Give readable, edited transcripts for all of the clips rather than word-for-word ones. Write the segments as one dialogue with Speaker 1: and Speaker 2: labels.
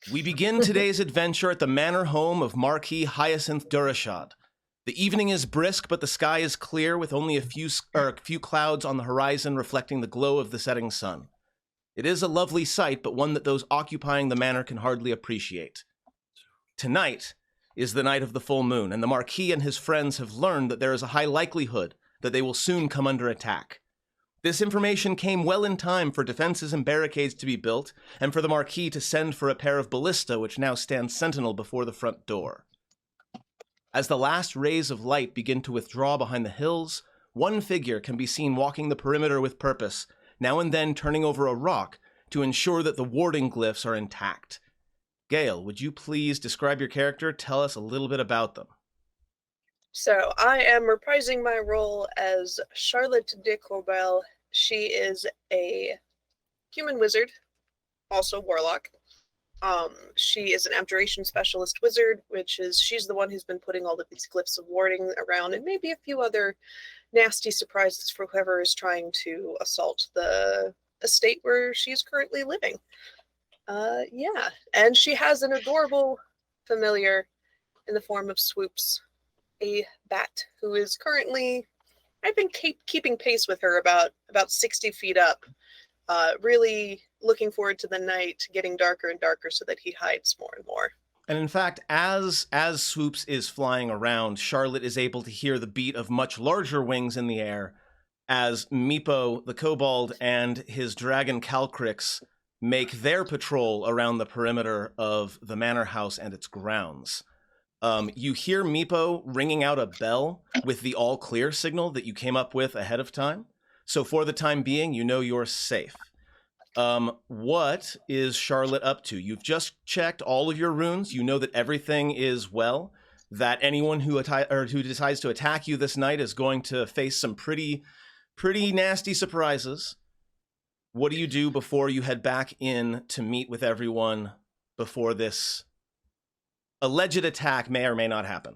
Speaker 1: We begin today's adventure at the manor home of Marquis Hyacinth Durashad. The evening is brisk, but the sky is clear with only a few clouds on the horizon reflecting the glow of the setting sun. It is a lovely sight, but one that those occupying the manor can hardly appreciate. Tonight is the night of the full moon, and the Marquis and his friends have learned that there is a high likelihood that they will soon come under attack. This information came well in time for defenses and barricades to be built, and for the Marquis to send for a pair of ballista which now stand sentinel before the front door. As the last rays of light begin to withdraw behind the hills, one figure can be seen walking the perimeter with purpose, now and then turning over a rock to ensure that the warding glyphs are intact. Gale, would you please describe your character? Tell us a little bit about them.
Speaker 2: So I am reprising my role as Charlotte de Corbel. She is a human wizard, also warlock. She is an abjuration specialist wizard, she's the one who's been putting all of these glyphs of warding around, and maybe a few other nasty surprises for whoever is trying to assault the estate where she's currently living. Yeah, and she has an adorable familiar in the form of Swoops, a bat who is currently, I've been keeping pace with her about 60 feet up, really looking forward to the night getting darker and darker so that he hides more and more.
Speaker 1: And in fact, as Swoops is flying around, Charlotte is able to hear the beat of much larger wings in the air as Meepo, the kobold, and his dragon Calcrix make their patrol around the perimeter of the manor house and its grounds. You hear Meepo ringing out a bell with the all clear signal that you came up with ahead of time. So for the time being, you know you're safe. What is Charlotte up to? You've just checked all of your runes. You know that everything is well, that anyone who decides to attack you this night is going to face some pretty nasty surprises. What do you do before you head back in to meet with everyone before this alleged attack may or may not happen?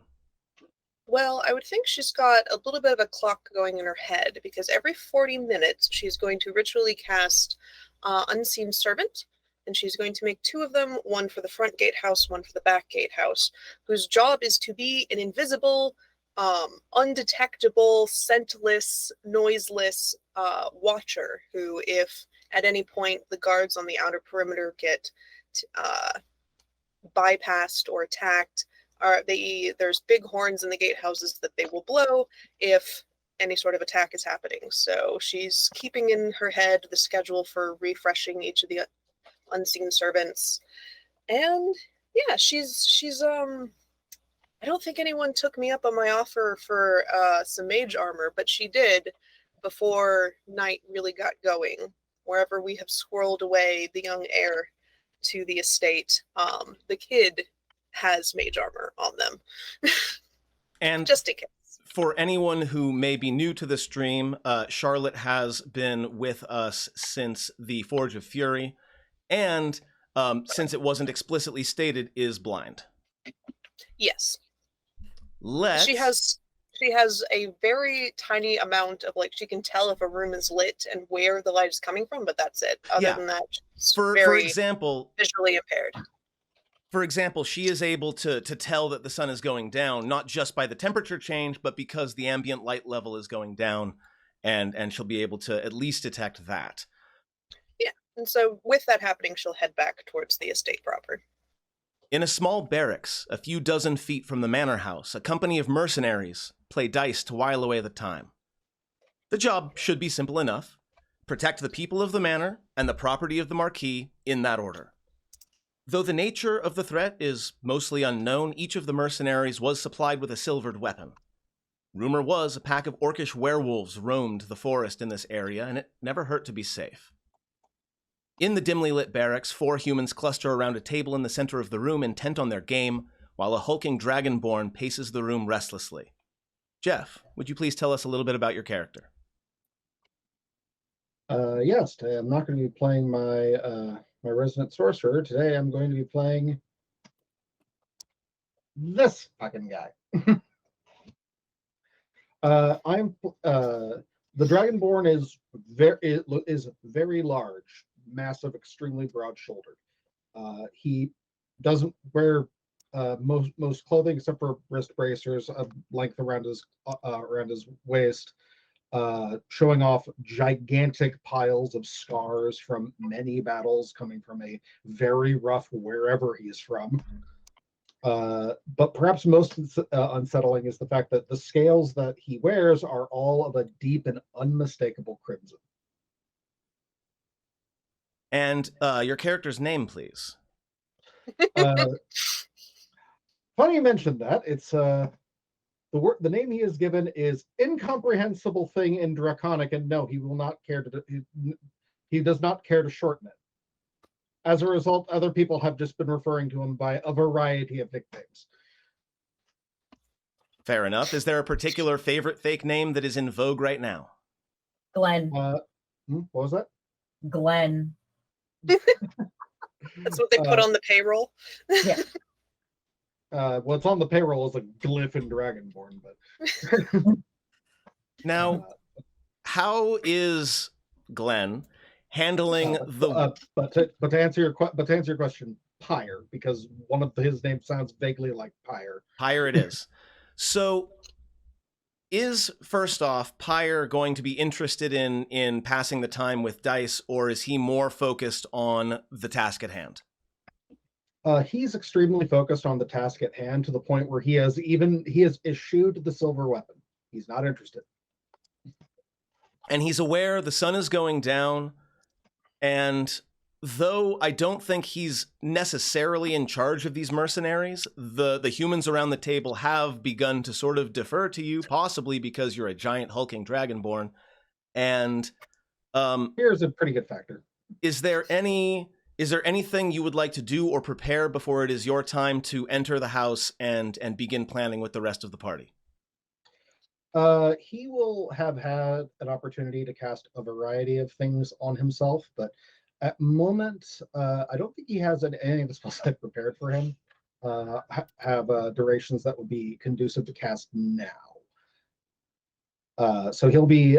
Speaker 2: Well, I would think she's got a little bit of a clock going in her head, because every 40 minutes she's going to ritually cast Unseen Servant, and she's going to make 2 of them, one for the front gatehouse, one for the back gatehouse, whose job is to be an invisible, undetectable, scentless, noiseless watcher who, if at any point the guards on the outer perimeter get bypassed or attacked, there's big horns in the gatehouses that they will blow if any sort of attack is happening. So she's keeping in her head the schedule for refreshing each of the unseen servants. And yeah, she's I don't think anyone took me up on my offer for some mage armor, but she did before night really got going. Wherever we have squirreled away the young heir to the estate, the kid has mage armor on them.
Speaker 1: And
Speaker 2: just in case.
Speaker 1: For anyone who may be new to the stream, Charlotte has been with us since the Forge of Fury, and since it wasn't explicitly stated, is blind.
Speaker 2: Yes. She has a very tiny amount of, like, she can tell if a room is lit and where the light is coming from, but that's it. Other than that, she's
Speaker 1: for example,
Speaker 2: visually impaired.
Speaker 1: For example, she is able to tell that the sun is going down, not just by the temperature change, but because the ambient light level is going down, and she'll be able to at least detect that.
Speaker 2: Yeah, and so with that happening, she'll head back towards the estate proper.
Speaker 1: In a small barracks, a few dozen feet from the manor house, a company of mercenaries play dice to while away the time. The job should be simple enough. Protect the people of the manor and the property of the Marquis in that order. Though the nature of the threat is mostly unknown, each of the mercenaries was supplied with a silvered weapon. Rumor was a pack of orcish werewolves roamed the forest in this area, and it never hurt to be safe. In the dimly lit barracks, 4 humans cluster around a table in the center of the room, intent on their game, while a hulking dragonborn paces the room restlessly. Jeff, would you please tell us a little bit about your character?
Speaker 3: Yes, today I'm not going to be playing my resident sorcerer. Today I'm going to be playing this fucking guy. The Dragonborn is very large, massive, extremely broad-shouldered. He doesn't wear most clothing except for wrist bracers of length around his waist, showing off gigantic piles of scars from many battles coming from a very rough wherever he's from. But perhaps most unsettling is the fact that the scales that he wears are all of a deep and unmistakable crimson.
Speaker 1: And your character's name, please.
Speaker 3: Funny you mentioned that. It's the name he is given is incomprehensible thing in Draconic, and no, he will not care to. He does not care to shorten it. As a result, other people have just been referring to him by a variety of nicknames.
Speaker 1: Fair enough. Is there a particular favorite fake name that is in vogue right now?
Speaker 4: Glenn.
Speaker 3: What was that?
Speaker 4: Glenn.
Speaker 2: That's what they put on the payroll.
Speaker 4: Yeah.
Speaker 3: What's on the payroll is a glyph in Dragonborn, but
Speaker 1: now, how is Glenn handling
Speaker 3: but to answer your question, Pyre, because one of his names sounds vaguely like Pyre.
Speaker 1: Pyre it is. So, is first off Pyre going to be interested in passing the time with dice, or is he more focused on the task at hand?
Speaker 3: He's extremely focused on the task at hand to the point where he has eschewed the silver weapon. He's not interested.
Speaker 1: And he's aware the sun is going down, and though I don't think he's necessarily in charge of these mercenaries, the humans around the table have begun to sort of defer to you, possibly because you're a giant hulking dragonborn. And
Speaker 3: here's a pretty good factor.
Speaker 1: Is there anything you would like to do or prepare before it is your time to enter the house and begin planning with the rest of the party?
Speaker 3: He will have had an opportunity to cast a variety of things on himself, but at the moment, I don't think he has any of the spells I've prepared for him have durations that would be conducive to cast now. So he'll be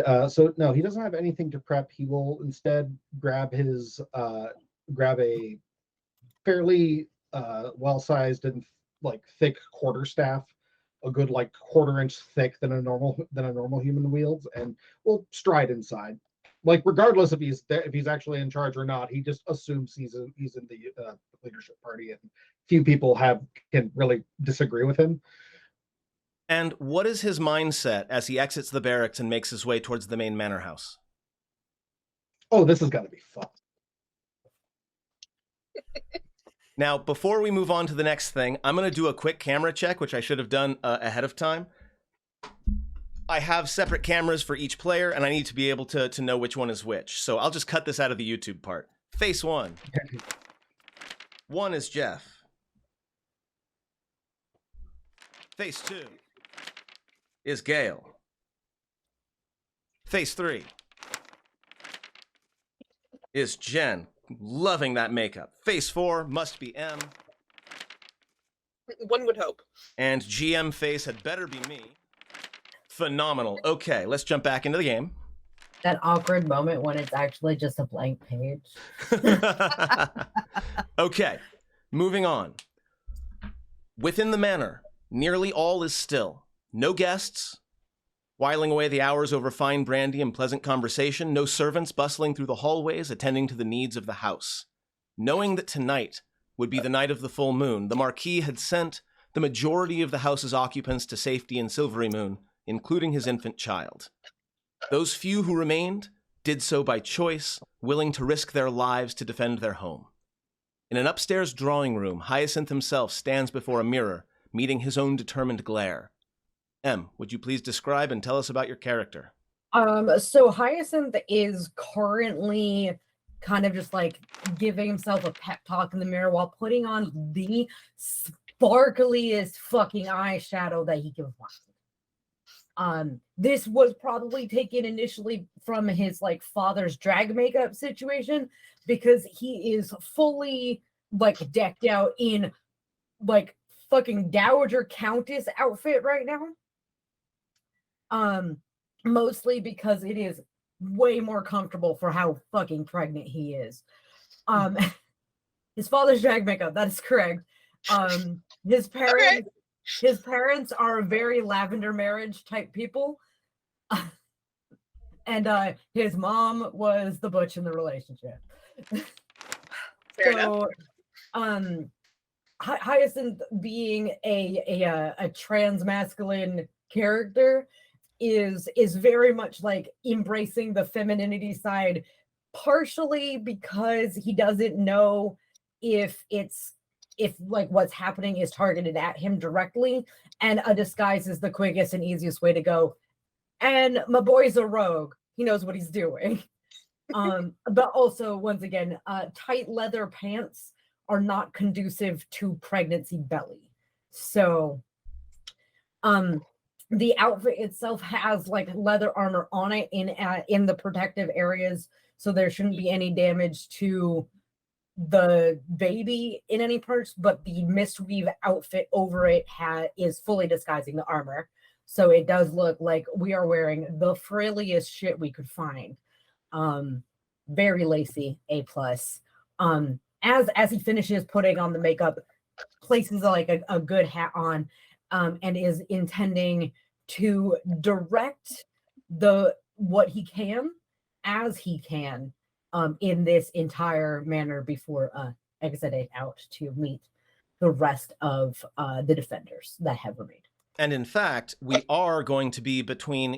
Speaker 3: no, he doesn't have anything to prep. He will instead grab a fairly well-sized and thick quarterstaff, a good quarter-inch thick than a normal human wields, and will stride inside. Regardless if he's actually in charge or not, he just assumes he's in the leadership party, and few people can really disagree with him.
Speaker 1: And what is his mindset as he exits the barracks and makes his way towards the main manor house?
Speaker 3: Oh, this is gonna be fun.
Speaker 1: Now, before we move on to the next thing, I'm going to do a quick camera check, which I should have done ahead of time. I have separate cameras for each player, and I need to be able to know which one is which. So I'll just cut this out of the YouTube part. Face one. One is Jeff. Face two is Gale. Face three is Jen. Loving that makeup. Face four must be M.
Speaker 2: One would hope.
Speaker 1: And GM face had better be me. Phenomenal. Okay, let's jump back into the game.
Speaker 4: That awkward moment when it's actually just a blank page.
Speaker 1: Okay, moving on. Within the manor, nearly all is still. No guests, whiling away the hours over fine brandy and pleasant conversation. No servants bustling through the hallways, attending to the needs of the house. Knowing that tonight would be the night of the full moon, the Marquis had sent the majority of the house's occupants to safety in Silvery Moon, including his infant child. Those few who remained did so by choice, willing to risk their lives to defend their home. In an upstairs drawing room, Hyacinth himself stands before a mirror, meeting his own determined glare. Em, would you please describe and tell us about your character?
Speaker 4: So Hyacinth is currently kind of just giving himself a pep talk in the mirror while putting on the sparkliest fucking eyeshadow that he can find. This was probably taken initially from his father's drag makeup situation, because he is fully decked out in fucking Dowager Countess outfit right now. Mostly because it is way more comfortable for how fucking pregnant he is. His father's drag makeup. That is correct. His parents. His parents are very lavender marriage type people. And his mom was the butch in the relationship.
Speaker 2: Fair enough.
Speaker 4: Hyacinth being a trans masculine character is very much like embracing the femininity side, partially because he doesn't know if like what's happening is targeted at him directly, and a disguise is the quickest and easiest way to go. And my boy's a rogue. He knows what he's doing. But also, once again, tight leather pants are not conducive to pregnancy belly. So, the outfit itself has like leather armor on it in the protective areas, so there shouldn't be any damage to the baby in any parts. But the mistweave outfit over it is fully disguising the armor. So it does look like we are wearing the frilliest shit we could find. Very lacy, A+. As he finishes putting on the makeup, places like a good hat on, and is intending to direct what he can as he can in this entire manner before exiting out to meet the rest of the defenders that have remained.
Speaker 1: And in fact, we are going to be between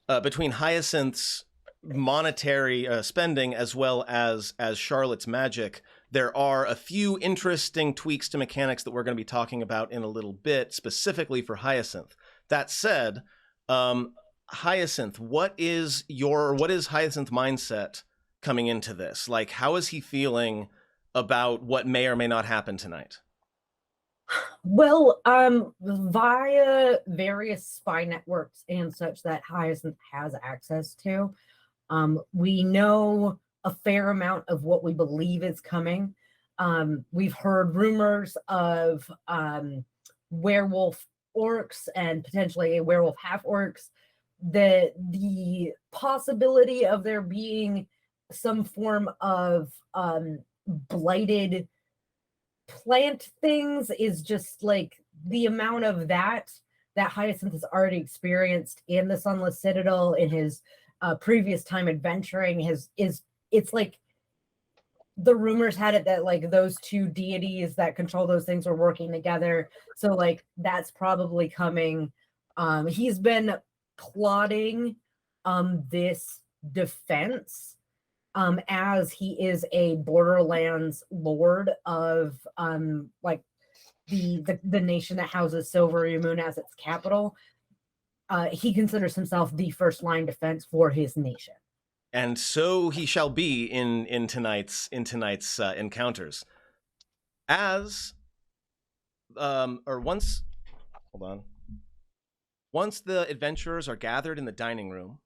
Speaker 1: Hyacinth's monetary spending as well as Charlotte's magic. There are a few interesting tweaks to mechanics that we're going to be talking about in a little bit, specifically for Hyacinth. That said, Hyacinth, what is Hyacinth's mindset coming into this? Like, how is he feeling about what may or may not happen tonight?
Speaker 4: Well, via various spy networks and such that Hyacinth has access to, we know a fair amount of what we believe is coming. We've heard rumors of werewolf orcs and potentially a werewolf half orcs. The possibility of there being some form of blighted plant things is just like the amount of that Hyacinth has already experienced in the Sunless Citadel in his previous time adventuring. It's like the rumors had it that like those two deities that control those things were working together, so like that's probably coming. He's been plotting this defense as he is a Borderlands lord of like the nation that houses Silvery Moon as its capital. He considers himself the first line defense for his nation,
Speaker 1: and so he shall be in tonight's encounters. Once the adventurers are gathered in the dining room,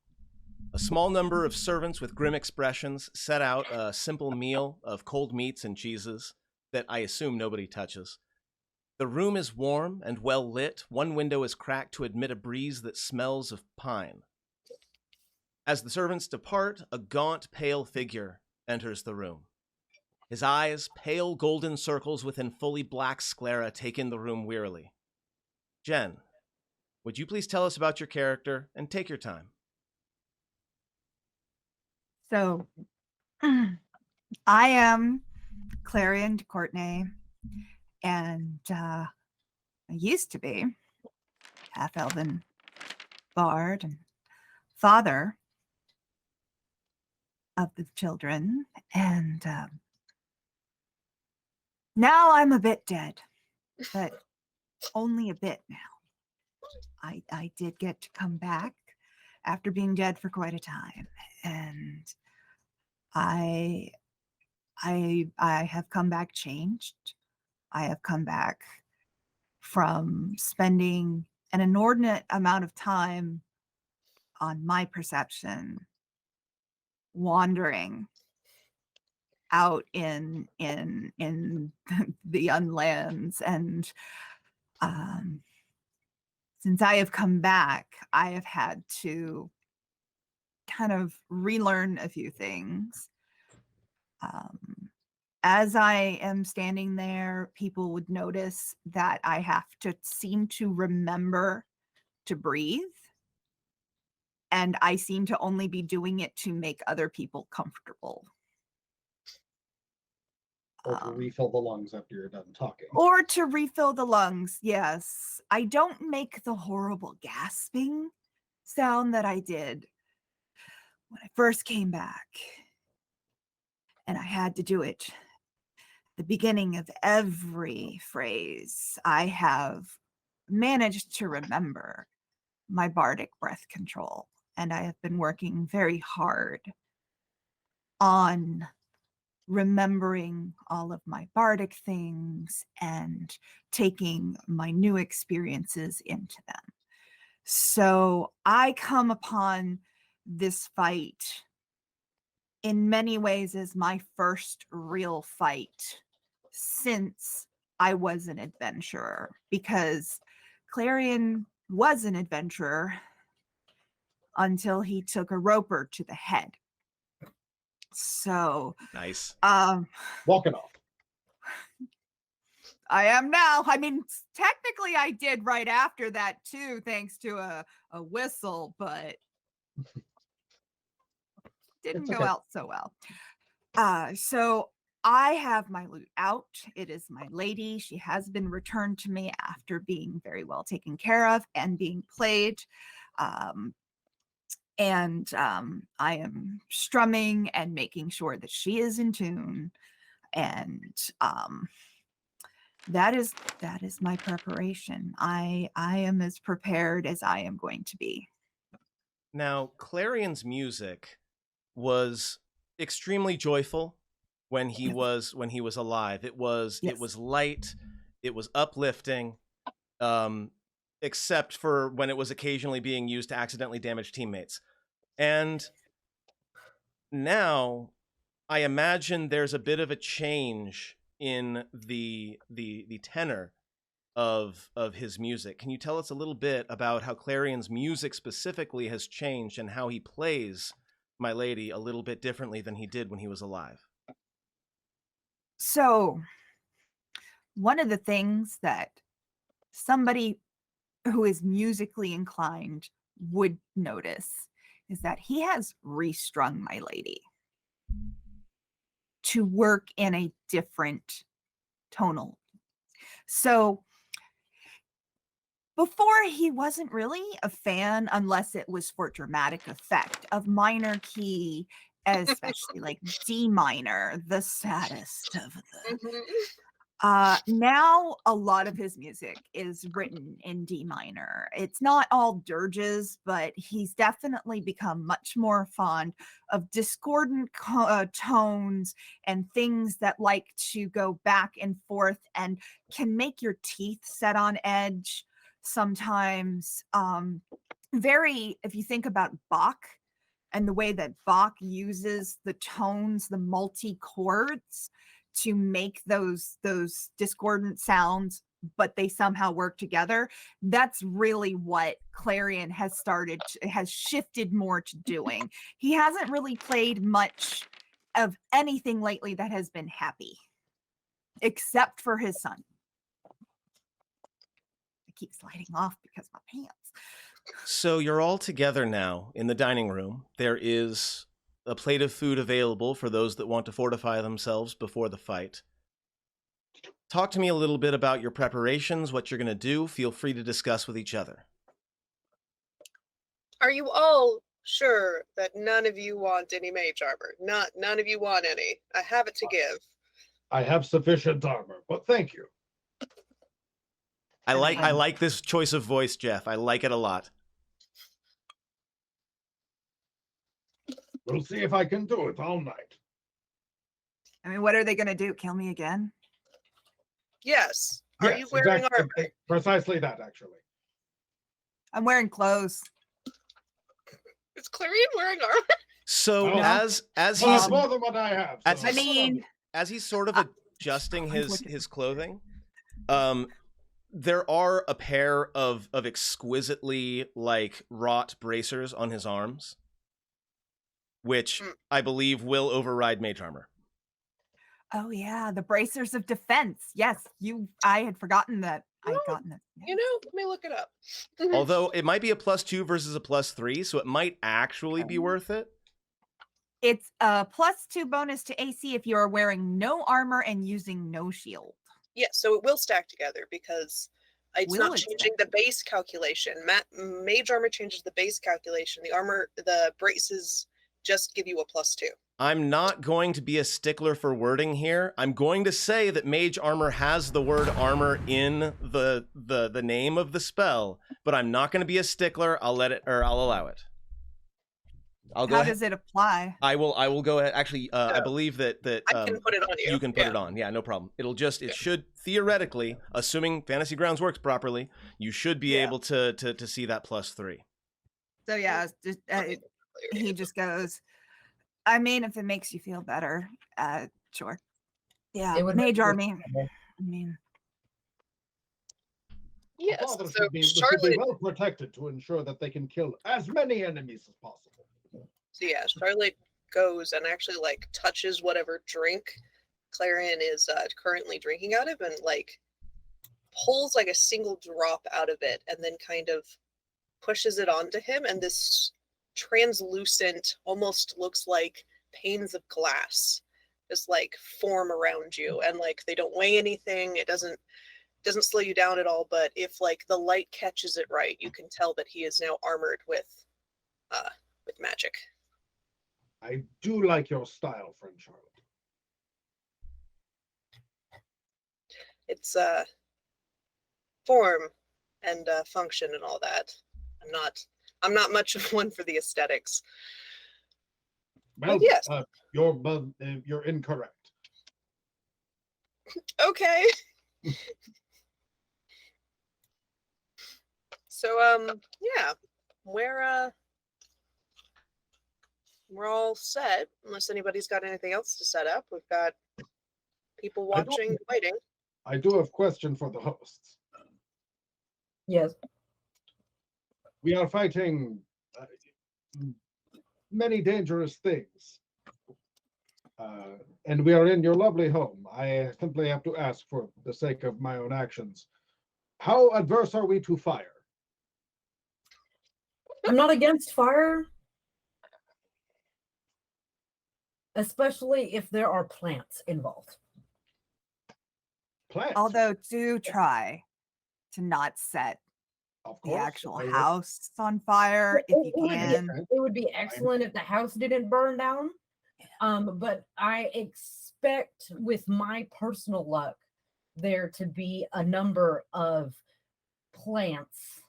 Speaker 1: a small number of servants with grim expressions set out a simple meal of cold meats and cheeses that I assume nobody touches. The room is warm and well lit. One window is cracked to admit a breeze that smells of pine. As the servants depart, a gaunt, pale figure enters the room. His eyes, pale golden circles within fully black sclera, take in the room wearily. Jen, would you please tell us about your character and take your time?
Speaker 5: So, I am Clarion the Bard, and I used to be half-elven bard and father of the children, and now I'm a bit dead, but only a bit now. I did get to come back after being dead for quite a time, and I have come back changed. I have come back from spending an inordinate amount of time on my perception wandering out in the unlands, and since I have come back, I have had to kind of relearn a few things. as I am standing there, people would notice that I have to seem to remember to breathe. And I seem to only be doing it to make other people comfortable.
Speaker 3: Or to refill the lungs after you're done talking.
Speaker 5: Or to refill the lungs, yes. I don't make the horrible gasping sound that I did when I first came back. And I had to do it at the beginning of every phrase. I have managed to remember my bardic breath control, and I have been working very hard on remembering all of my bardic things and taking my new experiences into them. So I come upon this fight in many ways as my first real fight since I was an adventurer, because Clarion was an adventurer until he took a roper to the head. So
Speaker 1: Nice.
Speaker 3: Walking off.
Speaker 5: I am now. I mean, technically I did right after that too, thanks to a whistle, but didn't
Speaker 3: It's
Speaker 5: go
Speaker 3: okay.
Speaker 5: out so well. So I have my loot out. It is my lady. She has been returned to me after being very well taken care of and being played. I am strumming and making sure that she is in tune. And that is my preparation. I am as prepared as I am going to be.
Speaker 1: Now, Clarion's music was extremely joyful when he was alive. It was light, it was uplifting, except for when it was occasionally being used to accidentally damage teammates. And now I imagine there's a bit of a change in the tenor of his music. Can you tell us a little bit about how Clarion's music specifically has changed and how he plays my lady a little bit differently than he did when he was alive?
Speaker 5: So one of the things that somebody who is musically inclined would notice is that he has restrung my lady to work in a different tonal. So before, he wasn't really a fan, unless it was for dramatic effect, of minor key, especially like D minor, the saddest of the. Now a lot of his music is written in D minor. It's not all dirges, but he's definitely become much more fond of discordant tones and things that like to go back and forth and can make your teeth set on edge sometimes. If you think about Bach and the way that Bach uses the tones, the multi chords, to make those discordant sounds, but they somehow work together. That's really what Clarion has shifted more to doing. He hasn't really played much of anything lately that has been happy, except for his son. I keep sliding off because my pants.
Speaker 1: So you're all together now in the dining room. There is a plate of food available for those that want to fortify themselves before the fight. Talk to me a little bit about your preparations, what you're going to do. Feel free to discuss with each other.
Speaker 2: Are you all sure that none of you want any mage armor? None of you want any. I have it to give.
Speaker 3: I have sufficient armor, but thank you.
Speaker 1: I like this choice of voice, Jeff. I like it a lot.
Speaker 3: We'll see if I can do it all night.
Speaker 5: I mean, what are they going to do? Kill me again?
Speaker 2: Yes. Are you wearing armor?
Speaker 3: Precisely that, actually.
Speaker 5: I'm wearing clothes.
Speaker 2: Is Clarion wearing armor?
Speaker 1: So
Speaker 3: Well,
Speaker 1: as
Speaker 3: Well,
Speaker 1: he's
Speaker 3: it's more than what I have.
Speaker 1: as
Speaker 3: So.
Speaker 5: I mean,
Speaker 1: as he's sort of adjusting his clothing, there are a pair of exquisitely like wrought bracers on his arms, which I believe will override mage armor.
Speaker 5: Oh yeah, the bracers of defense. Yes, I had forgotten that. I had
Speaker 2: Oh,
Speaker 5: gotten it.
Speaker 2: You know, let me look it up.
Speaker 1: Although it might be a +2 versus a +3, so it might actually be worth it.
Speaker 5: It's a +2 bonus to AC if you are wearing no armor and using no shield.
Speaker 2: Yes, so it will stack together because it's
Speaker 5: Will
Speaker 2: not
Speaker 5: it
Speaker 2: changing the base calculation. Mage armor changes the base calculation. The braces just give you a +2.
Speaker 1: I'm not going to be a stickler for wording here. I'm going to say that mage armor has the word armor in the name of the spell, but I'm not going to be a stickler. I'll allow it. I'll go
Speaker 5: How
Speaker 1: ahead.
Speaker 5: does it apply?
Speaker 1: I will go ahead. Actually, I believe that
Speaker 2: I can put it on you.
Speaker 1: you can put it on. Yeah, no problem. It should theoretically, assuming Fantasy Grounds works properly, you should be able to see that +3.
Speaker 5: So yeah, he just goes, I mean, if it makes you feel better, sure. Yeah,
Speaker 4: It would
Speaker 5: mage
Speaker 4: make
Speaker 5: army.
Speaker 4: sense.
Speaker 5: I mean,
Speaker 2: Yes,
Speaker 3: Father
Speaker 2: so
Speaker 3: should be
Speaker 2: Charlotte.
Speaker 3: well protected to ensure that they can kill as many enemies as possible.
Speaker 2: So yeah, Charlotte goes and actually like touches whatever drink Clarion is currently drinking out of, and like pulls like a single drop out of it, and then kind of pushes it onto him, and this translucent, almost looks like panes of glass, just like form around you, and like they don't weigh anything. It doesn't slow you down at all. But if like the light catches it right, you can tell that he is now armored with magic.
Speaker 3: I do like your style, friend Charlotte.
Speaker 2: It's form and function and all that. I'm not much of one for the aesthetics.
Speaker 3: Well,
Speaker 2: yes.
Speaker 3: You're incorrect.
Speaker 2: Okay. So yeah, we're all set unless anybody's got anything else to set up. We've got people watching, fighting.
Speaker 3: I do have a question for the hosts.
Speaker 4: Yes.
Speaker 3: We are fighting many dangerous things. And we are in your lovely home. I simply have to ask, for the sake of my own actions, how adverse are we to fire?
Speaker 4: I'm not against fire, especially if there are plants involved.
Speaker 3: Plants?
Speaker 5: although do try to not set
Speaker 3: Of
Speaker 5: the
Speaker 3: course,
Speaker 5: actual
Speaker 3: I will.
Speaker 5: house on fire if you can.
Speaker 4: It would be excellent if the house didn't burn down. But I expect, with my personal luck, there to be a number of plants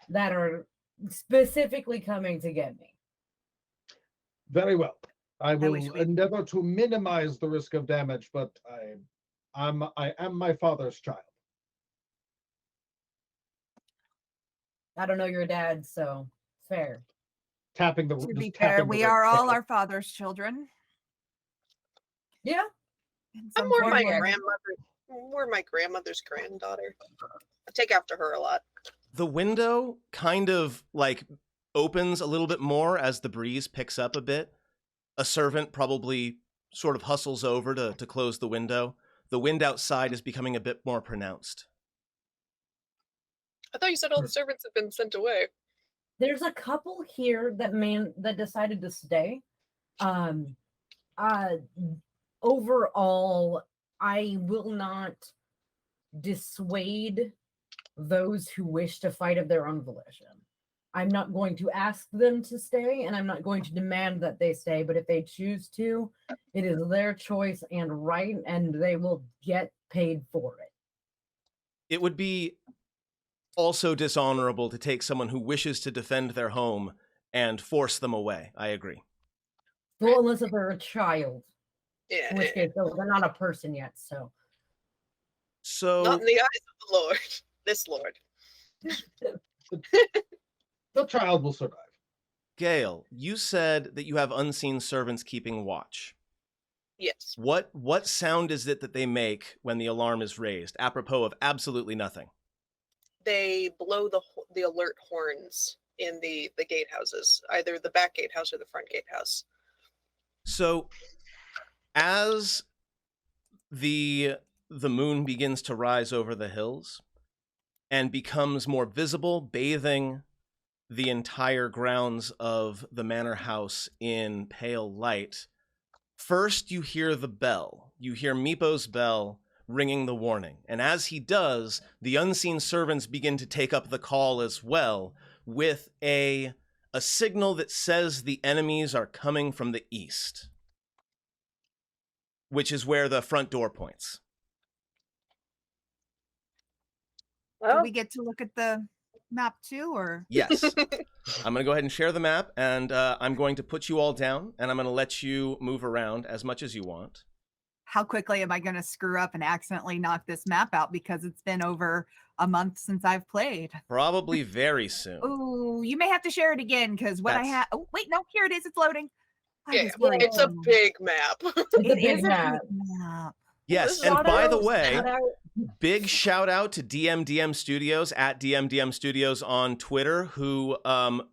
Speaker 4: that are specifically coming to get me.
Speaker 3: Very well. I will
Speaker 5: wish we-
Speaker 3: endeavor to minimize the risk of damage, but I am my father's child.
Speaker 4: I don't know your dad, so fair.
Speaker 3: Tapping the.
Speaker 5: To
Speaker 3: just
Speaker 5: be
Speaker 3: tapping
Speaker 5: fair,
Speaker 3: the
Speaker 5: we
Speaker 3: red
Speaker 5: are all
Speaker 3: button.
Speaker 5: our father's children.
Speaker 4: Yeah.
Speaker 5: in
Speaker 2: I'm
Speaker 5: some
Speaker 2: more
Speaker 5: form
Speaker 2: my
Speaker 5: or another.
Speaker 2: grandmother's granddaughter. I take after her a lot.
Speaker 1: The window kind of like opens a little bit more as the breeze picks up a bit. A servant probably sort of hustles over to close the window. The wind outside is becoming a bit more pronounced.
Speaker 2: I thought you said all the servants have been sent away.
Speaker 4: There's a couple here that decided to stay. Overall, I will not dissuade those who wish to fight of their own volition. I'm not going to ask them to stay, and I'm not going to demand that they stay, but if they choose to, it is their choice and right, and they will get paid for it.
Speaker 1: It would be also dishonorable to take someone who wishes to defend their home and force them away. I agree.
Speaker 4: Well, unless if they're a child,
Speaker 2: Yeah.
Speaker 4: in which case they're not a person yet, so.
Speaker 1: So
Speaker 2: Not in the eyes of the Lord. This Lord.
Speaker 3: The child will survive.
Speaker 1: Gale, you said that you have unseen servants keeping watch.
Speaker 2: Yes.
Speaker 1: What sound is it that they make when the alarm is raised, apropos of absolutely nothing?
Speaker 2: They blow the alert horns in the gatehouses, either the back gatehouse or the front gatehouse.
Speaker 1: So, as the moon begins to rise over the hills and becomes more visible, bathing the entire grounds of the manor house in pale light. First, you hear the bell. You hear Meepo's bell ringing the warning. And as he does, the unseen servants begin to take up the call as well, with a signal that says the enemies are coming from the east, which is where the front door points.
Speaker 5: Do
Speaker 2: Well,
Speaker 5: we get to look at the map too, or?
Speaker 1: Yes. I'm going to go ahead and share the map, and I'm going to put you all down, and I'm going to let you move around as much as you want.
Speaker 5: How quickly am I going to screw up and accidentally knock this map out because it's been over a month since I've played?
Speaker 1: Probably very soon.
Speaker 5: Oh, you may have to share it again because what I have. Oh, wait, no, here it is. It's loading. I
Speaker 2: yeah,
Speaker 5: was worried.
Speaker 2: it's a big map.
Speaker 5: It is a
Speaker 4: map.
Speaker 5: big map.
Speaker 1: Yes,
Speaker 2: This
Speaker 1: and
Speaker 2: is
Speaker 1: by the
Speaker 2: auto-
Speaker 1: way,
Speaker 4: Shout out.
Speaker 1: big shout out to DMDM Studios at DMDM Studios on Twitter, who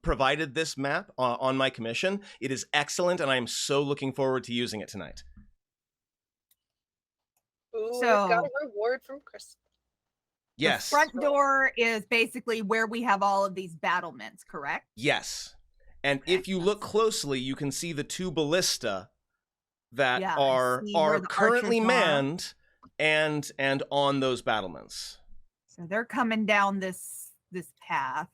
Speaker 1: provided this map on my commission. It is excellent, and I am so looking forward to using it tonight.
Speaker 2: Ooh,
Speaker 5: So-
Speaker 2: we got a reward from Chris.
Speaker 1: Yes.
Speaker 5: The front door is basically where we have all of these battlements, correct?
Speaker 1: Yes. And if you look closely, you can see the two ballista that
Speaker 5: Yeah, I
Speaker 1: are
Speaker 5: see where the
Speaker 1: currently
Speaker 5: archers are.
Speaker 1: manned and on those battlements.
Speaker 5: So they're coming down this path.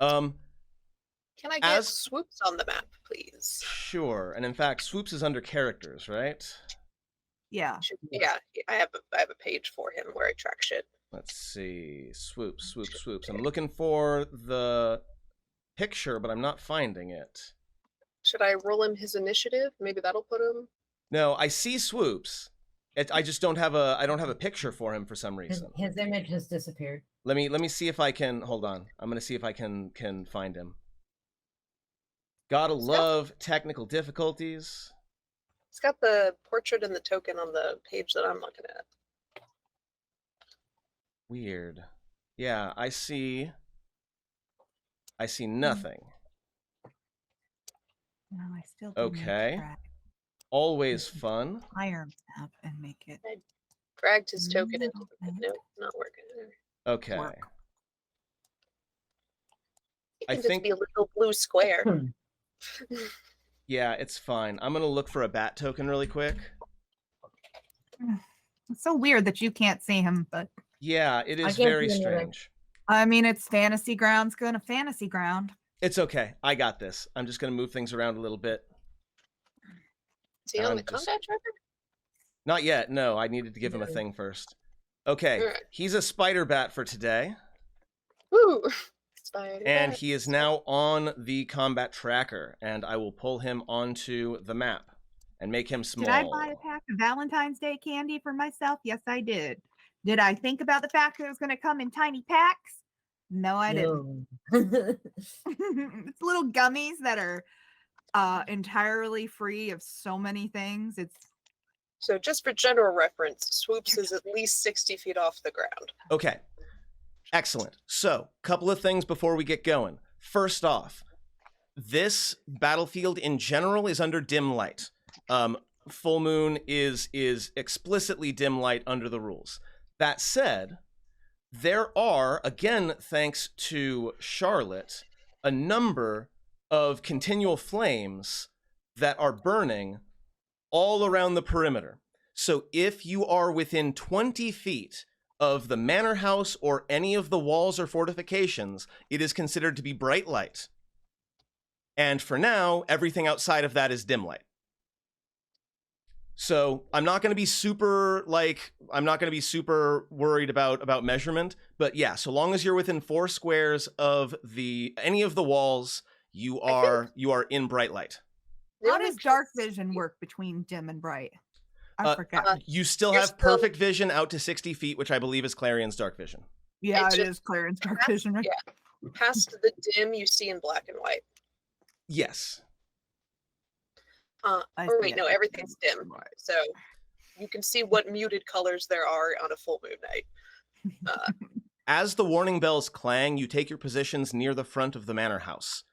Speaker 2: Can I get
Speaker 1: As-
Speaker 2: swoops on the map, please?
Speaker 1: Sure. And in fact, Swoops is under characters, right?
Speaker 5: Yeah.
Speaker 2: Yeah, I have a page for him where I track shit.
Speaker 1: Let's see. Swoops. I'm looking for the picture, but I'm not finding it.
Speaker 2: Should I roll him his initiative? Maybe that'll put him.
Speaker 1: No, I see Swoops. I just don't have a picture for him for some
Speaker 4: His,
Speaker 1: reason.
Speaker 4: his image has disappeared.
Speaker 1: Let me see if I can hold on. I'm gonna see if I can find him. Gotta love technical difficulties.
Speaker 2: It's got the portrait and the token on the page that I'm looking at.
Speaker 1: Weird. Yeah, I see nothing.
Speaker 5: No, I still do need to
Speaker 1: Okay.
Speaker 5: track
Speaker 1: Always fun.
Speaker 5: Pyre map and make it
Speaker 2: Dragged his token into the
Speaker 5: No.
Speaker 2: nope, not working.
Speaker 1: Okay.
Speaker 5: work.
Speaker 2: It
Speaker 1: I
Speaker 2: can just
Speaker 1: think-
Speaker 2: be a little blue square.
Speaker 1: Yeah, it's fine. I'm gonna look for a bat token really quick.
Speaker 5: It's so weird that you can't see him, but
Speaker 1: Yeah, it is
Speaker 4: can't
Speaker 1: very
Speaker 4: see anything.
Speaker 1: strange.
Speaker 5: I mean, it's fantasy ground's going to fantasy ground.
Speaker 1: It's okay. I got this. I'm just gonna move things around a little bit.
Speaker 2: Is he on
Speaker 1: I'm
Speaker 2: the
Speaker 1: just-
Speaker 2: combat tracker?
Speaker 1: Not yet. No, I needed to give him a
Speaker 4: No.
Speaker 1: thing first. Okay,
Speaker 2: Alright.
Speaker 1: he's a spider bat for today,
Speaker 2: Woo! Spider
Speaker 1: and
Speaker 2: bat.
Speaker 1: he is now on the combat tracker, and I will pull him onto the map and make him small.
Speaker 5: Did I buy a pack of Valentine's Day candy for myself? Yes, I did. Did I think about the fact that it was going to come in tiny packs? No, I didn't.
Speaker 4: No.
Speaker 5: It's little gummies that are entirely free of so many things. It's
Speaker 2: So just for general reference, Swoops is at least 60 feet off the ground.
Speaker 1: Okay. Excellent. So, couple of things before we get going. First off, this battlefield in general is under dim light. Full moon is explicitly dim light under the rules. That said, there are, again, thanks to Charlotte, a number of continual flames that are burning all around the perimeter. So if you are within 20 feet of the manor house or any of the walls or fortifications, it is considered to be bright light. And for now, everything outside of that is dim light. So I'm not going to be super worried about measurement, but yeah, so long as you're within 4 squares of any of the walls, you are in bright light.
Speaker 2: The
Speaker 5: how
Speaker 2: only
Speaker 5: does dark
Speaker 2: place-
Speaker 5: vision work between dim and bright? I forgot.
Speaker 1: You still
Speaker 2: You're
Speaker 1: have
Speaker 2: still-
Speaker 1: perfect vision out to 60 feet, which I believe is Clarion's dark vision.
Speaker 5: Yeah,
Speaker 2: it's
Speaker 5: it
Speaker 2: just-
Speaker 5: is Clarion's dark vision. Right?
Speaker 2: Yeah. Past the dim, you see in black and white.
Speaker 1: Yes.
Speaker 5: I
Speaker 2: Or
Speaker 5: see
Speaker 2: wait,
Speaker 5: it.
Speaker 2: no, everything's dim.
Speaker 5: Right.
Speaker 2: So you can see what muted colors there are on a full moon night.
Speaker 1: As the warning bells clang, you take your positions near the front of the manor house.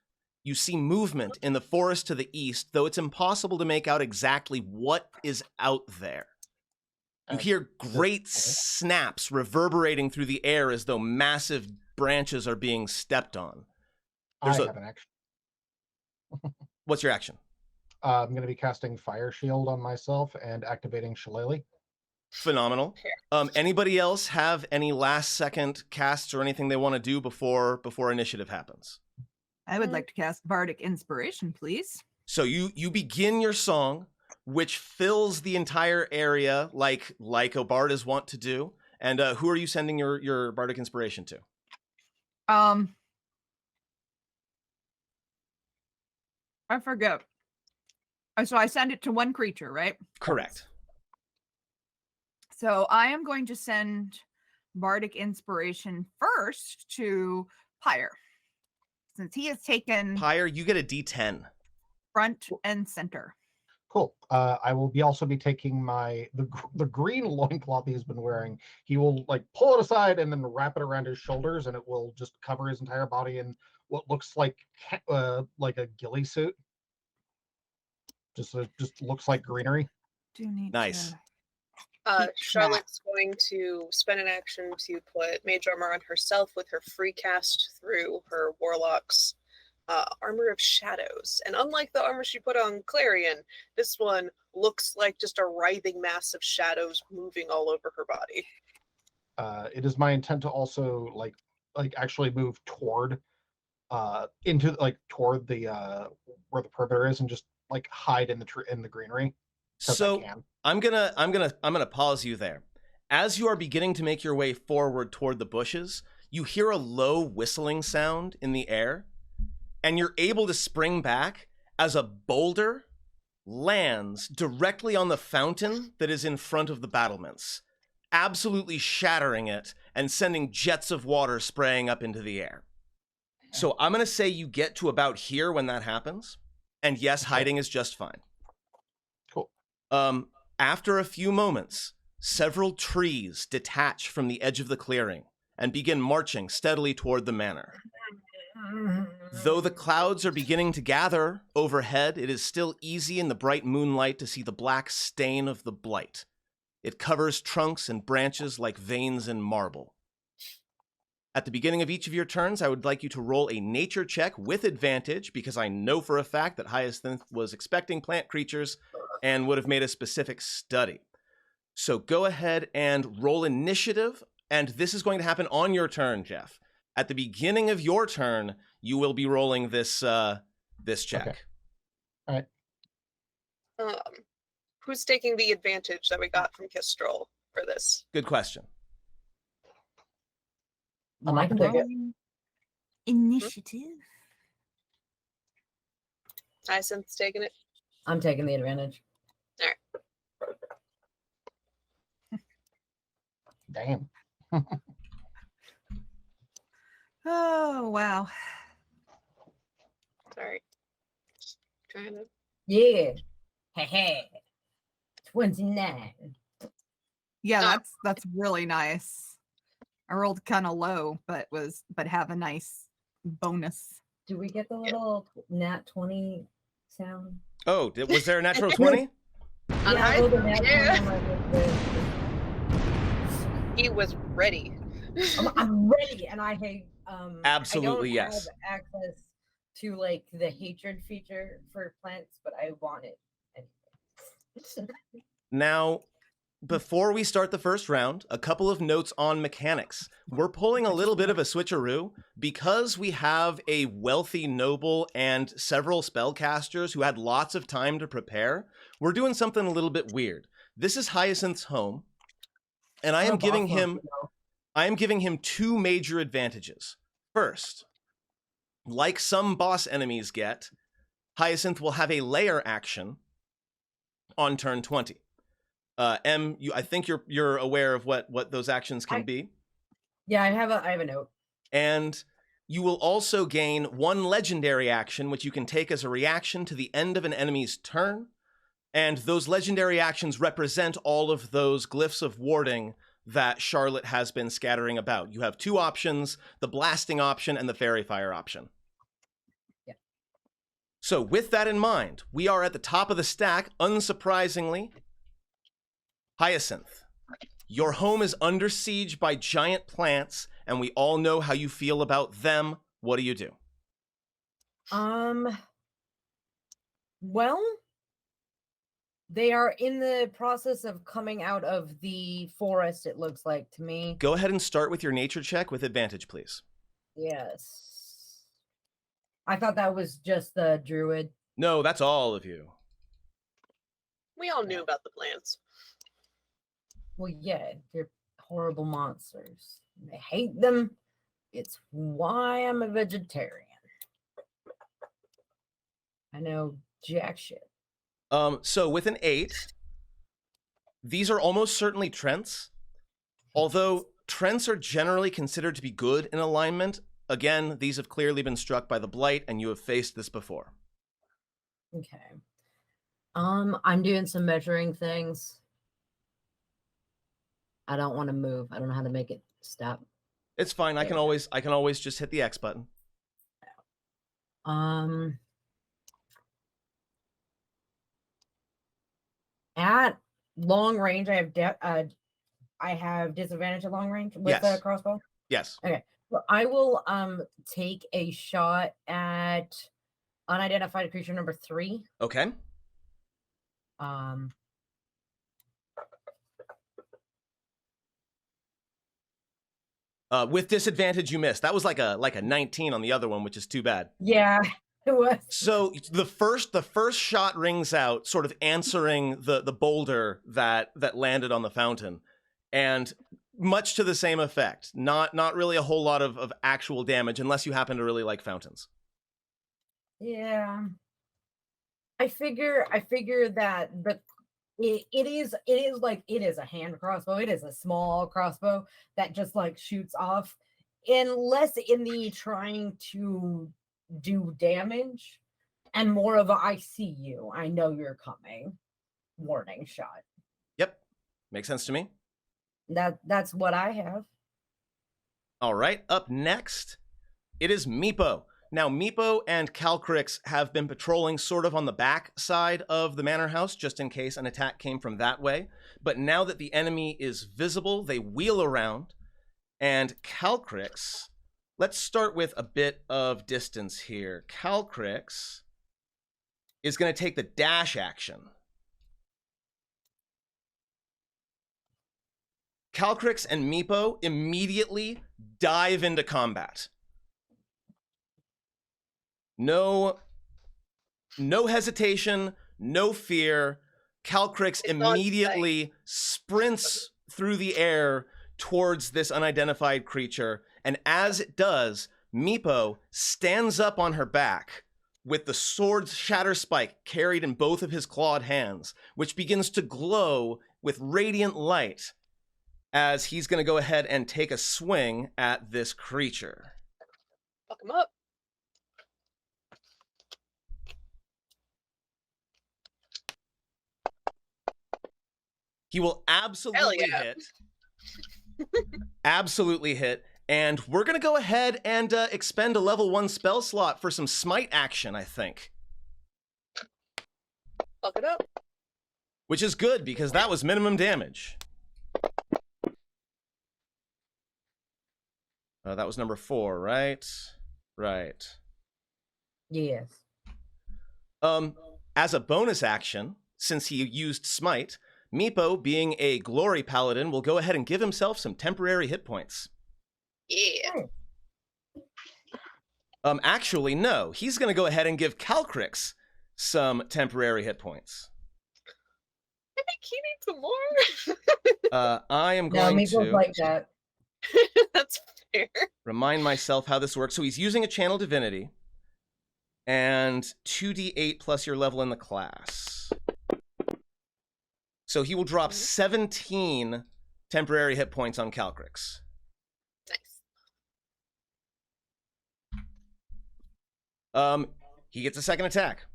Speaker 1: You see movement in the forest to the east, though it's impossible to make out exactly what is out there. You hear great snaps reverberating through the air as though massive branches are being stepped on.
Speaker 3: I have an action.
Speaker 1: What's your action?
Speaker 3: I'm going to be casting Fire Shield on myself and activating Shillelagh.
Speaker 1: Phenomenal. Anybody else have any last second casts or anything they want to do before initiative happens?
Speaker 5: I would like to cast Bardic Inspiration, please.
Speaker 1: So you begin your song, which fills the entire area like a bard is wont to do. And who are you sending your Bardic Inspiration to?
Speaker 5: I forget. So I send it to one creature, right?
Speaker 1: Correct.
Speaker 5: So I am going to send Bardic Inspiration first to Pyre, since he has taken
Speaker 1: Pyre, you get a D10.
Speaker 5: front and center.
Speaker 3: Cool. I will also be taking the green loincloth he's been wearing. He will like pull it aside and then wrap it around his shoulders, and it will just cover his entire body in what looks like a ghillie suit. Just looks like greenery.
Speaker 5: Do need
Speaker 1: Nice.
Speaker 2: Charlotte's going to spend an action to put mage armor on herself with her free cast through her warlock's armor of shadows. And unlike the armor she put on Clarion, this one looks like just a writhing mass of shadows moving all over her body.
Speaker 3: It is my intent to also like actually move toward toward the where the perimeter is and just like hide in the greenery.
Speaker 1: So I'm gonna pause you there. As you are beginning to make your way forward toward the bushes, you hear a low whistling sound in the air, and you're able to spring back as a boulder lands directly on the fountain that is in front of the battlements, absolutely shattering it and sending jets of water spraying up into the air. So I'm gonna say you get to about here when that happens, and yes, hiding is just fine.
Speaker 3: Cool.
Speaker 1: After a few moments, several trees detach from the edge of the clearing and begin marching steadily toward the manor. Though the clouds are beginning to gather overhead, it is still easy in the bright moonlight to see the black stain of the blight. It covers trunks and branches like veins in marble. At the beginning of each of your turns, I would like you to roll a nature check with advantage, because I know for a fact that Hyacinth was expecting plant creatures and would have made a specific study. So go ahead and roll initiative, and this is going to happen on your turn, Jeff. At the beginning of your turn, you will be rolling this check.
Speaker 3: Okay. All right.
Speaker 2: Who's taking the advantage that we got from Kistrol for this?
Speaker 1: Good question.
Speaker 4: I can take it.
Speaker 5: Initiative.
Speaker 2: Hyacinth's taking it.
Speaker 4: I'm taking the advantage.
Speaker 3: Damn.
Speaker 5: Oh, wow.
Speaker 2: Sorry. Trying to.
Speaker 4: Yeah. Hey. 29.
Speaker 5: Yeah, that's really nice. I rolled kind of low, but have a nice bonus.
Speaker 4: Do we get the little nat 20 sound?
Speaker 1: Oh, was there a natural 20?
Speaker 4: I rolled a nat 20
Speaker 2: Yeah.
Speaker 4: on my list.
Speaker 2: He was ready.
Speaker 4: I'm ready, and I
Speaker 1: Absolutely,
Speaker 4: I don't
Speaker 1: yes.
Speaker 4: have access to like the hatred feature for plants, but I want it anyway.
Speaker 1: Now, before we start the first round, a couple of notes on mechanics. We're pulling a little bit of a switcheroo because we have a wealthy noble and several spellcasters who had lots of time to prepare. We're doing something a little bit weird. This is Hyacinth's home, and I am giving him two major advantages. First, like some boss enemies get, Hyacinth will have a lair action on turn 20. I think you're aware of what those actions can be.
Speaker 4: Yeah, I have a note.
Speaker 1: And you will also gain one legendary action, which you can take as a reaction to the end of an enemy's turn. And those legendary actions represent all of those glyphs of warding that Charlotte has been scattering about. You have two options, the blasting option and the fairy fire option.
Speaker 4: Yeah.
Speaker 1: So with that in mind, we are at the top of the stack, unsurprisingly. Hyacinth, your home is under siege by giant plants, and we all know how you feel about them. What do you do?
Speaker 4: Well, they are in the process of coming out of the forest, it looks like to me.
Speaker 1: Go ahead and start with your nature check with advantage, please.
Speaker 4: Yes. I thought that was just the druid.
Speaker 1: No, that's all of you.
Speaker 2: We all knew about the plants.
Speaker 4: Well, yeah, they're horrible monsters. I hate them. It's why I'm a vegetarian. I know jack shit.
Speaker 1: So with an 8, these are almost certainly Trents. Although Trents are generally considered to be good in alignment, again, these have clearly been struck by the blight, and you have faced this before.
Speaker 4: Okay. I'm doing some measuring things. I don't want to move. I don't know how to make it stop.
Speaker 1: It's fine. I can always just hit the X button.
Speaker 4: At long range, I have disadvantage at long range with the
Speaker 1: Yes.
Speaker 4: crossbow.
Speaker 1: Yes.
Speaker 4: Okay. Well, I will take a shot at unidentified creature number 3.
Speaker 1: Okay. With disadvantage, you missed. That was like a 19 on the other one, which is too bad.
Speaker 4: Yeah, it was.
Speaker 1: So the first shot rings out, sort of answering the boulder that landed on the fountain, and much to the same effect. Not really a whole lot of actual damage, unless you happen to really like fountains.
Speaker 4: Yeah. I figure that it is a hand crossbow. It is a small crossbow that just like shoots off, and less in the trying to do damage, and more of a I see you, I know you're coming warning shot.
Speaker 1: Yep, makes sense to me.
Speaker 4: That's what I have.
Speaker 1: All right, up next, it is Meepo. Now, Meepo and Calcrix have been patrolling sort of on the back side of the manor house, just in case an attack came from that way. But now that the enemy is visible, they wheel around. And Calcrix, let's start with a bit of distance here. Calcrix is going to take the dash action. Calcrix and Meepo immediately dive into combat. No hesitation, no fear. Calcrix immediately sprints through the air towards this unidentified creature, and as it does, Meepo stands up on her back with the sword's shatter spike carried in both of his clawed hands, which begins to glow with radiant light as he's going to go ahead and take a swing at this creature.
Speaker 2: Fuck him up.
Speaker 1: He will absolutely hit. Absolutely hit. And we're going to go ahead and expend a level 1 spell slot for some smite action, I think.
Speaker 2: Fuck it up.
Speaker 1: Which is good, because that was minimum damage. That was number 4, right? Right.
Speaker 4: Yes.
Speaker 1: As a bonus action, since he used smite, Meepo, being a glory paladin, will go ahead and give himself some temporary hit points.
Speaker 2: Yeah.
Speaker 1: Actually, no. He's going to go ahead and give Calcrix some temporary hit points.
Speaker 2: I think he needs some more.
Speaker 1: I am
Speaker 4: No,
Speaker 1: going
Speaker 4: Meepo's
Speaker 1: to
Speaker 4: like that.
Speaker 2: That's fair.
Speaker 1: remind myself how this works. So he's using a channel divinity, and 2d8 plus your level in the class. So he will drop 17 temporary hit points on Calcrix.
Speaker 2: Nice.
Speaker 1: He gets a second attack.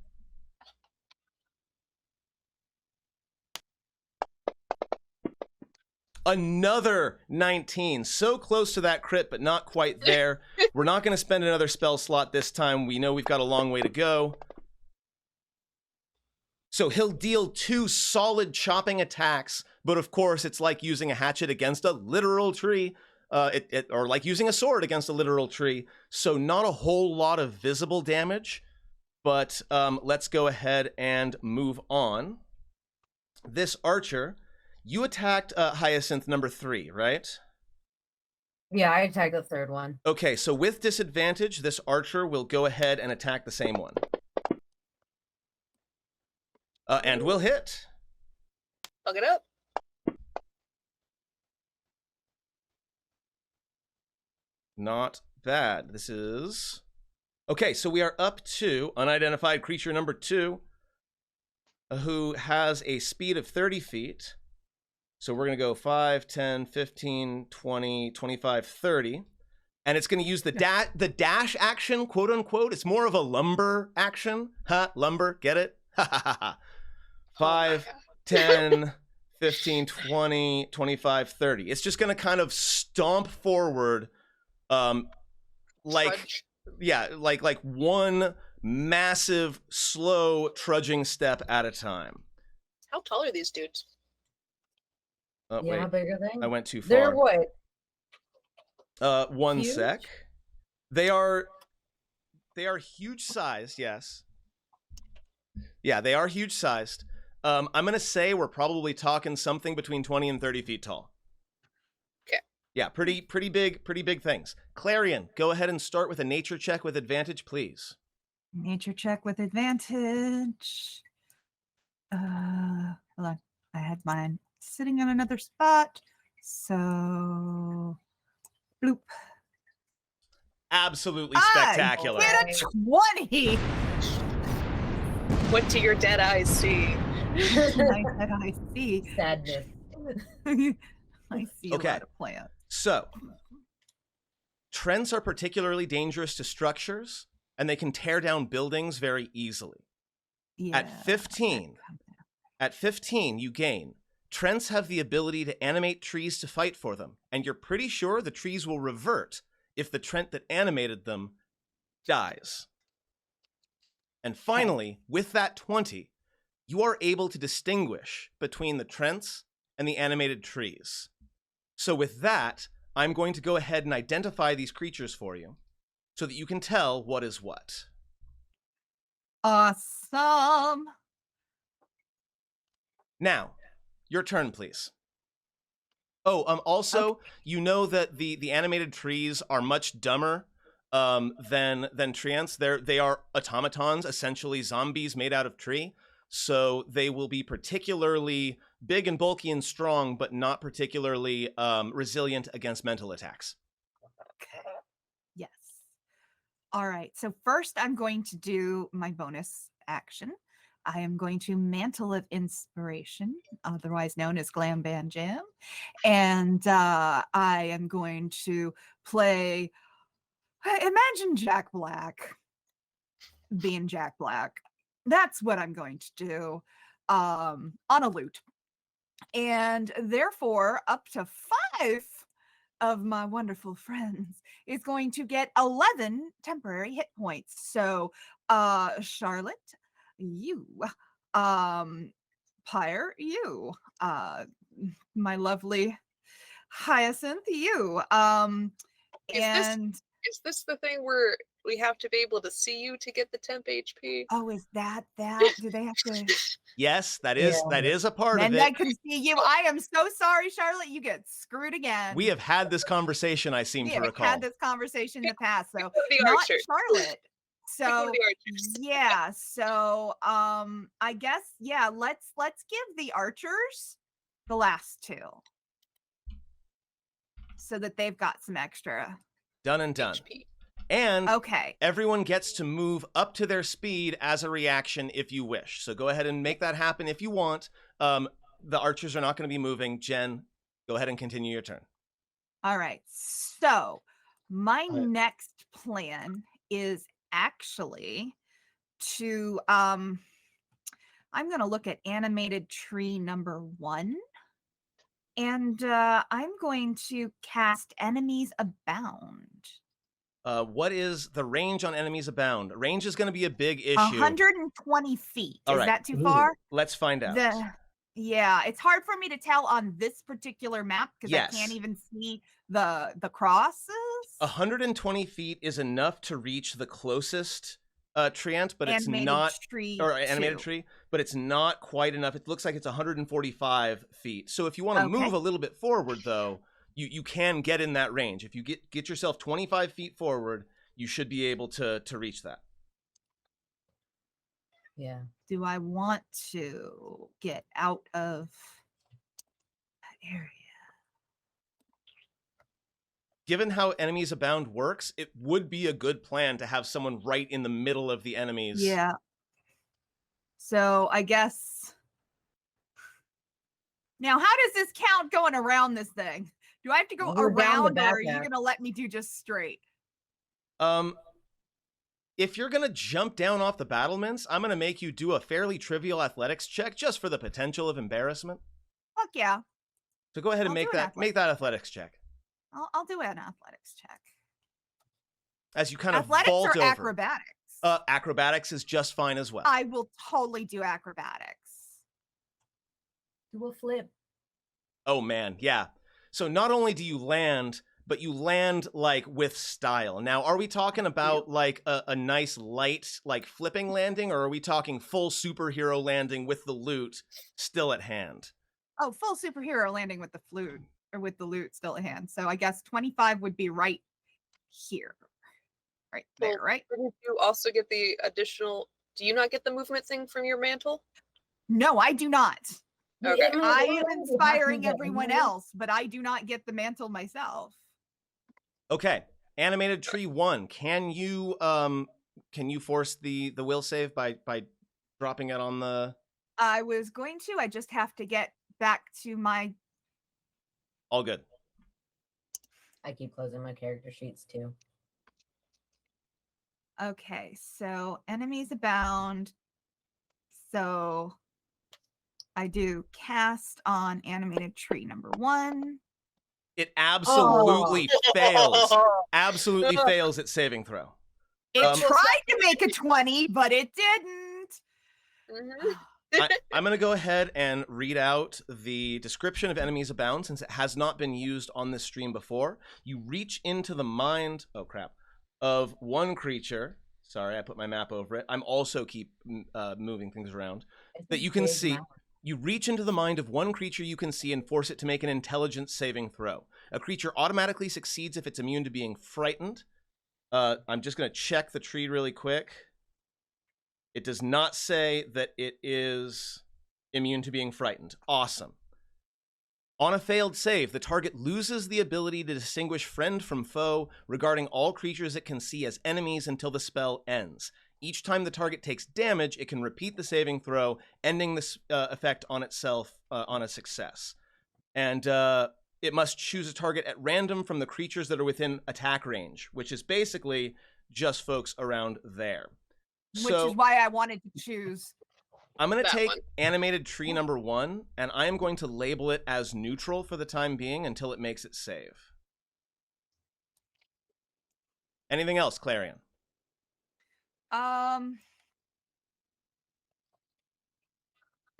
Speaker 1: Another 19. So close to that crit, but not quite there. We're not going to spend another spell slot this time. We know we've got a long way to go. So he'll deal 2 solid chopping attacks, but of course it's like using a hatchet against a literal tree, or like using a sword against a literal tree. So not a whole lot of visible damage, but let's go ahead and move on. This archer, you attacked Hyacinth number 3, right?
Speaker 4: Yeah, I attacked the third one.
Speaker 1: Okay, so with disadvantage, this archer will go ahead and attack the same one. And will hit.
Speaker 2: Plug it up.
Speaker 1: Not bad. This is... Okay, so we are up to unidentified creature number 2, who has a speed of 30 feet. So we're going to go 5, 10, 15, 20, 25, 30. And it's going to use the dash action, quote unquote. It's more of a lumber action. Ha, lumber, get it? Ha ha ha ha. 5, 10, 15, 20, 25, 30. It's just going to kind of stomp forward, like,
Speaker 2: Trudge.
Speaker 1: yeah, like one massive, slow, trudging step at a time.
Speaker 2: How tall are these dudes?
Speaker 1: Oh,
Speaker 4: Yeah, how
Speaker 1: wait,
Speaker 4: big are they?
Speaker 1: I went too
Speaker 4: They're
Speaker 1: far.
Speaker 4: what?
Speaker 1: One
Speaker 4: Huge?
Speaker 1: sec. They are huge sized, yes. Yeah, they are huge sized. I'm gonna say we're probably talking something between 20 and 30 feet tall.
Speaker 2: Okay.
Speaker 1: Yeah, pretty big things. Clarion, go ahead and start with a nature check with advantage, please.
Speaker 5: Nature check with advantage. Hold on. I had mine sitting on another spot. So, bloop.
Speaker 1: Absolutely spectacular.
Speaker 5: I get a 20.
Speaker 2: What do your dead eyes see?
Speaker 5: I see.
Speaker 4: Sadness.
Speaker 5: I see
Speaker 1: Okay.
Speaker 5: a lot of plants.
Speaker 1: So, Trents are particularly dangerous to structures, and they can tear down buildings very easily.
Speaker 5: Yeah.
Speaker 1: At 15, you gain. Trents have the ability to animate trees to fight for them, and you're pretty sure the trees will revert if the Trent that animated them dies. And finally, with that 20, you are able to distinguish between the Trents and the animated trees. So with that, I'm going to go ahead and identify these creatures for you so that you can tell what is what.
Speaker 5: Awesome.
Speaker 1: Now, your turn, please. Oh, also, you know that the animated trees are much dumber than treants. They are automatons, essentially zombies made out of tree. So they will be particularly big and bulky and strong, but not particularly resilient against mental attacks.
Speaker 5: Yes. All right. So first I'm going to do my bonus action. I am going to Mantle of Inspiration, otherwise known as Glam Band Jam. And I am going to play, imagine Jack Black being Jack Black. That's what I'm going to do on a lute. And therefore, up to 5 of my wonderful friends is going to get 11 temporary hit points. So, Charlotte, you, Pyre, you, my lovely Hyacinth, you,
Speaker 2: Is this the thing where we have to be able to see you to get the temp HP?
Speaker 5: oh, is that? Do they have to?
Speaker 1: Yes, that is a part of
Speaker 5: And
Speaker 1: it.
Speaker 5: I can see you. I am so sorry, Charlotte. You get screwed again.
Speaker 1: We have had this conversation, I seem
Speaker 5: We
Speaker 1: to
Speaker 5: have
Speaker 1: recall.
Speaker 5: had this conversation in the past. So
Speaker 2: The
Speaker 5: not
Speaker 2: archers.
Speaker 5: Charlotte. So
Speaker 2: The archers.
Speaker 5: yeah. So I guess let's give the archers the last 2. So that they've got some extra.
Speaker 1: Done and done.
Speaker 2: HP.
Speaker 1: And
Speaker 5: Okay.
Speaker 1: everyone gets to move up to their speed as a reaction if you wish. So go ahead and make that happen if you want. The archers are not going to be moving. Jen, go ahead and continue your turn.
Speaker 5: All right. So my
Speaker 3: All right.
Speaker 5: next plan is actually to I'm going to look at animated tree number 1. And I'm going to cast Enemies Abound.
Speaker 1: What is the range on enemies abound? Range is going to be a big issue.
Speaker 5: 120 feet.
Speaker 1: All
Speaker 5: Is
Speaker 1: right.
Speaker 5: that too far?
Speaker 1: Let's find out.
Speaker 5: Yeah, it's hard for me to tell on this particular map because
Speaker 1: Yes.
Speaker 5: I can't even see the crosses.
Speaker 1: 120 feet is enough to reach the closest treant, but it's
Speaker 5: Animated
Speaker 1: not
Speaker 5: tree
Speaker 1: or animated
Speaker 5: too.
Speaker 1: tree, but it's not quite enough. It looks like it's 145 feet. So if you want to
Speaker 5: Okay.
Speaker 1: move a little bit forward, though, you can get in that range. If you get yourself 25 feet forward, you should be able to reach that.
Speaker 4: Yeah.
Speaker 5: Do I want to get out of that area?
Speaker 1: Given how enemies abound works, it would be a good plan to have someone right in the middle of the enemies.
Speaker 5: Yeah. So I guess now, how does this count going around this thing? Do I have to go
Speaker 4: We're down the
Speaker 5: around, or are you
Speaker 4: backpack.
Speaker 5: gonna let me do just straight?
Speaker 1: If you're gonna jump down off the battlements, I'm gonna make you do a fairly trivial athletics check just for the potential of embarrassment.
Speaker 5: Fuck yeah.
Speaker 1: So go ahead and
Speaker 5: I'll
Speaker 1: make
Speaker 5: do an
Speaker 1: that athletics check
Speaker 5: I'll do an athletics check.
Speaker 1: as you kind of
Speaker 5: Athletics
Speaker 1: vault
Speaker 5: or
Speaker 1: over.
Speaker 5: acrobatics?
Speaker 1: Acrobatics is just fine as well.
Speaker 5: I will totally do acrobatics.
Speaker 4: Do a flip.
Speaker 1: Oh man, yeah. So not only do you land, but you land like with style. Now, are we talking about like a nice light like flipping landing, or are we talking full superhero landing with the loot still at hand?
Speaker 5: Oh, full superhero landing with the flute or with the loot still at hand. So I guess 25 would be right here. Right there,
Speaker 2: Well,
Speaker 5: right?
Speaker 2: Didn't you also get the additional? Do you not get the movement thing from your mantle?
Speaker 5: No, I do not.
Speaker 2: Okay.
Speaker 5: I am inspiring everyone else, but I do not get the mantle myself.
Speaker 1: Okay. Animated tree 1. Can you force the will save by dropping it on the
Speaker 5: I was going to. I just have to get back to my.
Speaker 1: all good.
Speaker 4: I keep closing my character sheets too.
Speaker 5: Okay, so enemies abound. So I do cast on animated tree number 1.
Speaker 1: It absolutely fails. Absolutely fails at saving throw.
Speaker 5: It tried to make a 20, but it didn't.
Speaker 2: Mhm.
Speaker 1: I'm going to go ahead and read out the description of enemies abound since it has not been used on this stream before. You reach into the mind, of one creature. Sorry, I put my map over it. I'm also keep moving things around.
Speaker 4: It's
Speaker 1: That
Speaker 4: a
Speaker 1: you can
Speaker 4: big
Speaker 1: see.
Speaker 4: map.
Speaker 1: You reach into the mind of one creature you can see and force it to make an intelligence saving throw. A creature automatically succeeds if it's immune to being frightened. I'm just going to check the tree really quick. It does not say that it is immune to being frightened. Awesome. On a failed save, the target loses the ability to distinguish friend from foe regarding all creatures it can see as enemies until the spell ends. Each time the target takes damage, it can repeat the saving throw, ending this effect on itself on a success. And it must choose a target at random from the creatures that are within attack range, which is basically just folks around there.
Speaker 5: Which is why I wanted to choose.
Speaker 1: I'm going to
Speaker 2: That
Speaker 1: take
Speaker 2: one.
Speaker 1: animated tree number 1, and I am going to label it as neutral for the time being until it makes it save. Anything else, Clarion?
Speaker 5: I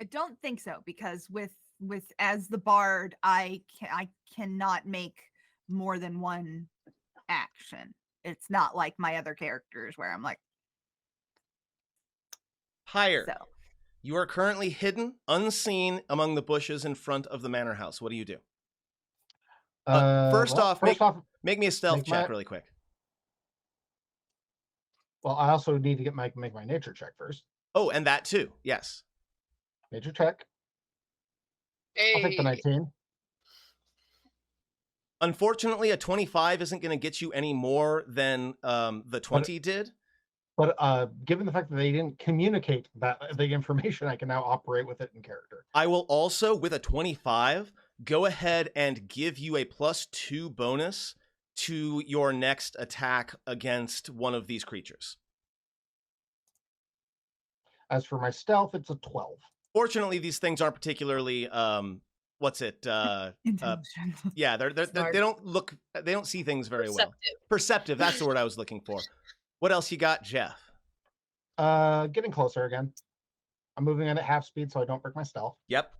Speaker 5: don't think so, because with as the bard, I cannot make more than one action. It's not like my other characters where I'm like,
Speaker 1: Pyre.
Speaker 5: so
Speaker 1: You are currently hidden, unseen among the bushes in front of the manor house. What do you do? First off, make me a stealth check really quick.
Speaker 3: Well, I also need to make my nature check first.
Speaker 1: Oh, and that too. Yes.
Speaker 3: Nature check. I'll take the 19.
Speaker 1: Unfortunately, a 25 isn't going to get you any more than the 20 did.
Speaker 3: But given the fact that they didn't communicate the information, I can now operate with it in character.
Speaker 1: I will also, with a 25, go ahead and give you a +2 bonus to your next attack against one of these creatures.
Speaker 3: As for my stealth, it's a 12.
Speaker 1: Fortunately, these things aren't particularly what's it?
Speaker 5: Intelligent.
Speaker 1: Yeah, they
Speaker 4: Smart.
Speaker 1: they don't see things very well.
Speaker 2: Perceptive.
Speaker 1: Perceptive, that's the word I was looking for. What else you got, Jeff?
Speaker 3: Getting closer again. I'm moving in at half speed so I don't break my stealth.
Speaker 1: Yep.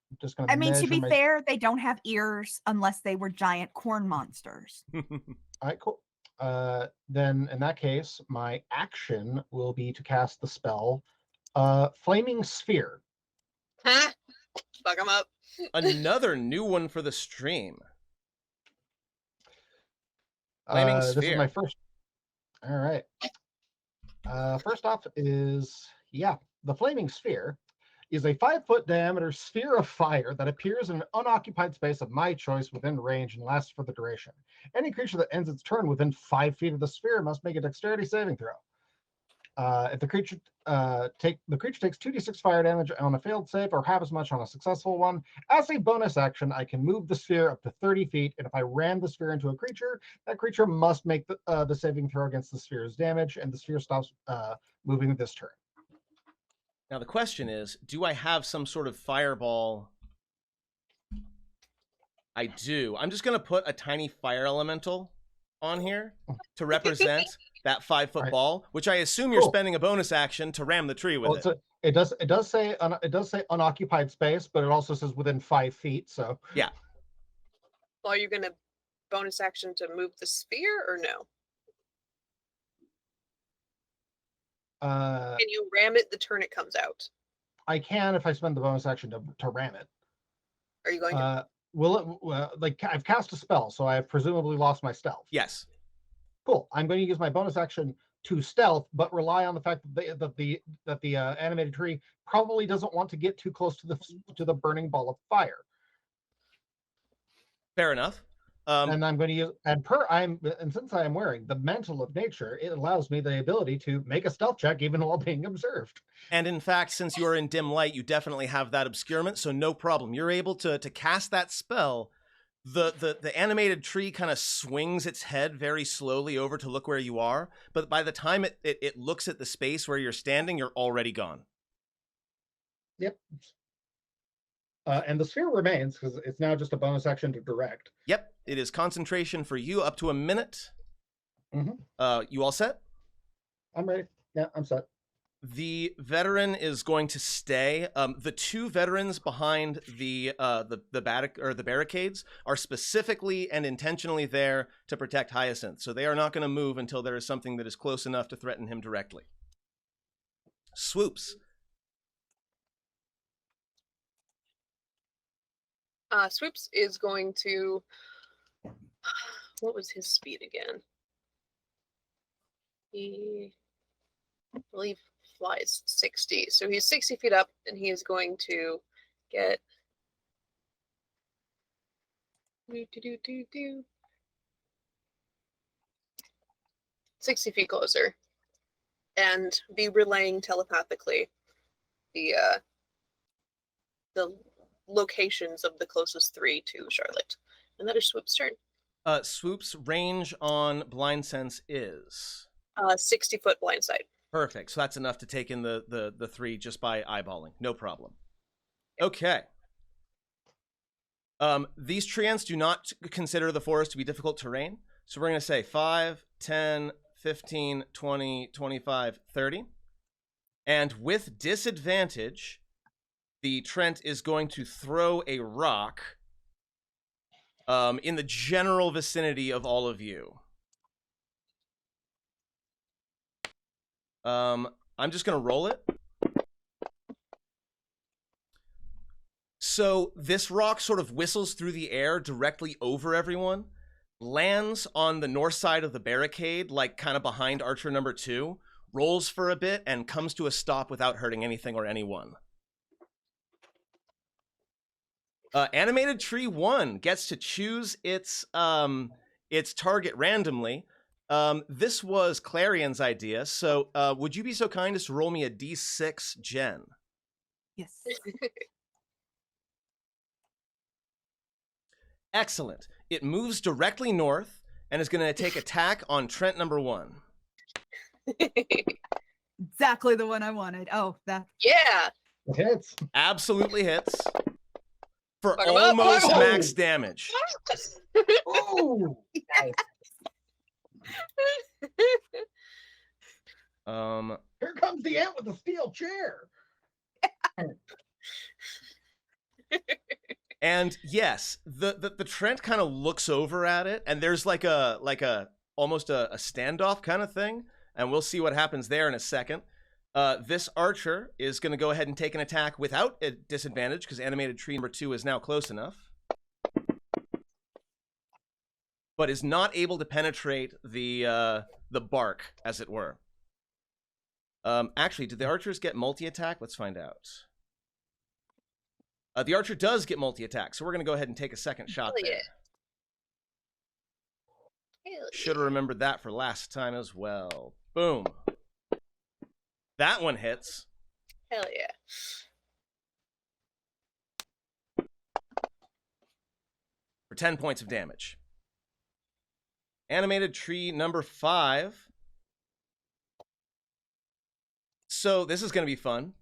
Speaker 3: I'm just gonna
Speaker 5: I mean, to
Speaker 3: measure
Speaker 5: be
Speaker 3: my...
Speaker 5: fair, they don't have ears unless they were giant corn monsters.
Speaker 3: All right, cool. Then in that case, my action will be to cast the spell Flaming Sphere.
Speaker 2: Huh? Fuck them up.
Speaker 1: Another new one for the stream. Flaming
Speaker 3: This is
Speaker 1: Sphere.
Speaker 3: my first. All right. First off is, the Flaming Sphere is a 5-foot diameter sphere of fire that appears in an unoccupied space of my choice within range and lasts for the duration. Any creature that ends its turn within 5 feet of the sphere must make a dexterity saving throw. If the creature takes 2d6 fire damage on a failed save or half as much on a successful one. As a bonus action, I can move the sphere up to 30 feet, and if I ram the sphere into a creature, that creature must make the saving throw against the sphere's damage, and the sphere stops moving this turn.
Speaker 1: Now the question is, do I have some sort of fireball? I do. I'm just going to put a tiny fire elemental on here to represent that 5-foot
Speaker 3: Right.
Speaker 1: ball, which I assume you're
Speaker 3: Cool.
Speaker 1: spending a bonus action to ram the tree with
Speaker 3: Well, it does say unoccupied space, but it also says within 5 feet. So
Speaker 1: Yeah.
Speaker 2: Well, are you going to bonus action to move the sphere or no? Can you ram it the turn it comes out?
Speaker 3: I can if I spend the bonus action to ram it.
Speaker 2: Are you going to?
Speaker 3: I've cast a spell, so I have presumably lost my stealth.
Speaker 1: Yes.
Speaker 3: Cool. I'm going to use my bonus action to stealth, but rely on the fact that the animated tree probably doesn't want to get too close to the burning ball of fire.
Speaker 1: Fair enough.
Speaker 3: And I'm going to use and since I am wearing the mantle of nature, it allows me the ability to make a stealth check even while being observed.
Speaker 1: And in fact, since you're in dim light, you definitely have that obscurement, so no problem. You're able to cast that spell. The animated tree kind of swings its head very slowly over to look where you are, but by the time it looks at the space where you're standing, you're already gone.
Speaker 3: Yep. And the sphere remains because it's now just a bonus action to direct.
Speaker 1: Yep, it is concentration for you up to a minute.
Speaker 3: Mm-hmm.
Speaker 1: You all set?
Speaker 3: I'm ready. Yeah, I'm set.
Speaker 1: The veteran is going to stay. The two veterans behind the barricades are specifically and intentionally there to protect Hyacinth, so they are not going to move until there is something that is close enough to threaten him directly. Swoops.
Speaker 2: Swoops is going to. What was his speed again? He, I believe, flies 60. So he's 60 feet up, and he is going to get. 60 feet closer, and be relaying telepathically the locations of the closest 3 to Charlotte. And that is Swoop's turn.
Speaker 1: Swoop's range on blind sense is
Speaker 2: 60-foot blind sight.
Speaker 1: perfect. So that's enough to take in the 3 just by eyeballing. No problem. Okay. These treants do not consider the forest to be difficult terrain. So we're going to say 5, 10, 15, 20, 25, 30. And with disadvantage, the Trent is going to throw a rock in the general vicinity of all of you. I'm just going to roll it. So this rock sort of whistles through the air directly over everyone, lands on the north side of the barricade, like kind of behind archer number 2, rolls for a bit, and comes to a stop without hurting anything or anyone. Animated Tree 1 gets to choose its target randomly. This was Clarion's idea, so would you be so kind as to roll me a d6, Jen?
Speaker 5: Yes.
Speaker 1: Excellent. It moves directly north and is going to take attack on Trent number 1.
Speaker 5: Exactly the one I wanted. Oh, that.
Speaker 2: Yeah.
Speaker 3: It hits.
Speaker 1: Absolutely hits. for
Speaker 2: Fuck 'em up.
Speaker 1: almost
Speaker 3: Oh!
Speaker 1: max damage.
Speaker 3: Oh,
Speaker 4: Nice.
Speaker 3: here comes the ant with the steel chair.
Speaker 1: And yes, the Trent kind of looks over at it, and there's like a almost a standoff kind of thing, and we'll see what happens there in a second. This archer is going to go ahead and take an attack without a disadvantage because animated tree number 2 is now close enough, but is not able to penetrate the bark, as it were. Actually, did the archers get multi-attack? Let's find out. The archer does get multi-attack, so we're going to go ahead and take a second shot
Speaker 2: Hell
Speaker 1: there.
Speaker 2: yeah. Hell
Speaker 1: Should have remembered that for last time as well. Boom. That one hits.
Speaker 2: Hell yeah.
Speaker 1: For 10 points of damage. Animated tree number 5. So this is going to be fun.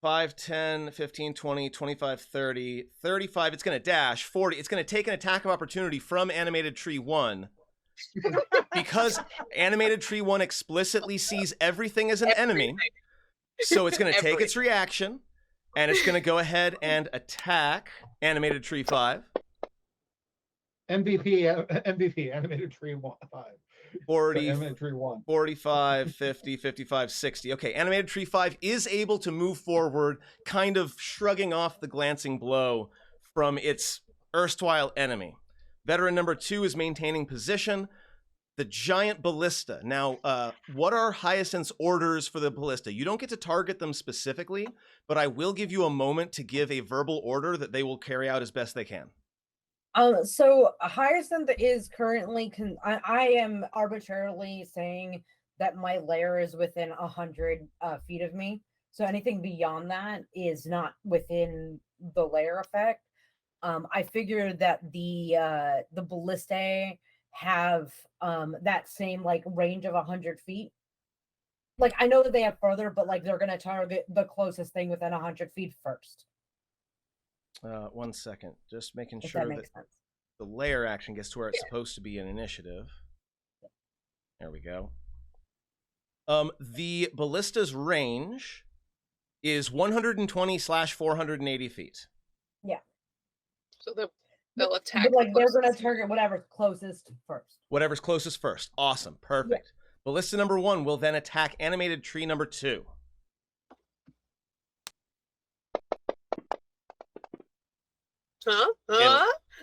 Speaker 1: 5, 10, 15, 20, 25, 30, 35. It's going to dash. 40. It's going to take an attack of opportunity from animated tree 1. Because animated tree 1 explicitly sees everything as an enemy. So it's going to take its reaction. And it's going to go ahead and attack animated tree 5.
Speaker 3: MVP, animated tree 5.
Speaker 1: 40,
Speaker 3: Animated tree 1.
Speaker 1: 45, 50, 55, 60. Okay, animated tree 5 is able to move forward, kind of shrugging off the glancing blow from its erstwhile enemy. Veteran number 2 is maintaining position. The giant ballista. Now, what are Hyacinth's orders for the ballista? You don't get to target them specifically, but I will give you a moment to give a verbal order that they will carry out as best they can.
Speaker 4: So Hyacinth is currently I am arbitrarily saying that my lair is within 100 feet of me. So anything beyond that is not within the lair effect. I figured that the ballistae have that same like range of 100 feet. Like I know that they have further, but like they're gonna target the closest thing within 100 feet first.
Speaker 1: 1 second, just making
Speaker 4: If
Speaker 1: sure
Speaker 4: that
Speaker 1: that
Speaker 4: makes sense.
Speaker 1: the layer action gets to where it's supposed to be in initiative. There we go. The ballista's range is 120/480 feet.
Speaker 4: Yeah.
Speaker 2: So they'll attack.
Speaker 4: But, like
Speaker 2: the
Speaker 4: they're gonna
Speaker 2: closest.
Speaker 4: target whatever's closest first.
Speaker 1: Whatever's closest first. Awesome. Perfect. Ballista number 1 will then attack animated tree number 2.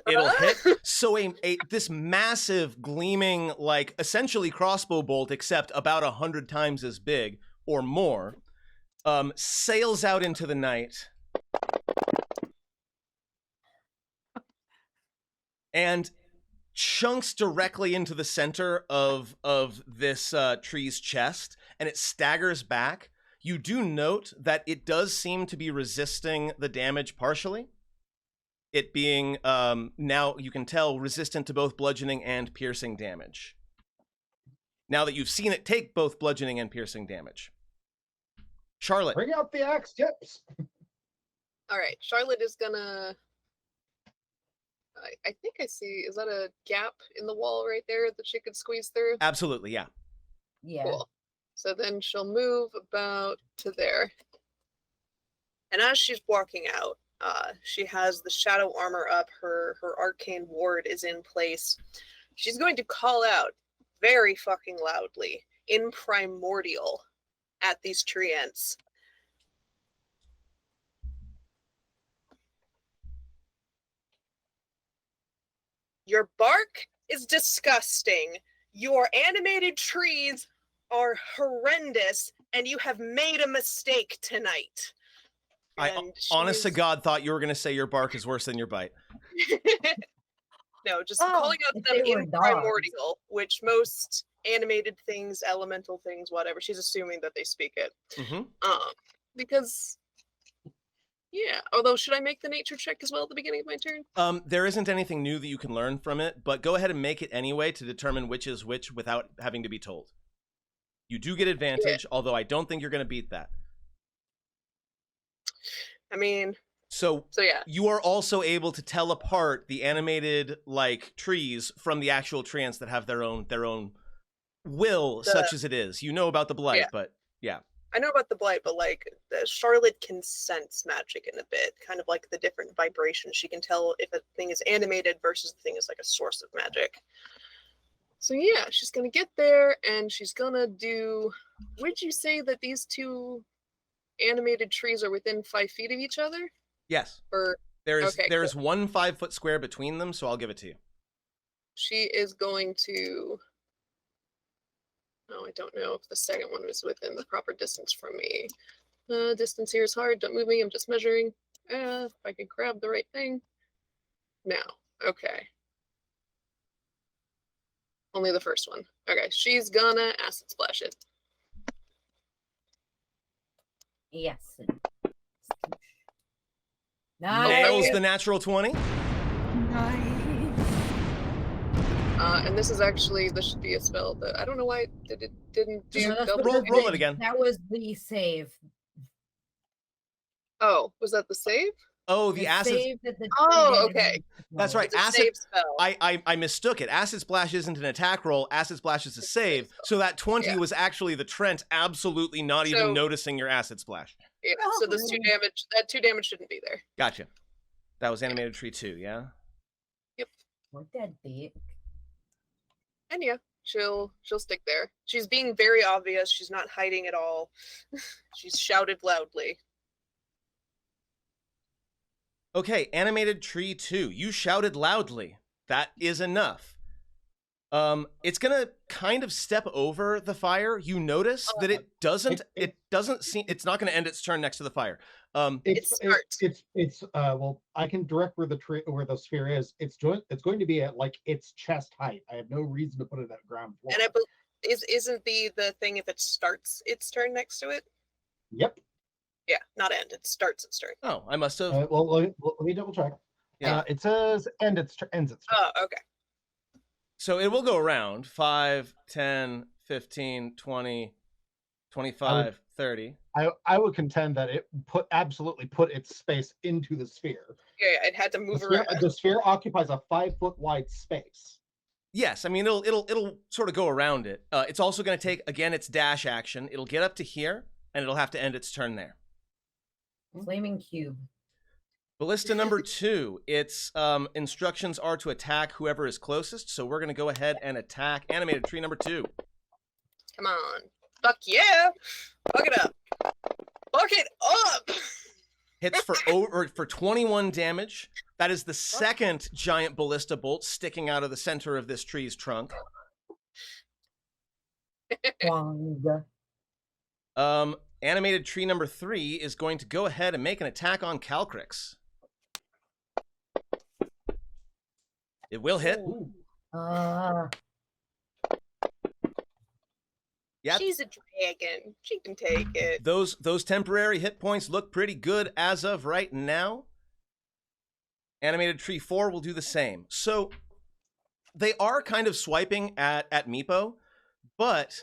Speaker 1: It'll hit. So this massive, gleaming, like essentially crossbow bolt, except about 100 times as big or more, sails out into the night and chunks directly into the center of this tree's chest, and it staggers back. You do note that it does seem to be resisting the damage partially. It being, now you can tell, resistant to both bludgeoning and piercing damage. Now that you've seen it take both bludgeoning and piercing damage. Charlotte.
Speaker 3: Bring out the axe tips.
Speaker 2: All right, Charlotte is gonna. I think I see. Is that a gap in the wall right there that she could squeeze through?
Speaker 1: Absolutely, yeah.
Speaker 4: Yeah.
Speaker 2: Cool. So then she'll move about to there. And as she's walking out, she has the shadow armor up. Her arcane ward is in place. She's going to call out very fucking loudly in primordial at these treants. Your bark is disgusting. Your animated trees are horrendous, and you have made a mistake tonight.
Speaker 1: I
Speaker 2: And
Speaker 1: honest to
Speaker 2: she's-
Speaker 1: God thought you were going to say your bark is worse than your bite.
Speaker 2: No, just
Speaker 4: Oh,
Speaker 2: calling out
Speaker 4: if
Speaker 2: them
Speaker 4: they were
Speaker 2: in
Speaker 4: dogs.
Speaker 2: primordial, which most animated things, elemental things, whatever, she's assuming that they speak it.
Speaker 1: Mm-hmm.
Speaker 2: Because, yeah. Although, should I make the nature check as well at the beginning of my turn?
Speaker 1: There isn't anything new that you can learn from it, but go ahead and make it anyway to determine which is which without having to be told. You do get advantage, although I don't think you're going to beat that.
Speaker 2: I mean,
Speaker 1: So
Speaker 2: yeah.
Speaker 1: you are also able to tell apart the animated like trees from the actual tree ants that have their own will, such as it is. You know about the blight, but yeah.
Speaker 2: I know about the blight, but like Charlotte can sense magic in a bit, kind of like the different vibrations. She can tell if a thing is animated versus the thing is like a source of magic. So yeah, she's gonna get there and she's gonna do. Would you say that these two animated trees are within 5 feet of each other?
Speaker 1: Yes.
Speaker 2: Or
Speaker 1: There is
Speaker 2: okay,
Speaker 1: there is 1 5-foot square between them, so I'll give it to you.
Speaker 2: she is going to. Oh, I don't know if the second one was within the proper distance from me. Distance here is hard. Don't move me. I'm just measuring. If I can grab the right thing. Now, okay. Only the first one. Okay, she's gonna acid splash it.
Speaker 4: Yes.
Speaker 1: Oh,
Speaker 4: Nice.
Speaker 1: that was the natural 20.
Speaker 5: Nice.
Speaker 2: And this is actually, this should be a spell that I don't know why it didn't do.
Speaker 4: No, that's
Speaker 2: double
Speaker 4: what
Speaker 1: roll it again.
Speaker 4: That was the save.
Speaker 2: Oh, was that the save?
Speaker 1: Oh, the acid.
Speaker 4: save that the
Speaker 2: Oh, okay.
Speaker 1: That's right.
Speaker 2: It's a
Speaker 1: Acid.
Speaker 2: save spell.
Speaker 1: I mistook it. Acid splash isn't an attack roll. Acid splash is a save. So that 20 was actually the Trent absolutely not even noticing your acid splash.
Speaker 2: Yeah, so this 2 damage, that 2 damage shouldn't be there.
Speaker 1: Gotcha. That was animated tree 2, yeah?
Speaker 4: We're deadbeat.
Speaker 2: And yeah, she'll stick there. She's being very obvious. She's not hiding at all. She's shouted loudly.
Speaker 1: Okay, animated tree 2. You shouted loudly. That is enough. It's gonna kind of step over the fire. You notice that it doesn't seem, it's not gonna end its turn next to the fire.
Speaker 3: Well, I can direct where the sphere is. It's going to be at like its chest height. I have no reason to put it at ground floor.
Speaker 2: And isn't the thing if it starts its turn next to it?
Speaker 3: Yep.
Speaker 2: Yeah, not end. It starts its turn.
Speaker 1: Oh, I must have.
Speaker 3: Well, let me double check.
Speaker 1: Yeah.
Speaker 3: It says ends its turn.
Speaker 2: Oh, okay.
Speaker 1: So it will go around 5, 10, 15, 20, 25, 30.
Speaker 3: I would contend that it absolutely put its space into the sphere.
Speaker 2: Yeah, it had to move around.
Speaker 3: The sphere occupies a 5-foot wide space.
Speaker 1: Yes, I mean it'll sort of go around it. It's also going to take again its dash action. It'll get up to here, and it'll have to end its turn there.
Speaker 4: Flaming cube.
Speaker 1: Ballista number 2. Its instructions are to attack whoever is closest. So we're going to go ahead and attack animated tree number 2.
Speaker 2: Come on. Fuck yeah. Fuck it up. Fuck it up.
Speaker 1: Hits for 21 damage. That is the second giant ballista bolt sticking out of the center of this tree's trunk.
Speaker 4: Wong.
Speaker 1: Animated tree number 3 is going to go ahead and make an attack on Calcrix. It will hit. Yep.
Speaker 2: She's a dragon. She can take it.
Speaker 1: Those temporary hit points look pretty good as of right now. Animated tree 4 will do the same. So they are kind of swiping at Meepo, but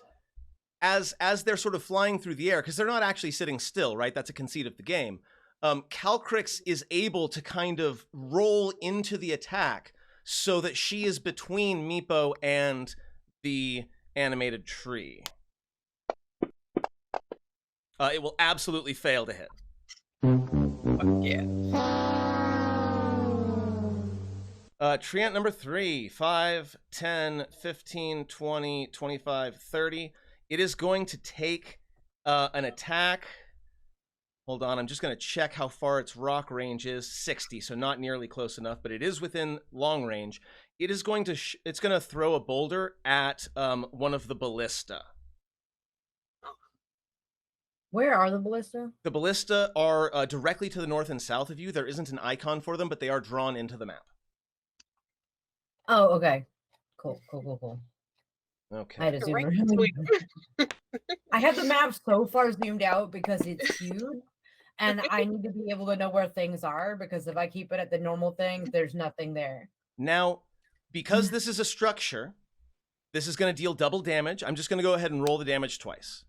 Speaker 1: as they're sort of flying through the air, because they're not actually sitting still, right? That's a conceit of the game. Calcrix is able to kind of roll into the attack so that she is between Meepo and the animated tree. It will absolutely fail to hit.
Speaker 2: Yeah.
Speaker 1: Treant number 3, 5, 10, 15, 20, 25, 30. It is going to take an attack. Hold on, I'm just going to check how far its rock range is. 60, so not nearly close enough, but it is within long range. It is going to it's going to throw a boulder at one of the ballista.
Speaker 4: Where are the ballista?
Speaker 1: The ballista are directly to the north and south of you. There isn't an icon for them, but they are drawn into the map.
Speaker 4: Oh, okay. Cool.
Speaker 1: Okay.
Speaker 4: I had to zoom
Speaker 2: Right
Speaker 4: around. I have the map so far zoomed out because it's huge, and I need to be able to know where things are, because if I keep it at the normal thing, there's nothing there.
Speaker 1: Now, because this is a structure, this is going to deal double damage. I'm just going to go ahead and roll the damage twice.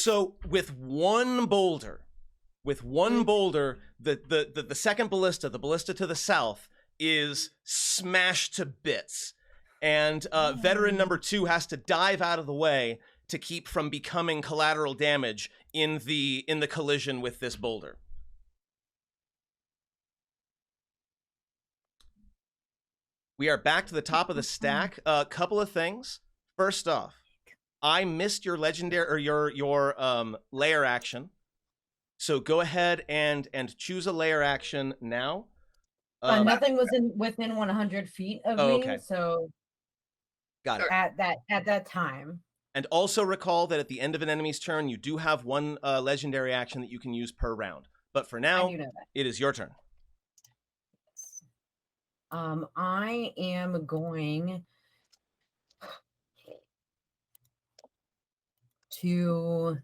Speaker 1: So with one boulder, the second ballista, the ballista to the south, is smashed to bits, and veteran number 2 has to dive out of the way to keep from becoming collateral damage in the collision with this boulder. We are back to the top of the stack. A couple of things. First off, I missed your legendary or your lair action. So go ahead and choose a lair action now.
Speaker 4: Nothing was within 100 feet of me,
Speaker 1: okay.
Speaker 4: so
Speaker 1: Got it.
Speaker 4: at that time.
Speaker 1: And also recall that at the end of an enemy's turn, you do have one legendary action that you can use per round. But for now,
Speaker 4: I do know that.
Speaker 1: it is your turn.
Speaker 4: I am going to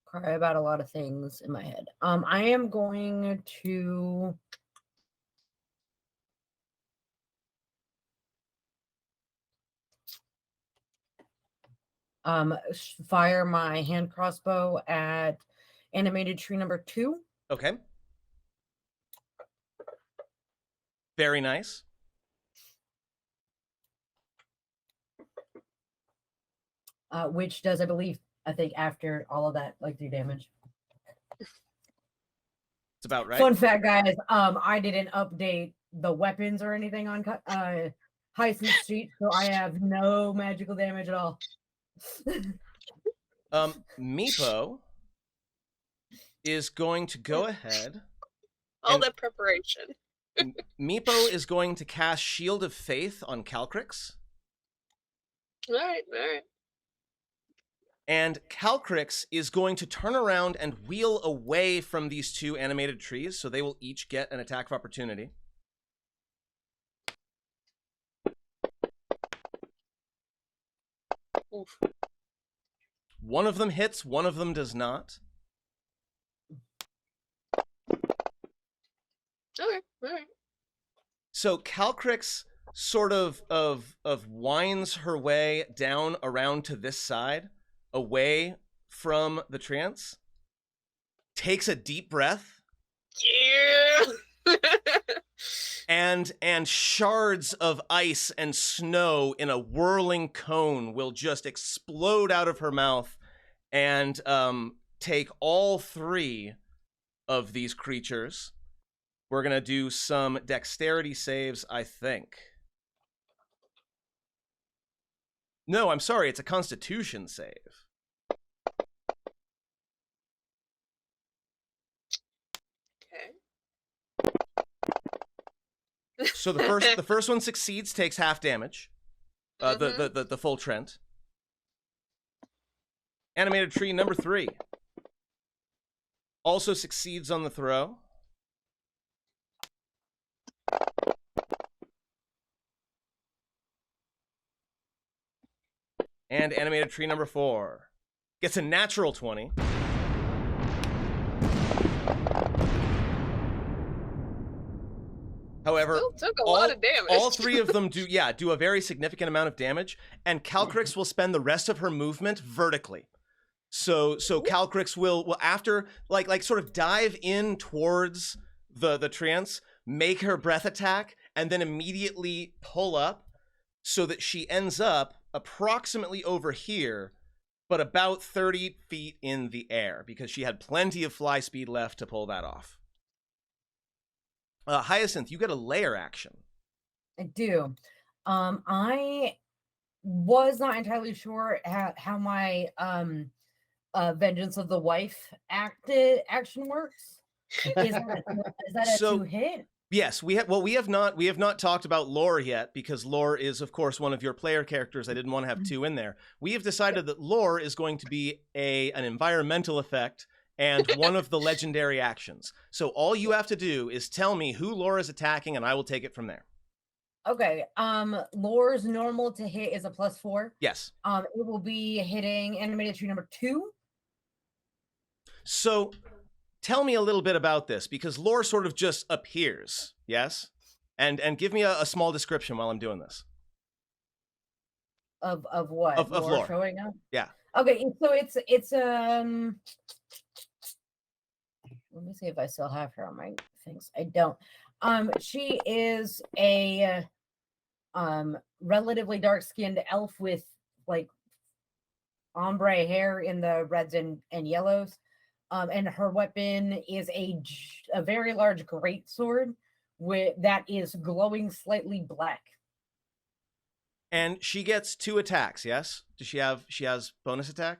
Speaker 4: cry about a lot of things in my head. I am going to fire my hand crossbow at animated tree number 2.
Speaker 1: Okay. Very nice.
Speaker 4: Which does, I believe, I think after all of that, like 3 damage.
Speaker 1: It's about right.
Speaker 4: Fun fact, guys. I didn't update the weapons or anything on Hyacinth sheet, so I have no magical damage at all.
Speaker 1: Meepo is going to go ahead.
Speaker 2: All that preparation.
Speaker 1: Meepo is going to cast Shield of Faith on Calcrix.
Speaker 2: All right.
Speaker 1: And Calcrix is going to turn around and wheel away from these 2 animated trees, so they will each get an attack of opportunity.
Speaker 2: Oof.
Speaker 1: One of them hits, one of them does not.
Speaker 2: Okay, all right.
Speaker 1: So Calcrix sort of winds her way down around to this side, away from the trance, takes a deep breath.
Speaker 2: Yeah.
Speaker 1: and shards of ice and snow in a whirling cone will just explode out of her mouth and take all 3 of these creatures. We're going to do some dexterity saves, I think. No, I'm sorry, it's a constitution save. So the first one succeeds, takes half damage. The full Trent. Animated tree number 3 also succeeds on the throw. And animated tree number 4 gets a natural 20. However,
Speaker 2: Still took a lot of damage.
Speaker 1: All 3 of them do a very significant amount of damage, and Calcrix will spend the rest of her movement vertically. So Calcrix will after like sort of dive in towards the trance, make her breath attack, and then immediately pull up so that she ends up approximately over here, but about 30 feet in the air, because she had plenty of fly speed left to pull that off. Hyacinth, you get a lair action.
Speaker 4: I do. I was not entirely sure how my Vengeance of the Wife action works. Is that a 2 hit?
Speaker 1: Yes, we have not talked about lore yet, because lore is of course one of your player characters. I didn't want to have 2 in there. We have decided that lore is going to be an environmental effect and one of the legendary actions. So all you have to do is tell me who lore is attacking, and I will take it from there.
Speaker 4: Okay. Lore's normal to hit is a +4.
Speaker 1: Yes.
Speaker 4: It will be hitting animated tree number 2.
Speaker 1: So tell me a little bit about this, because lore sort of just appears, yes? And give me a small description while I'm doing this.
Speaker 4: Of what?
Speaker 1: Of lore.
Speaker 4: Showing up?
Speaker 1: Yeah.
Speaker 4: Okay, so it's let me see if I still have her on my things. I don't. She is a relatively dark-skinned elf with like ombre hair in the reds and yellows. And her weapon is a very large great sword that is glowing slightly black.
Speaker 1: And she gets 2 attacks, yes? Does she has bonus attack?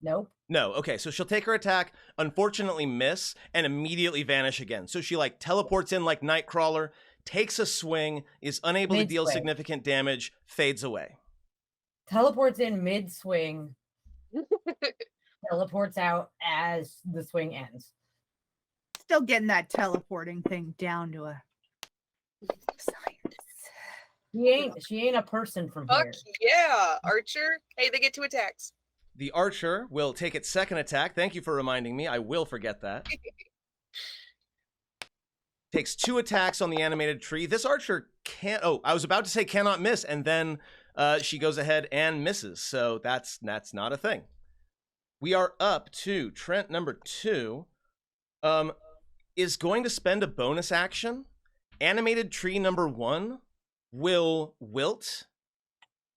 Speaker 4: Nope.
Speaker 1: No. Okay, so she'll take her attack, unfortunately miss, and immediately vanish again. So she like teleports in like Nightcrawler, takes a swing, is unable to deal
Speaker 4: Mid-swing.
Speaker 1: significant damage, fades away.
Speaker 4: Teleports in mid-swing. Teleports out as the swing ends.
Speaker 5: Still getting that teleporting thing down to a science.
Speaker 4: She ain't a person from
Speaker 2: Fuck
Speaker 4: here.
Speaker 2: yeah, Archer. Hey, they get 2 attacks.
Speaker 1: The archer will take its second attack. Thank you for reminding me. I will forget that. Takes 2 attacks on the animated tree. This archer can't... Oh, I was about to say cannot miss, and then she goes ahead and misses. So that's not a thing. We are up to Trent number 2. Is going to spend a bonus action. Animated tree number 1 will wilt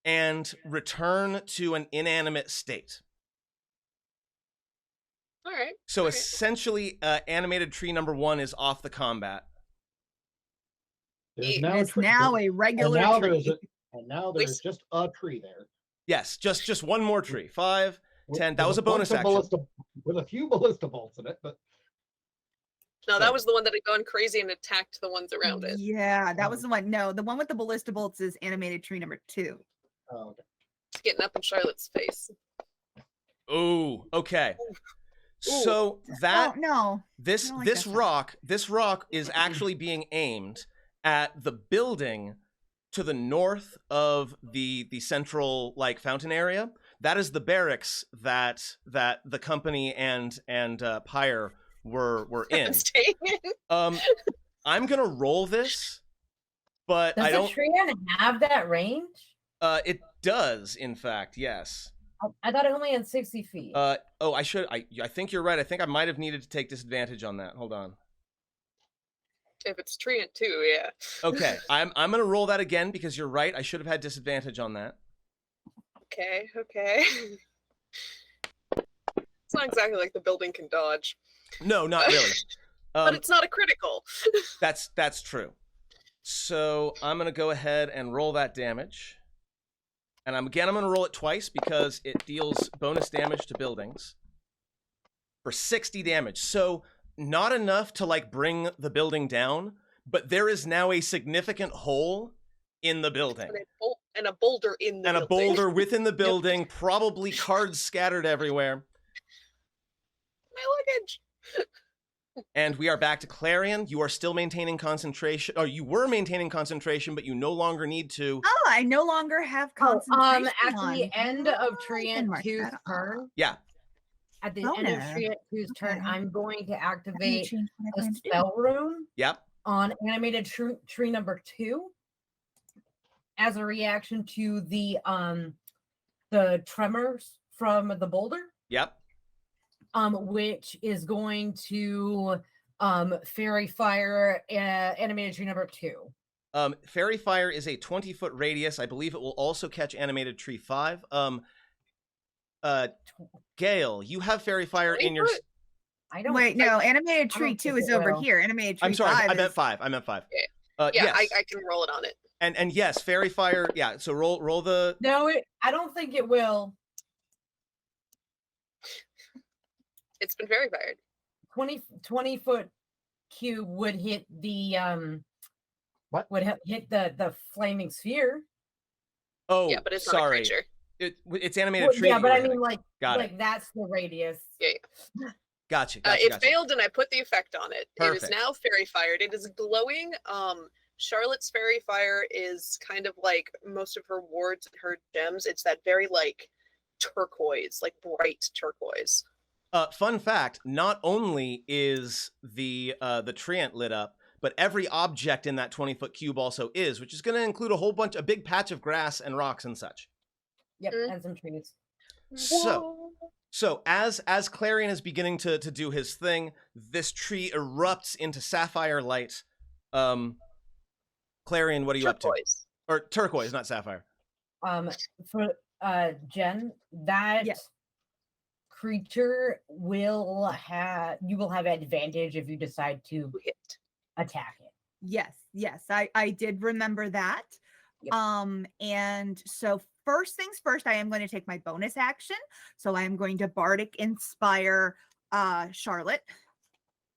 Speaker 1: and return to an inanimate state.
Speaker 2: All right.
Speaker 1: So
Speaker 2: all right.
Speaker 1: essentially, animated tree number 1 is off the combat.
Speaker 3: There's
Speaker 2: It
Speaker 3: now,
Speaker 5: It's now a regular tree.
Speaker 3: and now there's just a tree there.
Speaker 1: Yes, just one more tree. 5, 10. That was a bonus action.
Speaker 3: With a few ballista bolts in it, but
Speaker 2: No, that was the one that had gone crazy and attacked the ones around it.
Speaker 5: Yeah, that was the one. No, the one with the ballista bolts is animated tree number 2.
Speaker 3: oh, okay.
Speaker 2: It's getting up in Charlotte's face.
Speaker 1: Ooh, okay.
Speaker 2: Ooh.
Speaker 1: So that
Speaker 5: Oh no.
Speaker 1: this
Speaker 5: I don't like
Speaker 1: this
Speaker 5: that
Speaker 1: rock is actually being aimed at the building to the north of the central like fountain area. That is the barracks that the company and Pyre were in.
Speaker 2: Staying in.
Speaker 1: I'm gonna roll this, but
Speaker 4: Does
Speaker 1: I don't.
Speaker 4: the tree have that range?
Speaker 1: It does, in fact, yes.
Speaker 4: I thought it only had 60 feet.
Speaker 1: Oh, I think you're right. I think I might have needed to take disadvantage on that. Hold on.
Speaker 2: If it's treant too, yeah.
Speaker 1: Okay, I'm gonna roll that again because you're right. I should have had disadvantage on that.
Speaker 2: Okay. It's not exactly like the building can dodge,
Speaker 1: No, not really.
Speaker 2: but it's not a critical.
Speaker 1: That's true. So I'm gonna go ahead and roll that damage, and I'm gonna roll it twice because it deals bonus damage to buildings for 60 damage. So not enough to like bring the building down, but there is now a significant hole in the building.
Speaker 2: And a boulder in the
Speaker 1: And a
Speaker 2: building.
Speaker 1: boulder within the building, probably cards scattered everywhere.
Speaker 2: My luggage.
Speaker 1: And we are back to Clarion. You are still maintaining concentration, or you were maintaining concentration, but you no longer need to.
Speaker 5: Oh, I no longer have concentration.
Speaker 4: At
Speaker 5: on.
Speaker 4: the end of
Speaker 5: Oh, I
Speaker 4: Treant
Speaker 5: can mark
Speaker 4: 2's
Speaker 5: that off.
Speaker 4: turn.
Speaker 1: Yeah.
Speaker 4: At the end of
Speaker 5: Bonus.
Speaker 4: Treant 2's turn,
Speaker 5: Okay.
Speaker 4: I'm going to
Speaker 5: Let me
Speaker 4: activate
Speaker 5: change what I
Speaker 4: a
Speaker 5: plan to do.
Speaker 4: spell rune
Speaker 1: Yep.
Speaker 4: on animated tree number 2 as a reaction to the tremors from the boulder.
Speaker 1: Yep.
Speaker 4: Which is going to fairy fire animated tree number 2.
Speaker 1: Fairy Fire is a 20-foot radius. I believe it will also catch animated tree 5. Gale, you have Fairy Fire in your.
Speaker 4: I don't
Speaker 5: Wait, no, animated
Speaker 4: I
Speaker 5: tree
Speaker 4: don't
Speaker 5: 2
Speaker 4: think
Speaker 5: is
Speaker 4: it
Speaker 5: over
Speaker 4: will.
Speaker 5: here. Animated tree
Speaker 1: I'm sorry,
Speaker 5: 5
Speaker 1: I meant
Speaker 5: is-
Speaker 1: 5. I meant 5.
Speaker 2: Yeah,
Speaker 1: Yes.
Speaker 2: I can roll it on it.
Speaker 1: And yes, Fairy Fire. Yeah. So roll the.
Speaker 4: No, I don't think it will.
Speaker 2: It's been very fired.
Speaker 4: 20 foot cube would hit the
Speaker 3: What?
Speaker 4: would hit the flaming sphere.
Speaker 1: Oh,
Speaker 2: Yeah, but it's
Speaker 1: sorry.
Speaker 2: not a creature.
Speaker 1: It's animated
Speaker 4: Well,
Speaker 1: tree.
Speaker 4: yeah,
Speaker 1: that
Speaker 4: but
Speaker 1: you
Speaker 4: I
Speaker 1: were
Speaker 4: mean
Speaker 1: hitting.
Speaker 4: like
Speaker 1: Got
Speaker 4: like
Speaker 1: it.
Speaker 4: that's the radius.
Speaker 1: Gotcha.
Speaker 2: It failed, and I put the effect on it. It is
Speaker 1: Perfect.
Speaker 2: now fairy fired. It is glowing. Charlotte's fairy fire is kind of like most of her wards and her gems. It's that very like turquoise, like bright turquoise.
Speaker 1: Fun fact: not only is the treant lit up, but every object in that 20-foot cube also is, which is going to include a big patch of grass and rocks and such.
Speaker 4: Yep,
Speaker 2: Mm.
Speaker 4: and some trees.
Speaker 1: So as Clarion is beginning to do his thing, this tree erupts into sapphire light. Clarion, what are you up to?
Speaker 2: Turquoise.
Speaker 1: Or turquoise, not sapphire.
Speaker 4: For Jen, that creature will have advantage if you decide to
Speaker 2: Hit.
Speaker 4: attack it.
Speaker 5: Yes, I did remember that.
Speaker 4: Yep.
Speaker 5: And so first things first, I am going to take my bonus action. So I am going to Bardic Inspire Charlotte.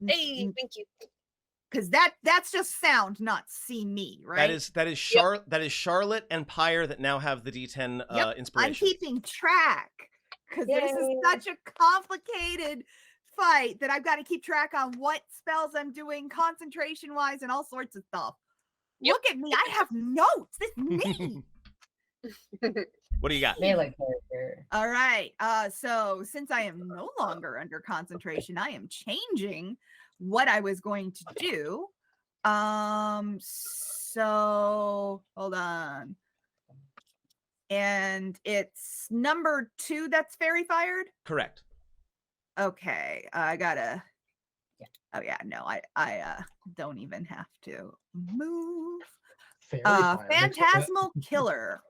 Speaker 2: Hey, thank you.
Speaker 5: Because that's just sound, not see me, right?
Speaker 1: That is Charlotte and Pyre that now have the D10 inspiration.
Speaker 5: I'm keeping track because this is such a complicated fight that I've got to keep track on what spells I'm doing concentration wise and all sorts of stuff.
Speaker 2: Yep.
Speaker 5: Look at me, I have notes. This is me.
Speaker 1: What do you got?
Speaker 4: Melee character.
Speaker 5: All right. So since I am no longer under concentration, I am changing what I was going to do. So hold on. And it's number 2 that's fairy fired?
Speaker 1: Correct.
Speaker 5: Okay. I gotta. Oh yeah, no, I don't even have to move.
Speaker 3: Fairy fire
Speaker 5: Phantasmal Killer.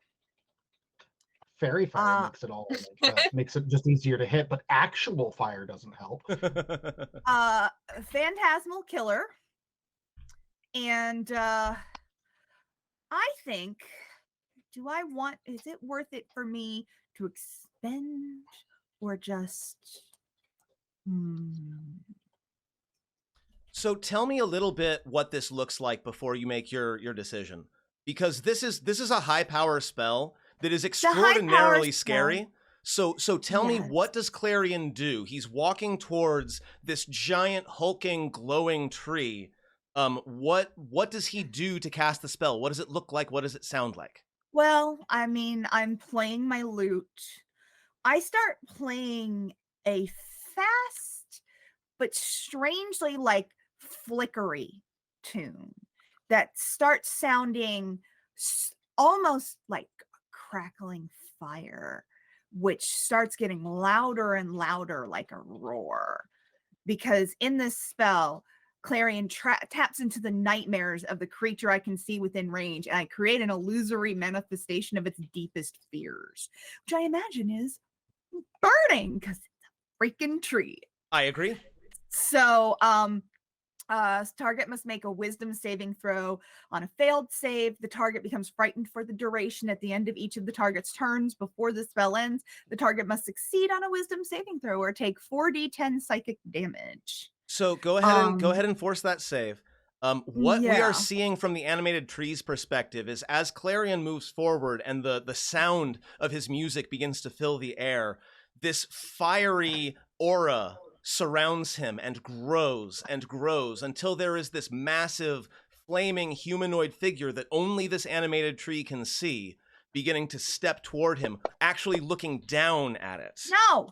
Speaker 3: Fairy fire makes it all makes it just easier to hit, but actual fire doesn't help.
Speaker 5: Phantasmal Killer. And I think, is it worth it for me to expend or just
Speaker 1: So tell me a little bit what this looks like before you make your decision, because this is a high power spell that is extraordinarily scary. So tell me, what does Clarion do? He's walking towards this giant hulking glowing tree. What does he do to cast the spell? What does it look like? What does it sound like?
Speaker 5: Well, I mean, I'm playing my lute. I start playing a fast but strangely like flickery tune that starts sounding almost like crackling fire, which starts getting louder and louder like a roar. Because in this spell, Clarion taps into the nightmares of the creature I can see within range, and I create an illusory manifestation of its deepest fears, which I imagine is burning because it's a freaking tree.
Speaker 1: I agree.
Speaker 5: So, target must make a wisdom saving throw. On a failed save, the target becomes frightened for the duration. At the end of each of the target's turns before the spell ends, the target must succeed on a wisdom saving throw or take 4d10 psychic damage.
Speaker 1: So go ahead and force that save. What we are seeing from the animated tree's perspective is as Clarion moves forward and the sound of his music begins to fill the air, this fiery aura surrounds him and grows until there is this massive flaming humanoid figure that only this animated tree can see, beginning to step toward him, actually looking down at it.
Speaker 5: No,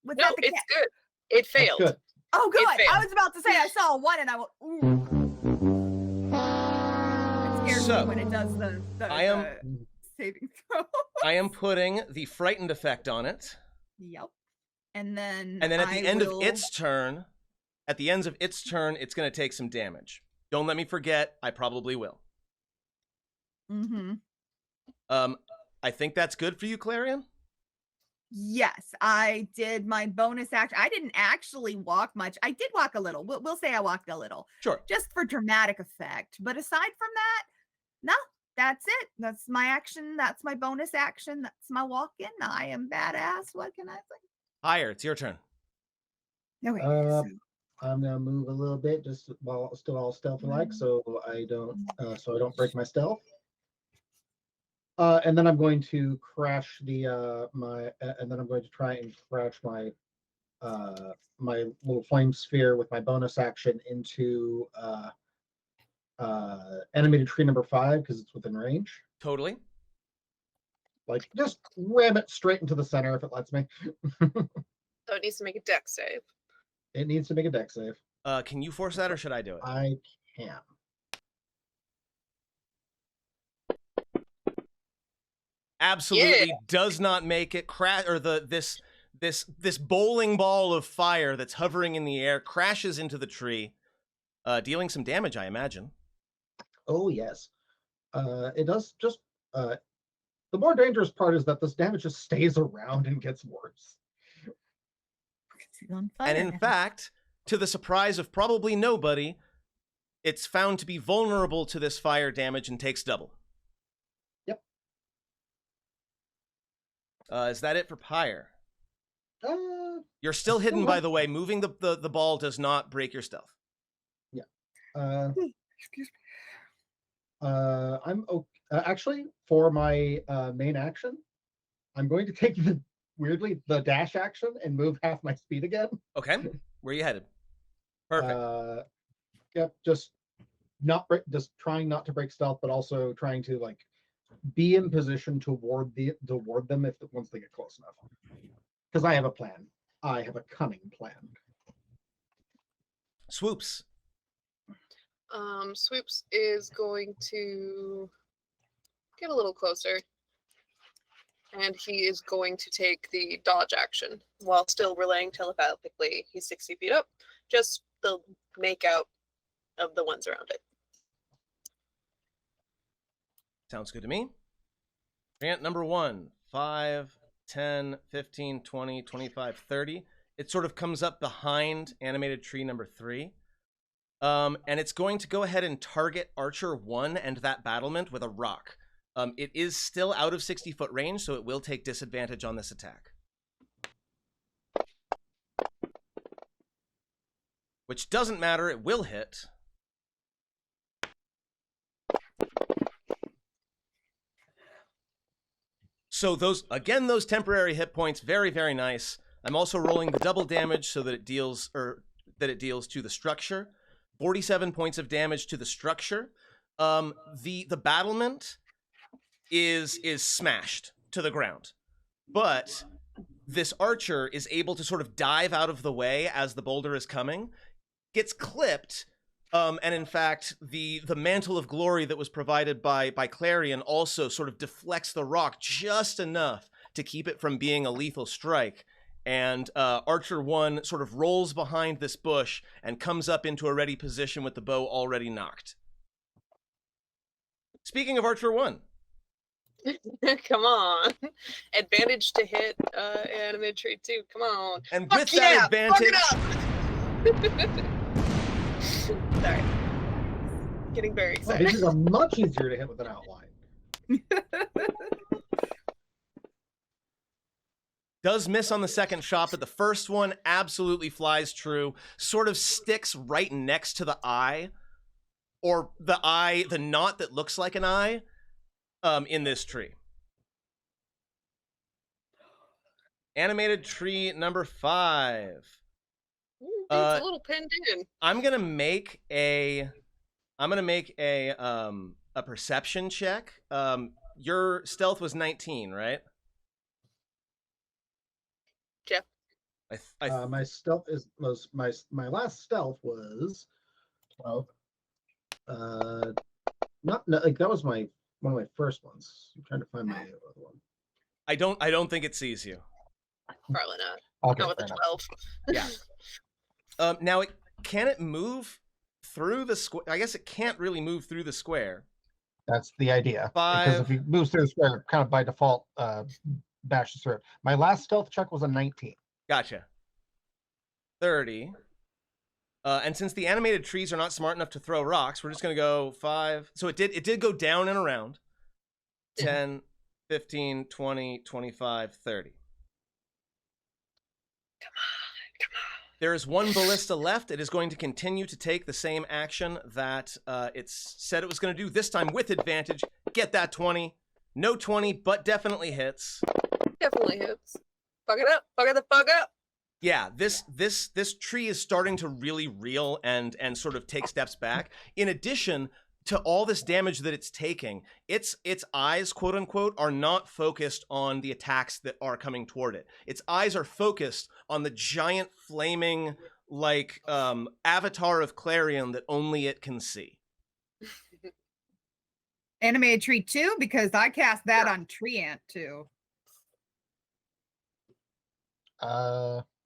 Speaker 2: It's good. It failed.
Speaker 3: Good.
Speaker 5: Oh, good.
Speaker 2: It failed.
Speaker 5: I was about to say I saw a 1 and I went, ooh. It scares me when it does the saving throw.
Speaker 1: I am putting the frightened effect on it.
Speaker 5: Yep. And then
Speaker 1: at the end of its turn, it's going to take some damage. Don't let me forget, I probably will.
Speaker 5: Mm-hmm.
Speaker 1: I think that's good for you, Clarion?
Speaker 5: Yes, I did my bonus action. I didn't actually walk much. I did walk a little. We'll say I walked a little.
Speaker 1: Sure.
Speaker 5: Just for dramatic effect. But aside from that, no, that's it. That's my action. That's my bonus action. That's my walk-in. I am badass. What can I say?
Speaker 1: Pyre, it's your turn.
Speaker 5: Okay.
Speaker 3: I'm gonna move a little bit, just while still all stealth-like, so I don't break my stealth. And then I'm going to crash and then I'm going to try and crash my my little flame sphere with my bonus action into animated tree number 5 because it's within range.
Speaker 1: Totally.
Speaker 3: Like, just ram it straight into the center if it lets me.
Speaker 2: So it needs to make a dex save.
Speaker 3: It needs to make a dex save.
Speaker 1: Can you force that, or should I do it?
Speaker 3: I can.
Speaker 1: Absolutely does not make it. This bowling ball of fire that's hovering in the air crashes into the tree, dealing some damage, I imagine.
Speaker 3: Oh yes, it does. Just the more dangerous part is that this damage just stays around and gets worse.
Speaker 5: It's on fire
Speaker 1: And in
Speaker 5: now.
Speaker 1: fact, to the surprise of probably nobody, it's found to be vulnerable to this fire damage and takes double.
Speaker 3: Yep.
Speaker 1: Is that it for Pyre? You're still
Speaker 3: still
Speaker 1: hidden,
Speaker 3: have-
Speaker 1: by the way. Moving the ball does not break your stealth.
Speaker 5: Excuse me.
Speaker 3: I'm actually for my main action. I'm going to take the dash action and move half my speed again.
Speaker 1: Okay, where are you headed? Perfect.
Speaker 3: Yep, just trying not to break stealth, but also trying to like be in position to ward them once they get close enough. Because I have a plan. I have a cunning plan.
Speaker 1: Swoops.
Speaker 2: Swoops is going to get a little closer. And he is going to take the dodge action while still relaying telepathically. He's 60 feet up. Just the make out of the ones around it.
Speaker 1: Sounds good to me. Grant number 1, 5, 10, 15, 20, 25, 30. It sort of comes up behind animated tree number 3. And it's going to go ahead and target Archer 1 and that battlement with a rock. It is still out of 60-foot range, so it will take disadvantage on this attack. Which doesn't matter, it will hit. So those temporary hit points, very, very nice. I'm also rolling the double damage so that it deals to the structure. 47 points of damage to the structure. The battlement is smashed to the ground, but this archer is able to sort of dive out of the way as the boulder is coming, gets clipped, and in fact the mantle of glory that was provided by Clarion also sort of deflects the rock just enough to keep it from being a lethal strike. And Archer 1 sort of rolls behind this bush and comes up into a ready position with the bow already knocked. Speaking of Archer 1.
Speaker 2: Come on. Advantage to hit animated tree too. Come on.
Speaker 1: And
Speaker 2: Fuck
Speaker 1: with that advantage...
Speaker 2: Fuck it up! Sorry. Getting very
Speaker 3: Oh,
Speaker 2: excited.
Speaker 3: these are much easier to hit with an outline.
Speaker 1: Does miss on the second shot, but the first one absolutely flies true. Sort of sticks right next to the eye. Or the knot that looks like an eye. In this tree. Animated tree number 5.
Speaker 2: Ooh, it's a little pinned in.
Speaker 1: I'm gonna make a perception check. Your stealth was 19, right?
Speaker 2: Yeah.
Speaker 3: My stealth was my last stealth was 12. That was one of my first ones. I'm trying to find my other one.
Speaker 1: I don't think it sees you.
Speaker 2: Probably not.
Speaker 3: Okay,
Speaker 2: Not with a
Speaker 3: fair
Speaker 2: 12.
Speaker 1: Yeah. Now, can it move through the square? I guess it can't really move through the square.
Speaker 3: That's the idea.
Speaker 1: 5.
Speaker 3: Because if he moves through the square, it kind of by default bashes through it. My last stealth check was a 19.
Speaker 1: Gotcha. 30. And since the animated trees are not smart enough to throw rocks, we're just going to go 5. So it did go down and around. 10, 15, 20, 25, 30.
Speaker 2: Come on.
Speaker 1: There is one ballista left. It is going to continue to take the same action that it's said it was going to do, this time with advantage. Get that 20. No 20, but definitely hits.
Speaker 2: Definitely hits. Fuck it up. Fuck it the fuck up.
Speaker 1: Yeah, this tree is starting to really reel and sort of take steps back. In addition to all this damage that it's taking, its eyes, quote unquote, are not focused on the attacks that are coming toward it. Its eyes are focused on the giant flaming like avatar of Clarion that only it can see.
Speaker 5: Animated tree 2 because I cast that on tree ant too.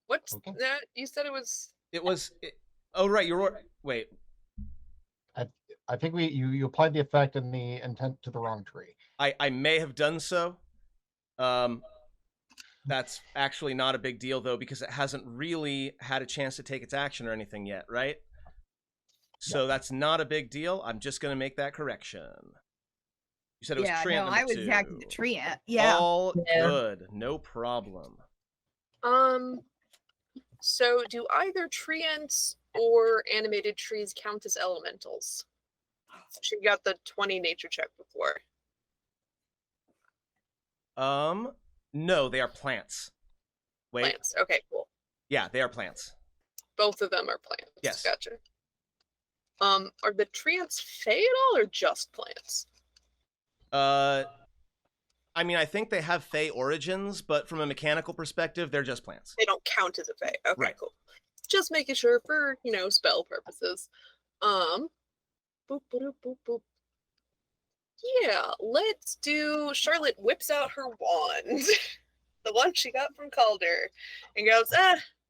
Speaker 2: What's
Speaker 6: Okay.
Speaker 2: that? You said it was.
Speaker 1: Oh, right. Wait.
Speaker 6: I think you applied the effect and the intent to the wrong tree.
Speaker 1: I may have done so. That's actually not a big deal, though, because it hasn't really had a chance to take its action or anything yet, right? So that's not a big deal. I'm just going to make that correction. You said it was tree ant number
Speaker 5: I was
Speaker 1: 2.
Speaker 5: attacking the tree ant. Yeah.
Speaker 1: All
Speaker 4: Yeah.
Speaker 1: good. No problem.
Speaker 2: So do either tree ants or animated trees count as elementals? She got the 20 nature check before.
Speaker 1: No, they are plants. Wait.
Speaker 2: Plants. Okay, cool.
Speaker 1: Yeah, they are plants.
Speaker 2: Both of them are plants.
Speaker 1: Yes.
Speaker 2: Gotcha. Are the tree ants fey at all or just plants?
Speaker 1: I mean, I think they have fey origins, but from a mechanical perspective, they're just plants.
Speaker 2: They don't count as a fey. Okay,
Speaker 1: Right.
Speaker 2: cool. Just making sure for, spell purposes. Boop, boop, boop, boop. Yeah, let's do. Charlotte whips out her wand, the one she got from Calder, and goes,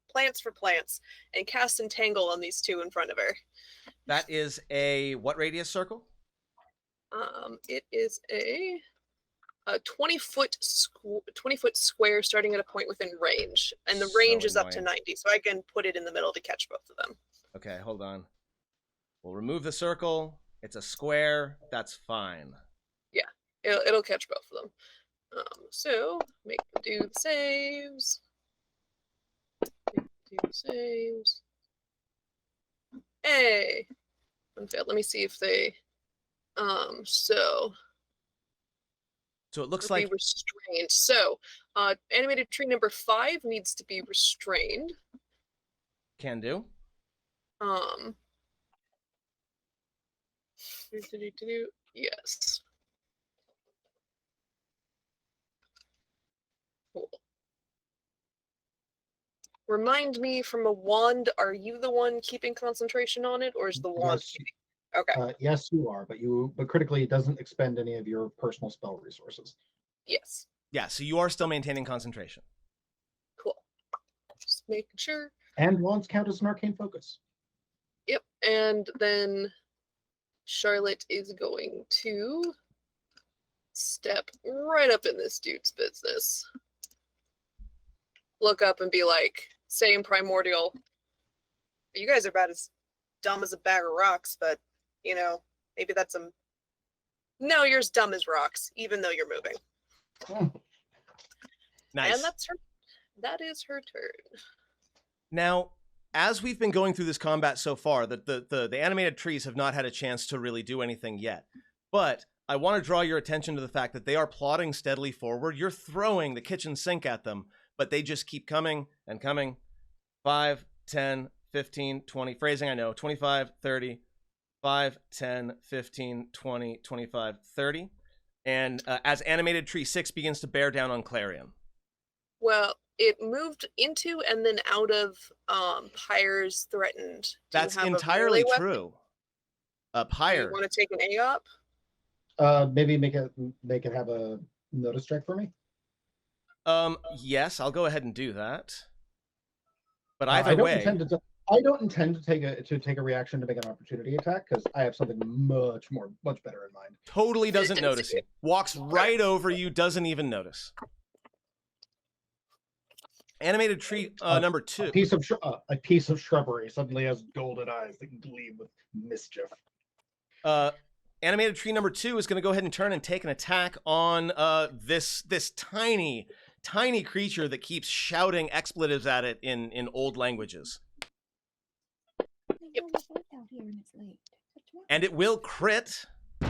Speaker 2: plants for plants, and casts Entangle on these two in front of her.
Speaker 1: That is a what radius circle?
Speaker 2: It is a 20-foot square starting at a point within range, and the range
Speaker 1: So
Speaker 2: is up to
Speaker 1: annoying.
Speaker 2: 90, so I can put it in the middle to catch both of them.
Speaker 1: Okay, hold on. We'll remove the circle. It's a square. That's fine.
Speaker 2: Yeah, it'll catch both of them. So make them do the saves. Hey, unfailed. Let me see if they. So
Speaker 1: So it looks
Speaker 2: be
Speaker 1: like
Speaker 2: restrained. So, animated tree number 5 needs to be restrained.
Speaker 1: can do.
Speaker 2: Yes. Cool. Remind me, from a wand, are you the one keeping concentration on it, or is the wand
Speaker 3: Yes.
Speaker 2: keeping? Okay.
Speaker 3: Yes, you are, but critically, it doesn't expend any of your personal spell resources.
Speaker 2: Yes.
Speaker 1: Yeah, so you are still maintaining concentration.
Speaker 2: Cool. Just making sure.
Speaker 3: And wands count as an arcane focus.
Speaker 2: Yep. And then Charlotte is going to step right up in this dude's business. Look up and be like, saying primordial, you guys are about as dumb as a bag of rocks, but, maybe that's a... No, you're as dumb as rocks, even though you're moving.
Speaker 1: Nice.
Speaker 2: And that is her turn.
Speaker 1: Now, as we've been going through this combat so far, the animated trees have not had a chance to really do anything yet. But I want to draw your attention to the fact that they are plodding steadily forward. You're throwing the kitchen sink at them, but they just keep coming and coming. 5, 10, 15, 20. Phrasing, I know. 25, 30. 5, 10, 15, 20, 25, 30. And as animated tree 6 begins to bear down on Clarion.
Speaker 2: Well, it moved into and then out of Pyre's threatened. Do you
Speaker 1: That's
Speaker 2: have a
Speaker 1: entirely
Speaker 2: melee weapon?
Speaker 1: true.
Speaker 2: Do you
Speaker 1: Pyre.
Speaker 2: want to take an AOP?
Speaker 3: Maybe make it have a notice check for me.
Speaker 1: Yes, I'll go ahead and do that. But
Speaker 3: I
Speaker 1: either
Speaker 3: don't
Speaker 1: way,
Speaker 3: intend to take a reaction to make an opportunity attack because I have something much better in mind.
Speaker 1: totally doesn't
Speaker 2: didn't
Speaker 1: notice
Speaker 2: see
Speaker 1: you. Walks right over you, doesn't even notice. Animated tree number 2.
Speaker 3: A piece of shrubbery suddenly has golden eyes that gleam with mischief.
Speaker 1: Animated tree number 2 is going to go ahead and turn and take an attack on this tiny creature that keeps shouting expletives at it in old languages.
Speaker 2: Yep.
Speaker 1: And it will crit.
Speaker 2: Yeah,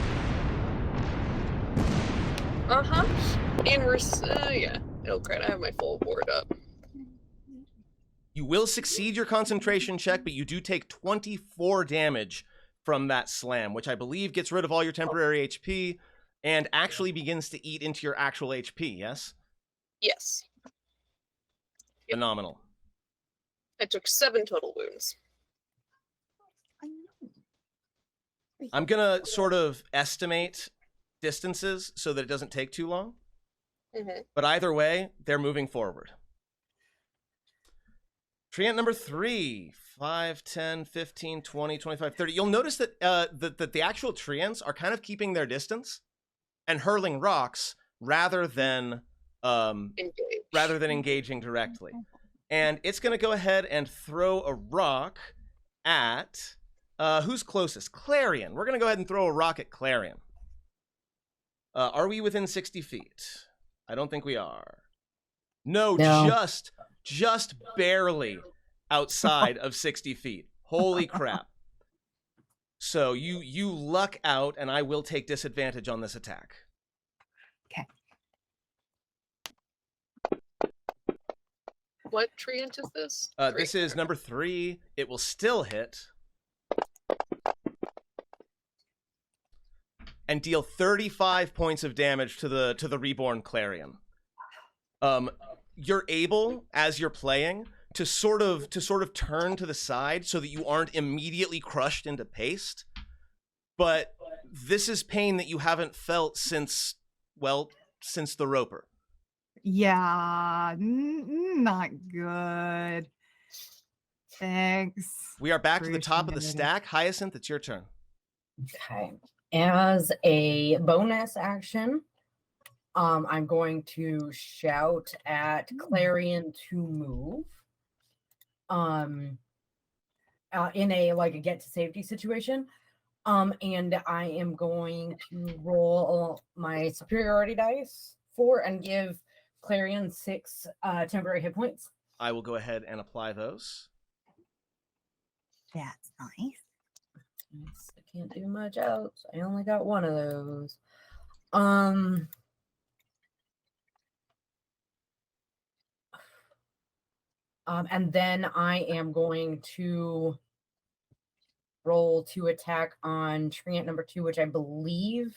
Speaker 2: it'll crit. I have my full board up.
Speaker 1: You will succeed your concentration check, but you do take 24 damage from that slam, which I believe gets rid of all your temporary HP and actually begins to eat into your actual HP, yes?
Speaker 2: Yes. Yep.
Speaker 1: Phenomenal.
Speaker 2: I took 7 total wounds.
Speaker 1: I'm gonna sort of estimate distances so that it doesn't take too long.
Speaker 2: Mm-hmm.
Speaker 1: But either way, they're moving forward. Treant number 3, 5, 10, 15, 20, 25, 30. You'll notice that that the actual treants are kind of keeping their distance and hurling rocks rather than engaging directly. And it's going to go ahead and throw a rock at who's closest? Clarion. We're going to go ahead and throw a rock at Clarion. Are we within 60 feet? I don't think we are. No. Just barely outside of 60 feet. Holy crap. So you luck out, and I will take disadvantage on this attack.
Speaker 5: Okay.
Speaker 2: What treant is this?
Speaker 1: This is number 3. It will still hit. And deal 35 points of damage to the reborn Clarion. You're able, as you're playing, to sort of turn to the side so that you aren't immediately crushed into paste. But this is pain that you haven't felt since the roper.
Speaker 5: Yeah, not good. Thanks.
Speaker 1: We are back to the top of the
Speaker 5: Appreciate it.
Speaker 1: stack. Hyacinth, it's your turn.
Speaker 4: Okay. As a bonus action, I'm going to shout at Clarion to move. In a get to safety situation. And I am going to roll my superiority dice and give Clarion 6 temporary hit points.
Speaker 1: I will go ahead and apply those.
Speaker 5: That's nice.
Speaker 4: Yes, I can't do much else. I only got one of those. And then I am going to roll to attack on treant number 2, which I believe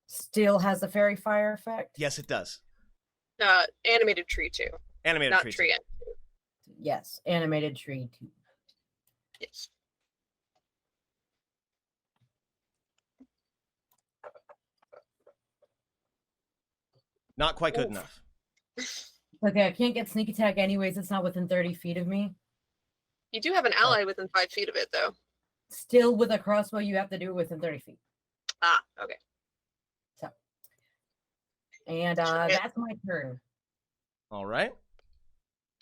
Speaker 4: still has the fairy fire effect.
Speaker 1: Yes, it does.
Speaker 2: Animated tree too.
Speaker 1: Animated
Speaker 2: Not
Speaker 1: tree.
Speaker 2: treant.
Speaker 4: Yes, animated tree 2.
Speaker 2: Yes.
Speaker 1: Not quite good
Speaker 2: Oof.
Speaker 1: enough.
Speaker 4: Okay, I can't get sneak attack anyways. It's not within 30 feet of me.
Speaker 2: You do have an ally within 5 feet of it, though.
Speaker 4: Still with a crossbow, you have to do it within 30 feet.
Speaker 2: Ah, okay.
Speaker 4: So, and that's my turn.
Speaker 1: All right.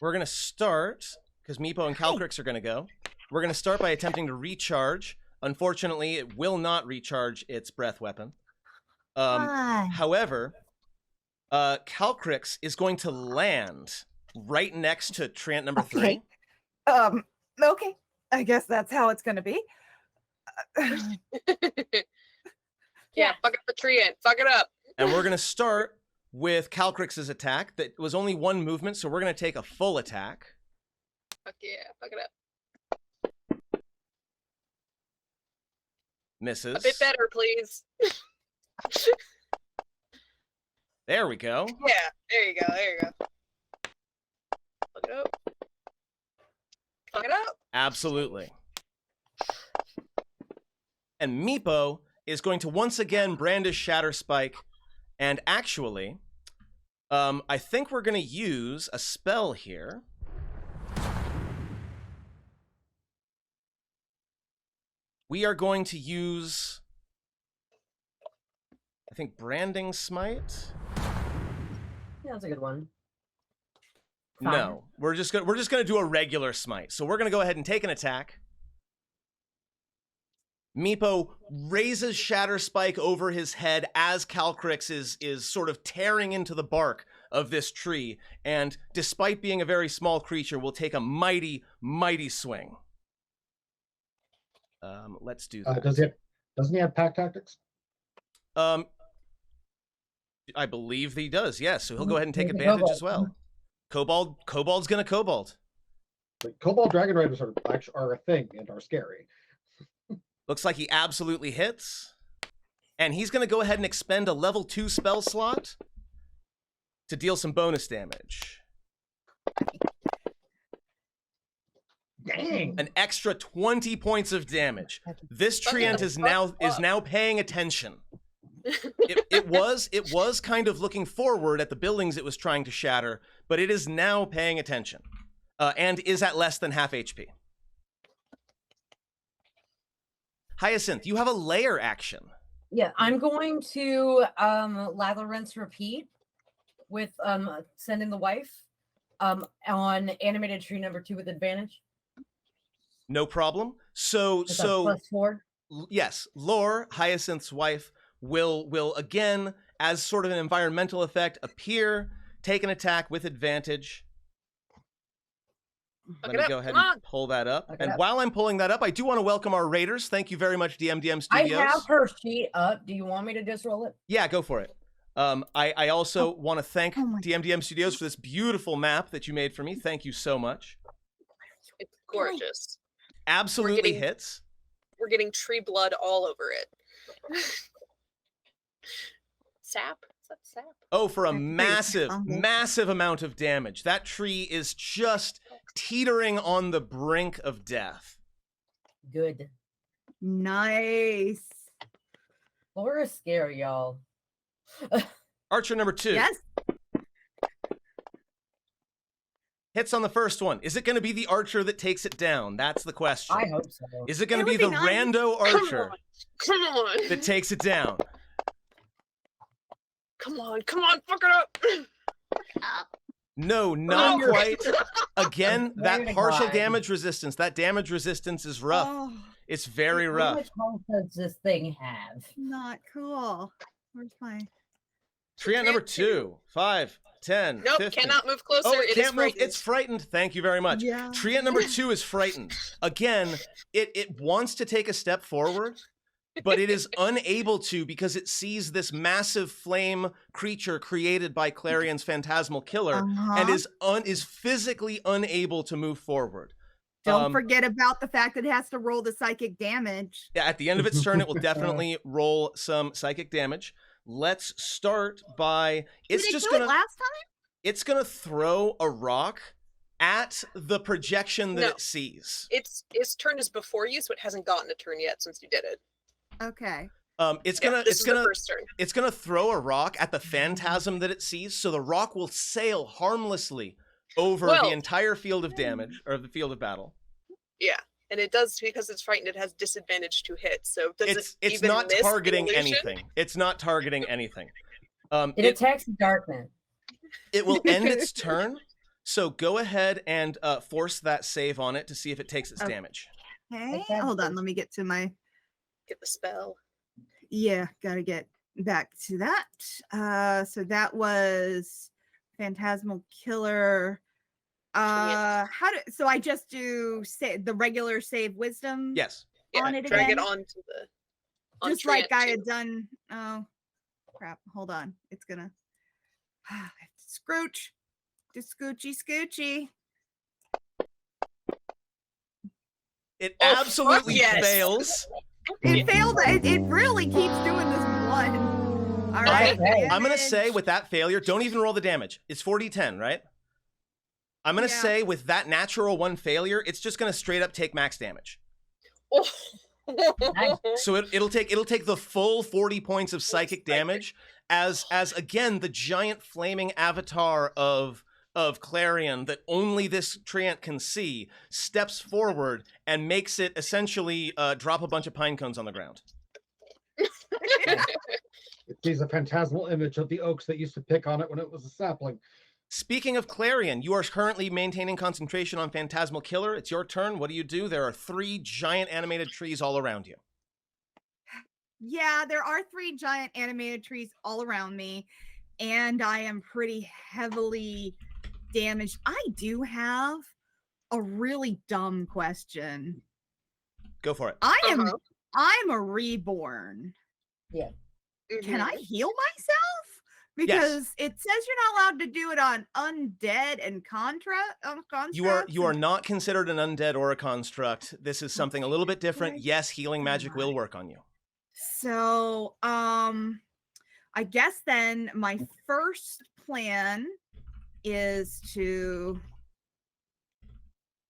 Speaker 1: We're going to start, because Meepo and Calcrix are going to go. We're going to start by attempting to recharge. Unfortunately, it will not recharge its breath weapon. However, Calcrix is going to land right next to treant number 3.
Speaker 5: Okay. I guess that's how it's gonna be.
Speaker 2: Yeah, fuck up the treant. Fuck it up.
Speaker 1: And we're going to start with Calcrix's attack. That was only 1 movement, so we're going to take a full attack.
Speaker 2: Fuck yeah, fuck it up.
Speaker 1: Misses.
Speaker 2: A bit better, please.
Speaker 1: There we go.
Speaker 2: Yeah, there you go, there you go. Fuck it up. Fuck it up.
Speaker 1: Absolutely. And Meepo is going to once again brandish Shatter Spike. And actually, I think we're going to use a spell here. We are going to use, I think, Branding Smite.
Speaker 4: Yeah, that's a good one.
Speaker 1: No, we're just gonna do a regular smite. So we're gonna go ahead and take an attack. Meepo raises Shatter Spike over his head as Calcrix is sort of tearing into the bark of this tree, and despite being a very small creature, will take a mighty, mighty swing. Let's do that.
Speaker 3: Doesn't he have pack tactics?
Speaker 1: I believe he does. Yes, so he'll go ahead and take advantage as well. Kobold's gonna kobold.
Speaker 3: Like, Kobold Dragon Riders are a thing and are scary.
Speaker 1: Looks like he absolutely hits. And he's going to go ahead and expend a level 2 spell slot to deal some bonus damage.
Speaker 3: Dang.
Speaker 1: An extra 20 points of damage. This treant is now paying attention. it was kind of looking forward at the buildings it was trying to shatter, but it is now paying attention, and is at less than half HP. Hyacinth, you have a layer action.
Speaker 4: Yeah, I'm going to lather, rinse, repeat with sending the wife on animated tree number 2 with advantage.
Speaker 1: No problem. So
Speaker 4: Is that +4?
Speaker 1: Yes, Lore, Hyacinth's wife, will again, as sort of an environmental effect, appear, take an attack with advantage. Let me go ahead and pull that up. And while I'm pulling that up, I do want to welcome our raiders. Thank you very much, DMDM Studios.
Speaker 4: I have her sheet up. Do you want me to just roll it?
Speaker 1: Yeah, go for it. I also want to thank DMDM Studios for this beautiful map that you made for me. Thank you so much.
Speaker 2: It's gorgeous.
Speaker 1: Absolutely hits.
Speaker 2: We're getting tree blood all over it. Sap? Is that sap?
Speaker 1: Oh, for a massive amount of damage. That tree is just teetering on the brink of death.
Speaker 4: Good.
Speaker 5: Nice.
Speaker 4: Laura is scary, y'all.
Speaker 1: Archer number 2.
Speaker 5: Yes.
Speaker 1: Hits on the first one. Is it going to be the archer that takes it down? That's the question.
Speaker 4: I hope so.
Speaker 1: Is it going to be the rando archer that takes it down?
Speaker 2: Come on, fuck it up!
Speaker 1: No, not quite. Again, that partial damage resistance. That damage resistance is rough.
Speaker 5: Oh,
Speaker 1: It's very
Speaker 4: How
Speaker 1: rough.
Speaker 4: much health does this thing have?
Speaker 5: not cool. Where's my...
Speaker 1: Tree ant number 2. 5, 10,
Speaker 2: Nope,
Speaker 1: 15.
Speaker 2: cannot move closer.
Speaker 1: Oh, it
Speaker 2: is
Speaker 1: can't move.
Speaker 2: frightened.
Speaker 1: It's frightened. Thank you very much.
Speaker 5: Yeah.
Speaker 1: Tree ant number 2 is frightened. Again, it wants to take a step forward, but it is unable to because it sees this massive flame creature created by Clarion's phantasmal killer and is physically unable to move forward.
Speaker 5: Don't forget about the fact that it has to roll the psychic damage.
Speaker 1: Yeah, at the end of its turn, it will definitely roll some psychic damage. Let's start by it's just gonna
Speaker 5: last time?
Speaker 1: It's gonna throw a rock at the projection that it sees.
Speaker 2: Its turn is before you, so it hasn't gotten a turn yet since you did it.
Speaker 5: Okay.
Speaker 1: It's gonna
Speaker 2: the first turn.
Speaker 1: It's gonna throw a rock at the phantasm that it sees, so the rock will sail harmlessly over the entire field of damage or the field of battle.
Speaker 2: Yeah. And it does, because it's frightened, it has disadvantage to hit. So does
Speaker 1: it's
Speaker 2: even
Speaker 1: not
Speaker 2: miss
Speaker 1: targeting
Speaker 2: illusion?
Speaker 1: anything. It's not targeting anything.
Speaker 4: It attacks darkness.
Speaker 1: It will end its turn. So go ahead and force that save on it to see if it takes its damage.
Speaker 5: Okay. Hold on. Let me get to my...
Speaker 2: Get the spell.
Speaker 5: Yeah, gotta get back to that. So that was Phantasmal Killer. So I just do the regular save wisdom?
Speaker 1: Yes.
Speaker 2: Yeah,
Speaker 5: on it
Speaker 2: drag
Speaker 5: again?
Speaker 2: it onto the
Speaker 5: Just like I had done. Oh crap, hold on. It's gonna scrooch. Just scoochy.
Speaker 1: It absolutely
Speaker 2: yes.
Speaker 1: fails.
Speaker 5: It failed. It really keeps doing this one. All right.
Speaker 1: I'm gonna say with that failure, don't even roll the damage. It's 4d10, right? I'm gonna say with that natural 1 failure, it's just gonna straight up take max damage. So it'll take the full 40 points of psychic damage as again the giant flaming avatar of Clarion that only this treant can see steps forward and makes it essentially drop a bunch of pine cones on the ground.
Speaker 3: It sees a phantasmal image of the oaks that used to pick on it when it was a sapling.
Speaker 1: Speaking of Clarion, you are currently maintaining concentration on Phantasmal Killer. It's your turn. What do? There are 3 giant animated trees all around you.
Speaker 5: Yeah, there are 3 giant animated trees all around me, and I am pretty heavily damaged. I do have a really dumb question.
Speaker 1: Go for it.
Speaker 5: I'm a reborn.
Speaker 4: Yeah.
Speaker 5: Can I heal myself? Because it says you're not allowed to do it on undead and constructs.
Speaker 1: You are not considered an undead or a construct. This is something a little bit different. Yes, healing magic will work on you.
Speaker 5: So, I guess then my first plan is to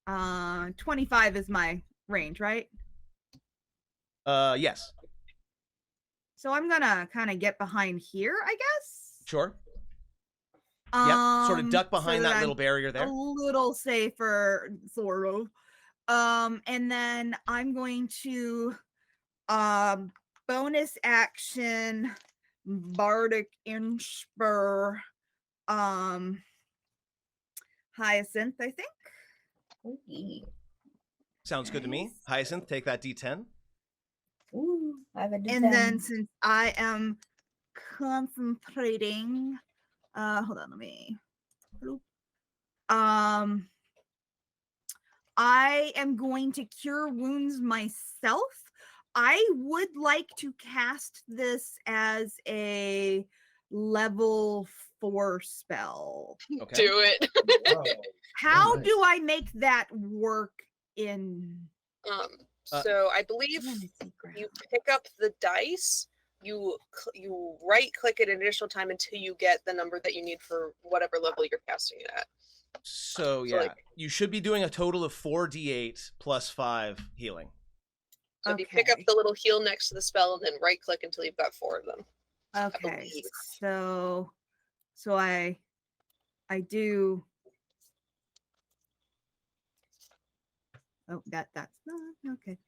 Speaker 5: 25 is my range, right?
Speaker 1: Yes.
Speaker 5: So I'm gonna kind of get behind here, I guess.
Speaker 1: Sure. Yep. Sort of duck behind
Speaker 5: so
Speaker 1: that
Speaker 5: I'm
Speaker 1: little barrier there.
Speaker 5: A little safer, sort of. And then I'm going to bonus action Bardic Inspire Hyacinth, I think.
Speaker 4: Ooh,
Speaker 1: Sounds good to me. Hyacinth, take that D10.
Speaker 4: ooh, I have a D10.
Speaker 5: And then since I am concentrating, hold on, let me. I am going to cure wounds myself. I would like to cast this as a level 4 spell.
Speaker 1: Okay.
Speaker 2: Do it.
Speaker 3: Oh,
Speaker 5: How
Speaker 3: nice.
Speaker 5: do I make that work in?
Speaker 2: So I believe you pick up the dice. You right click it an additional time until you get the number that you need for whatever level you're casting it at.
Speaker 1: So yeah,
Speaker 2: like-
Speaker 1: you should be doing a total of 4d8 plus 5 healing.
Speaker 2: So if you pick up the little heal next to the spell and then right click until you've got 4 of them.
Speaker 5: Okay,
Speaker 2: believe.
Speaker 5: so I do. Oh, that's not okay.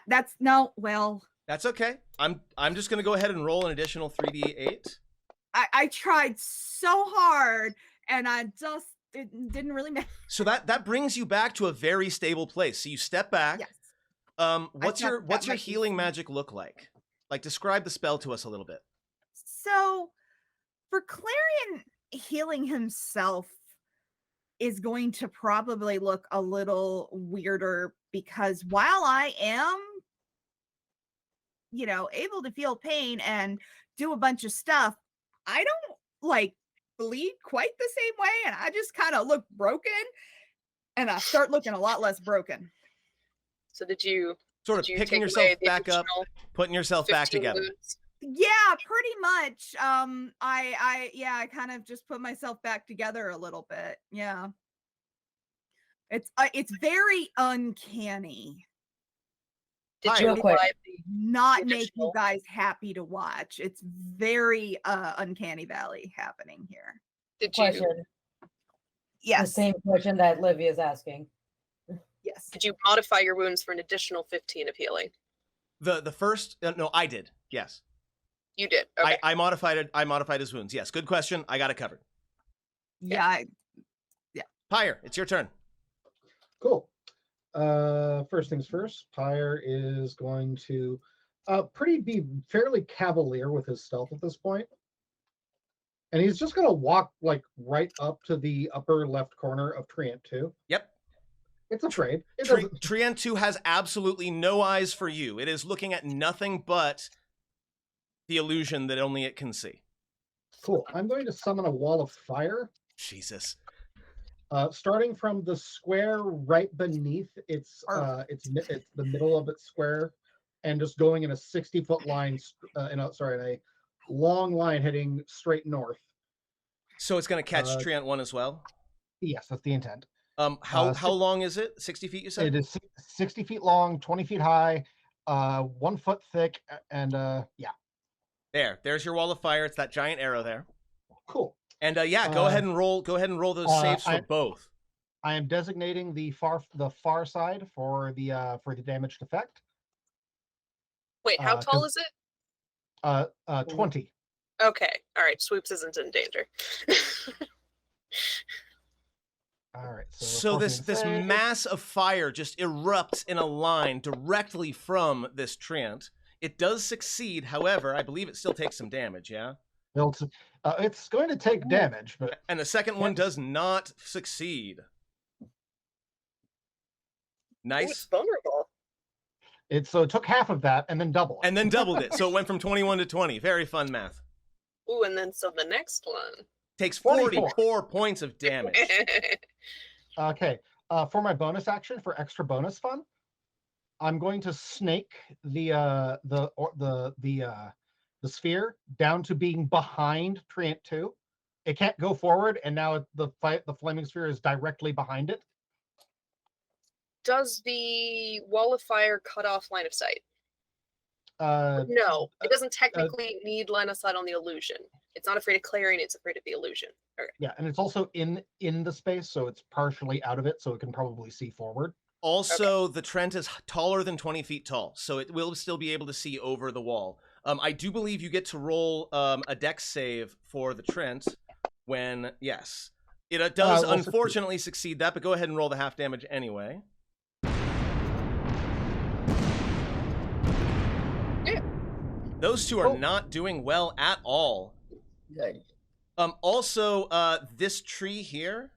Speaker 5: That's no. Well,
Speaker 1: That's okay. I'm just gonna go ahead and roll an additional 3d8.
Speaker 5: I tried so hard, and it didn't really matter.
Speaker 1: So that brings you back to a very stable place. So you step back.
Speaker 5: Yes.
Speaker 1: What's
Speaker 5: thought
Speaker 1: your
Speaker 5: that might be
Speaker 1: healing
Speaker 5: fun.
Speaker 1: magic look like? Like, describe the spell to us a little bit.
Speaker 5: So, for Clarion, healing himself is going to probably look a little weirder because while I am, able to feel pain and do a bunch of stuff, I don't bleed quite the same way, and I just kind of look broken, and I start looking a lot less broken.
Speaker 2: So did you
Speaker 1: Sort of
Speaker 2: did you
Speaker 1: picking
Speaker 2: take
Speaker 1: yourself
Speaker 2: away the
Speaker 1: back up,
Speaker 2: additional
Speaker 1: putting yourself back
Speaker 2: 15
Speaker 1: together.
Speaker 2: wounds?
Speaker 5: Yeah, pretty much. I kind of just put myself back together a little bit. Yeah. It's very uncanny.
Speaker 2: Did
Speaker 1: Hi.
Speaker 2: you
Speaker 4: Real quick.
Speaker 2: apply the
Speaker 5: Not make you
Speaker 2: additional-
Speaker 5: guys happy to watch. It's very uncanny valley happening here.
Speaker 2: Did you
Speaker 4: Question. The
Speaker 5: Yes.
Speaker 4: same question that Livia is asking.
Speaker 5: Yes.
Speaker 2: did you modify your wounds for an additional 15 of healing?
Speaker 1: The first no, I did. Yes.
Speaker 2: You did. Okay.
Speaker 1: I modified his wounds. Yes. Good question. I got it covered.
Speaker 5: Yeah.
Speaker 1: Pyre, it's your turn.
Speaker 3: Cool. First things first, Pyre is going to be fairly cavalier with his stealth at this point. And he's just going to walk right up to the upper left corner of Treant 2.
Speaker 1: Yep.
Speaker 3: It's afraid. It doesn't.
Speaker 1: Treant 2 has absolutely no eyes for you. It is looking at nothing but the illusion that only it can see.
Speaker 3: Cool. I'm going to summon a wall of fire.
Speaker 1: Jesus.
Speaker 3: Starting from the square right beneath it's the middle of its square, and just going in a 60-foot line, in a long line heading straight north.
Speaker 1: So it's going to catch Treant 1 as well?
Speaker 6: Yes, that's the intent.
Speaker 1: How long is it? 60 feet, you said?
Speaker 6: It is 60 feet long, 20 feet high, 1 foot thick, and yeah.
Speaker 1: There's your wall of fire. It's that giant arrow there.
Speaker 3: Cool.
Speaker 1: And go ahead and roll those saves for both.
Speaker 6: I am designating the far side for the damaged effect.
Speaker 2: Wait, how tall is it?
Speaker 6: 20.
Speaker 2: Okay. All right. Swoops isn't in danger.
Speaker 6: All right.
Speaker 1: So this mass of fire just erupts in a line directly from this Treant. It does succeed, however, I believe it still takes some damage, yeah?
Speaker 6: It's going to take damage, but
Speaker 1: And the second one does not succeed.
Speaker 2: Ooh,
Speaker 1: Nice.
Speaker 2: it's vulnerable.
Speaker 6: it took half of that and then double it.
Speaker 1: And then doubled it. So it went from 21 to 20. Very fun math.
Speaker 2: Ooh, and then so the next one.
Speaker 1: Takes
Speaker 6: 44.
Speaker 1: 44 points of damage.
Speaker 6: Okay. For my bonus action, for extra bonus fun, I'm going to snake the sphere down to being behind Treant 2. It can't go forward, and now the flaming sphere is directly behind it.
Speaker 2: Does the wall of fire cut off line of sight? No, it doesn't technically need line of sight on the illusion. It's not afraid of Clarion, it's afraid of the illusion. Okay.
Speaker 6: Yeah, and it's also in the space, so it's partially out of it, so it can probably see forward.
Speaker 1: Also, the Trent is taller than 20 feet tall, so it will still be able to see over the wall. I do believe you get to roll a dex save for the Trent when, yes. It does unfortunately succeed that, but go ahead and roll the half damage anyway.
Speaker 2: Yeah.
Speaker 1: Those two are not doing well at all. Also, this tree here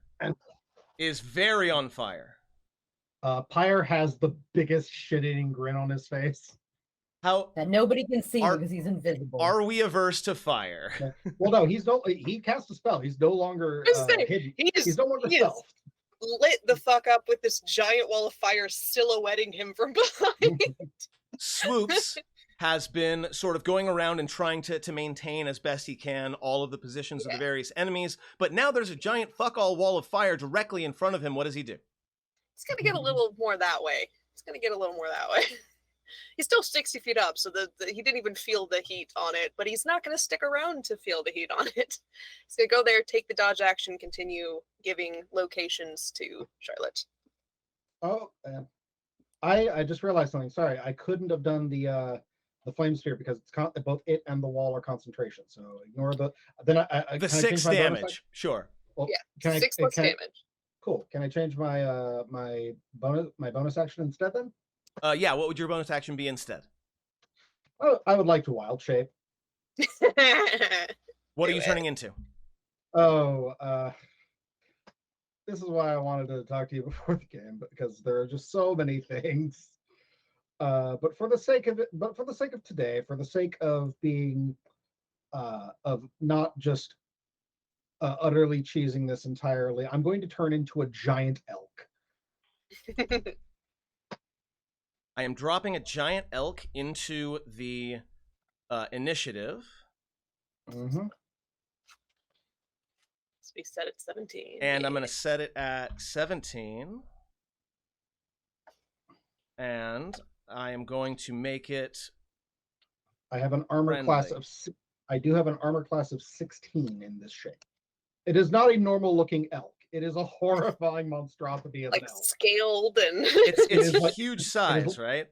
Speaker 1: is very on fire.
Speaker 3: Pyre has the biggest shit-eating grin on his face.
Speaker 1: How
Speaker 4: That nobody can see because he's invisible.
Speaker 1: are we averse to fire?
Speaker 3: Yeah. Well, no, he cast a spell. He's no longer hidden. He's no longer stealth.
Speaker 2: Lit the fuck up with this giant wall of fire silhouetting him from behind.
Speaker 1: Swoops has been sort of going around and trying to maintain as best he can all of the positions of the various enemies, but now there's a giant fuck-all wall of fire directly in front of him. What does he do?
Speaker 2: He's gonna get a little more that way. He's still 60 feet up, so he didn't even feel the heat on it, but he's not going to stick around to feel the heat on it. He's going to go there, take the dodge action, continue giving locations to Charlotte.
Speaker 3: Oh, I just realized something. Sorry, I couldn't have done the flame sphere because it's both it and the wall are concentration. So ignore the. Then I
Speaker 1: the 6 damage. Sure.
Speaker 3: Well,
Speaker 2: yeah, 6 plus damage.
Speaker 3: Cool. Can I change my my bonus action instead then?
Speaker 1: Yeah, what would your bonus action be instead?
Speaker 3: Oh, I would like to wild shape.
Speaker 1: What are you turning into?
Speaker 3: Oh, this is why I wanted to talk to you before the game, because there are just so many things. But for the sake of today, for the sake of being, of not just utterly cheesing this entirely, I'm going to turn into a giant elk.
Speaker 1: I am dropping a giant elk into the initiative.
Speaker 3: Mm-hmm.
Speaker 2: So we set it 17.
Speaker 1: And I'm going to set it at 17. And I am going to make it
Speaker 3: I have an armor class of. I do have an armor class of 16 in this shape. It is not a normal looking elk. It is a horrifying monstrosity of an elk.
Speaker 2: Scaled and
Speaker 1: it's a huge size, right?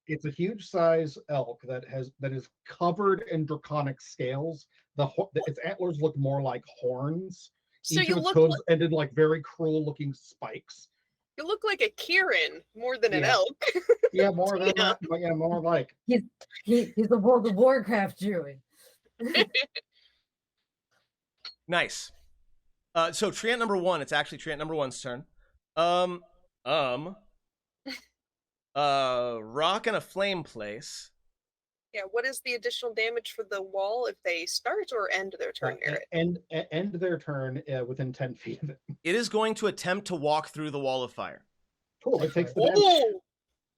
Speaker 3: It's a huge size elk that is covered in draconic scales. Its antlers look more like horns.
Speaker 2: So
Speaker 3: each of its hooves ended like very cruel looking spikes.
Speaker 2: You look like a Kieran more than an elk.
Speaker 3: Yeah, more than that. Yeah, more like
Speaker 4: he's a World of Warcraft Druid.
Speaker 1: Nice. So treant number 1, it's actually treant number 1's turn. Rock and a flame place.
Speaker 2: Yeah, what is the additional damage for the wall if they start or end their turn near it?
Speaker 3: End their turn within 10 feet of it.
Speaker 1: It is going to attempt to walk through the wall of fire.
Speaker 3: Cool, it takes the damage.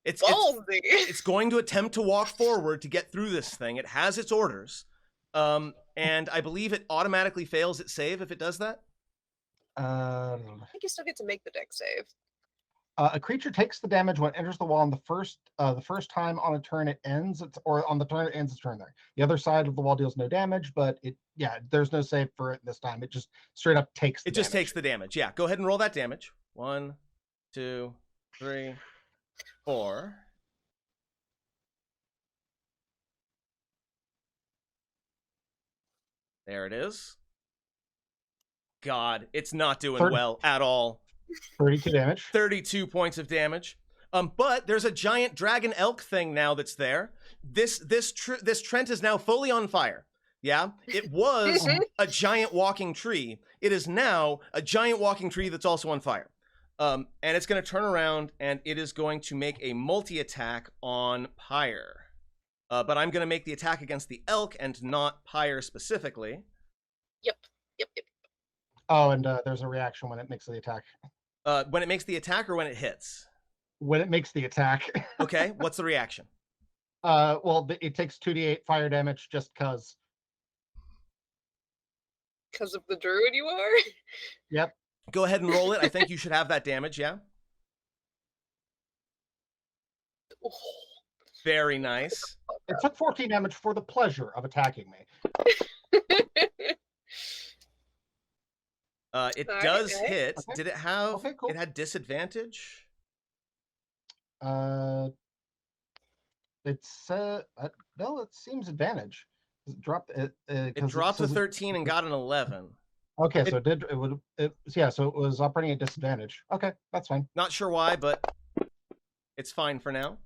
Speaker 1: It's going to attempt to walk forward to get through this thing. It has its orders. And I believe it automatically fails its save if it does that.
Speaker 2: I think you still get to make the dex save.
Speaker 6: A creature takes the damage when it enters the wall on the first time on a turn it ends, or on the turn it ends its turn there. The other side of the wall deals no damage, but there's no save for it this time. It just straight up takes the damage.
Speaker 1: Just takes the damage. Yeah, go ahead and roll that damage. 1, 2, 3, 4. There it is. God, it's not doing well at all.
Speaker 6: 32 damage.
Speaker 1: 32 points of damage. But there's a giant dragon elk thing now that's there. This Trent is now fully on fire. Yeah, it was a giant walking tree. It is now a giant walking tree that's also on fire. And it's going to turn around and it is going to make a multi-attack on Pyre. But I'm going to make the attack against the elk and not Pyre specifically.
Speaker 2: Yep.
Speaker 6: Oh, and there's a reaction when it makes the attack.
Speaker 1: When it makes the attack or when it hits?
Speaker 6: When it makes the attack.
Speaker 1: Okay, what's the reaction?
Speaker 6: Well, it takes 2d8 fire damage just because.
Speaker 2: Because of the druid you are?
Speaker 6: Yep.
Speaker 1: Go ahead and roll it. I think you should have that damage, yeah? Very nice.
Speaker 6: It took 14 damage for the pleasure of attacking me.
Speaker 1: It
Speaker 2: Alright,
Speaker 1: does
Speaker 2: alright.
Speaker 1: hit.
Speaker 6: Okay.
Speaker 1: Did it have?
Speaker 6: Okay, cool.
Speaker 1: It had disadvantage.
Speaker 6: It's no, it seems advantage. It dropped it.
Speaker 1: It
Speaker 6: 'Cause
Speaker 1: dropped to
Speaker 6: says
Speaker 1: 13 and got an 11.
Speaker 6: Okay, so it did. It would. Yeah, so it was operating at disadvantage. Okay, that's fine.
Speaker 1: Not sure why, but it's fine for now.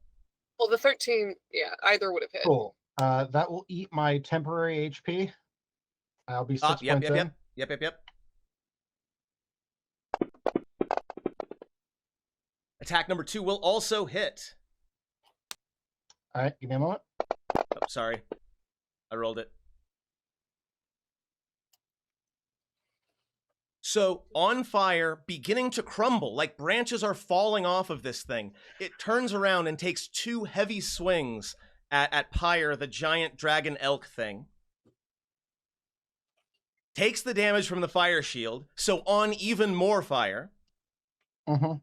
Speaker 2: Well, the 13, yeah, either would have hit.
Speaker 6: Cool. That will eat my temporary HP. I'll be 6
Speaker 1: Yep,
Speaker 6: points
Speaker 1: yep,
Speaker 6: in.
Speaker 1: yep. Attack number 2 will also hit.
Speaker 6: All right, give me a moment.
Speaker 1: Oh, sorry. I rolled it. So, on fire, beginning to crumble, like branches are falling off of this thing. It turns around and takes 2 heavy swings at Pyre, the giant dragon elk thing. Takes the damage from the fire shield, so on even more fire.
Speaker 6: Mm-hmm.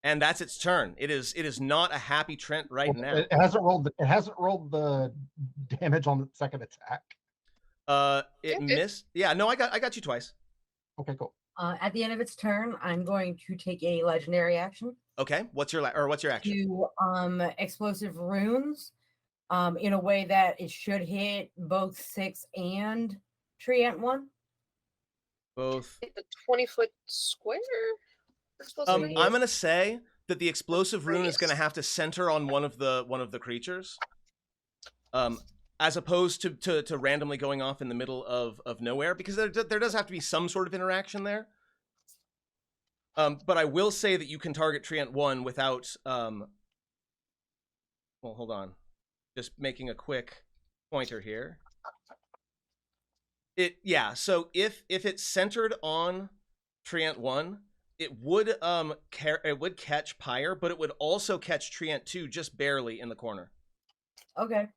Speaker 1: And that's its turn. It is not a happy Trent right now.
Speaker 6: It hasn't rolled. It hasn't rolled the damage on the second attack.
Speaker 1: It missed. Yeah, no, I got you twice.
Speaker 6: Okay, cool.
Speaker 4: At the end of its turn, I'm going to take a legendary action
Speaker 1: Okay, what's your action?
Speaker 4: to explosive runes, in a way that it should hit both 6 and Treant 1.
Speaker 1: Both.
Speaker 2: The 20-foot square? Explosive radius?
Speaker 1: I'm gonna say that the explosive rune is
Speaker 2: Radius.
Speaker 1: gonna have to center on one of the creatures, as opposed to randomly going off in the middle of nowhere, because there does have to be some sort of interaction there. But I will say that you can target Treant 1 without well, hold on, just making a quick pointer here. So if it's centered on Treant 1, it would catch Pyre, but it would also catch Treant 2 just barely in the corner.
Speaker 4: Okay.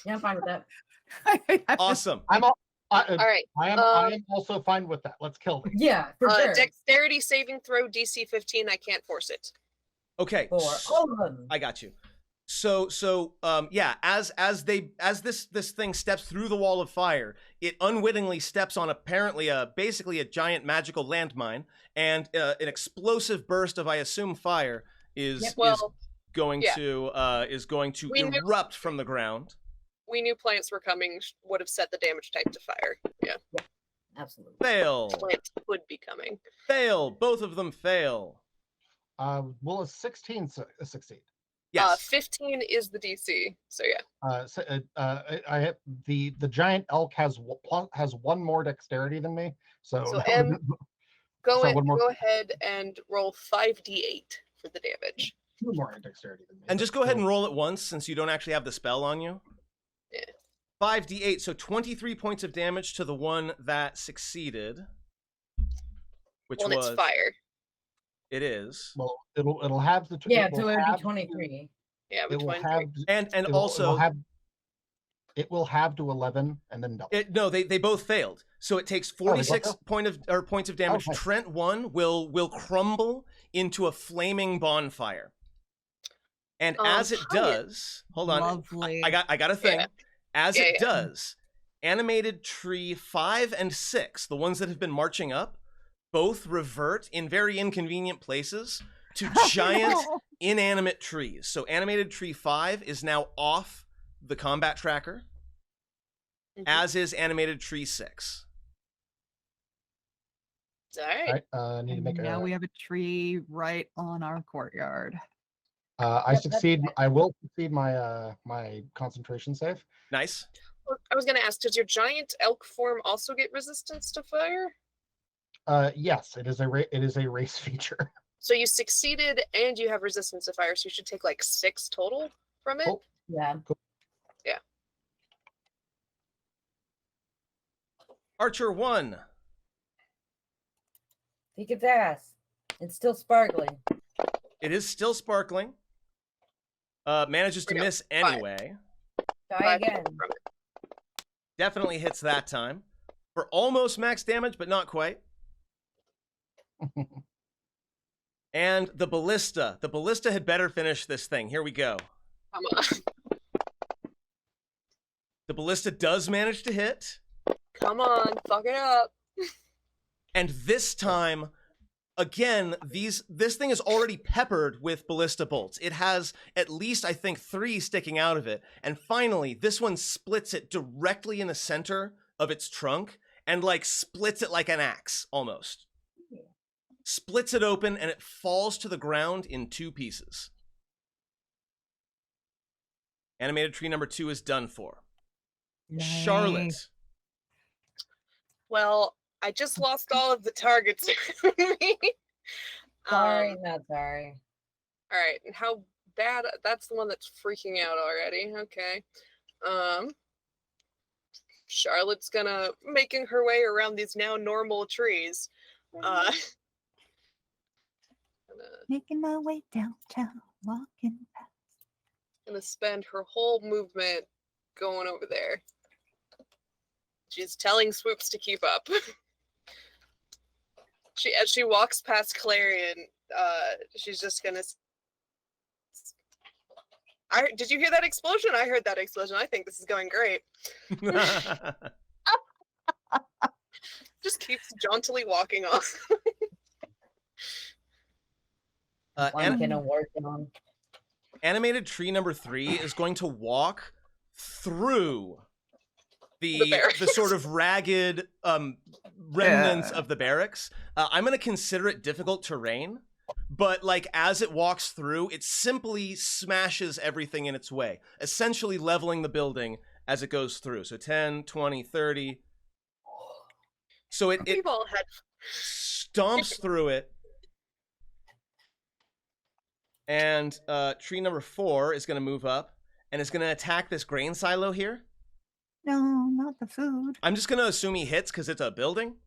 Speaker 4: Yeah, I'm fine with that.
Speaker 1: Awesome.
Speaker 2: All right.
Speaker 6: I am also fine with that. Let's kill it.
Speaker 4: Yeah, for sure.
Speaker 2: Dexterity saving throw DC 15. I can't force it.
Speaker 1: Okay.
Speaker 4: For all of them.
Speaker 1: I got you. So yeah, as this thing steps through the wall of fire, it unwittingly steps on apparently basically a giant magical landmine, and an explosive burst of, I assume, fire is going to erupt from the ground.
Speaker 2: We knew plants were coming. Would have set the damage type to fire. Yeah.
Speaker 4: Absolutely.
Speaker 1: Fail.
Speaker 2: Plants would be coming.
Speaker 1: Fail. Both of them fail.
Speaker 6: Will a 16 succeed?
Speaker 1: Yes.
Speaker 2: 15 is the DC. So yeah.
Speaker 6: I have the giant elk has 1 more dexterity than me. So
Speaker 2: Go
Speaker 6: more.
Speaker 2: ahead and roll 5d8 for the damage.
Speaker 6: 2 more dexterity than me.
Speaker 1: And just go ahead and roll it once, since you don't actually have the spell on you.
Speaker 2: Yeah.
Speaker 1: 5d8, so 23 points of damage to the one that succeeded. Which was
Speaker 2: it's fire.
Speaker 1: It is.
Speaker 6: Well, it'll have the
Speaker 4: Yeah, so it would be 23.
Speaker 2: Yeah,
Speaker 6: it will
Speaker 2: 23.
Speaker 6: have,
Speaker 1: and also
Speaker 6: it will have to 11 and then double.
Speaker 1: No, they both failed. So it takes 46 points of damage.
Speaker 6: Okay.
Speaker 1: Trent 1 will crumble into a flaming bonfire. And as it does, hold on.
Speaker 5: Lovely.
Speaker 1: I got a thing.
Speaker 2: Yeah.
Speaker 1: As it does, animated tree 5 and 6, the ones that have been marching up, both revert in very inconvenient places to giant inanimate trees. So animated tree 5 is now off the combat tracker, as is animated tree 6.
Speaker 2: All right.
Speaker 6: I need to make
Speaker 5: now we have a tree right on our courtyard.
Speaker 6: I succeed. I will succeed my my concentration save.
Speaker 1: Nice.
Speaker 2: I was going to ask, does your giant elk form also get resistance to fire?
Speaker 6: Yes, it is a race feature.
Speaker 2: So you succeeded and you have resistance to fire, so you should take like 6 total from it.
Speaker 6: Cool.
Speaker 4: Yeah.
Speaker 2: Yeah.
Speaker 1: Archer 1.
Speaker 4: Take its ass. It's still sparkling.
Speaker 1: It is still sparkling. Manages to miss anyway.
Speaker 4: Try again.
Speaker 2: From it.
Speaker 1: Definitely hits that time. For almost max damage, but not quite. And the ballista. The ballista had better finish this thing. Here we go.
Speaker 2: Come on.
Speaker 1: The ballista does manage to hit.
Speaker 2: Come on. Fuck it up.
Speaker 1: And this time, again, this thing is already peppered with ballista bolts. It has at least, I think, 3 sticking out of it. And finally, this one splits it directly in the center of its trunk and like splits it like an axe, almost. Splits it open and it falls to the ground in 2 pieces. Animated tree number 2 is done for. Charlotte.
Speaker 5: Nice.
Speaker 2: Well, I just lost all of the targets.
Speaker 4: Sorry, not sorry.
Speaker 2: All right, and how bad? That's the one that's freaking out already. Okay. Charlotte's gonna making her way around these now normal trees. Gonna
Speaker 5: Making my way downtown, walking past.
Speaker 2: gonna spend her whole movement going over there. She's telling Swoops to keep up. As she walks past Clarion, she's just gonna. Did you hear that explosion? I heard that explosion. I think this is going great. Just keeps jauntily walking off.
Speaker 4: Working and working on.
Speaker 1: Animated tree number 3 is going to walk through the
Speaker 2: barracks.
Speaker 1: sort of ragged remnants of the barracks. I'm going to consider it difficult terrain, but like as it walks through, it simply smashes everything in its way, essentially leveling the building as it goes through. So 10, 20, 30. So it
Speaker 2: We've all had.
Speaker 1: stomps through it. And tree number 4 is going to move up and is going to attack this grain silo here.
Speaker 5: No, not the food.
Speaker 1: I'm just going to assume he hits because it's a building.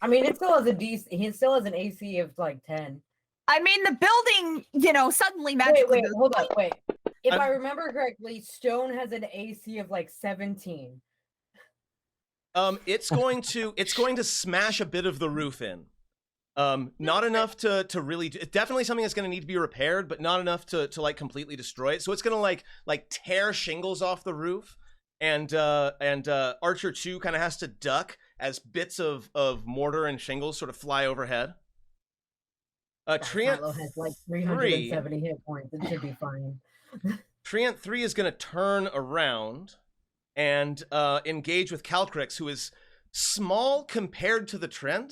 Speaker 4: I mean, it still has he still has an AC of like 10.
Speaker 5: I mean, the building, suddenly magically.
Speaker 4: Wait, hold on, wait. If
Speaker 1: I'm-
Speaker 4: I remember correctly, stone has an AC of like 17.
Speaker 1: It's going to smash a bit of the roof in. Not enough to really it's definitely something that's going to need to be repaired, but not enough to like completely destroy it. So it's going to like tear shingles off the roof, and Archer 2 kind of has to duck as bits of mortar and shingles sort of fly overhead. Treant
Speaker 4: Silo has like 370 hit points. It should be fine.
Speaker 1: Treant 3 is going to turn around and engage with Calcrix, who is small compared to the Trent.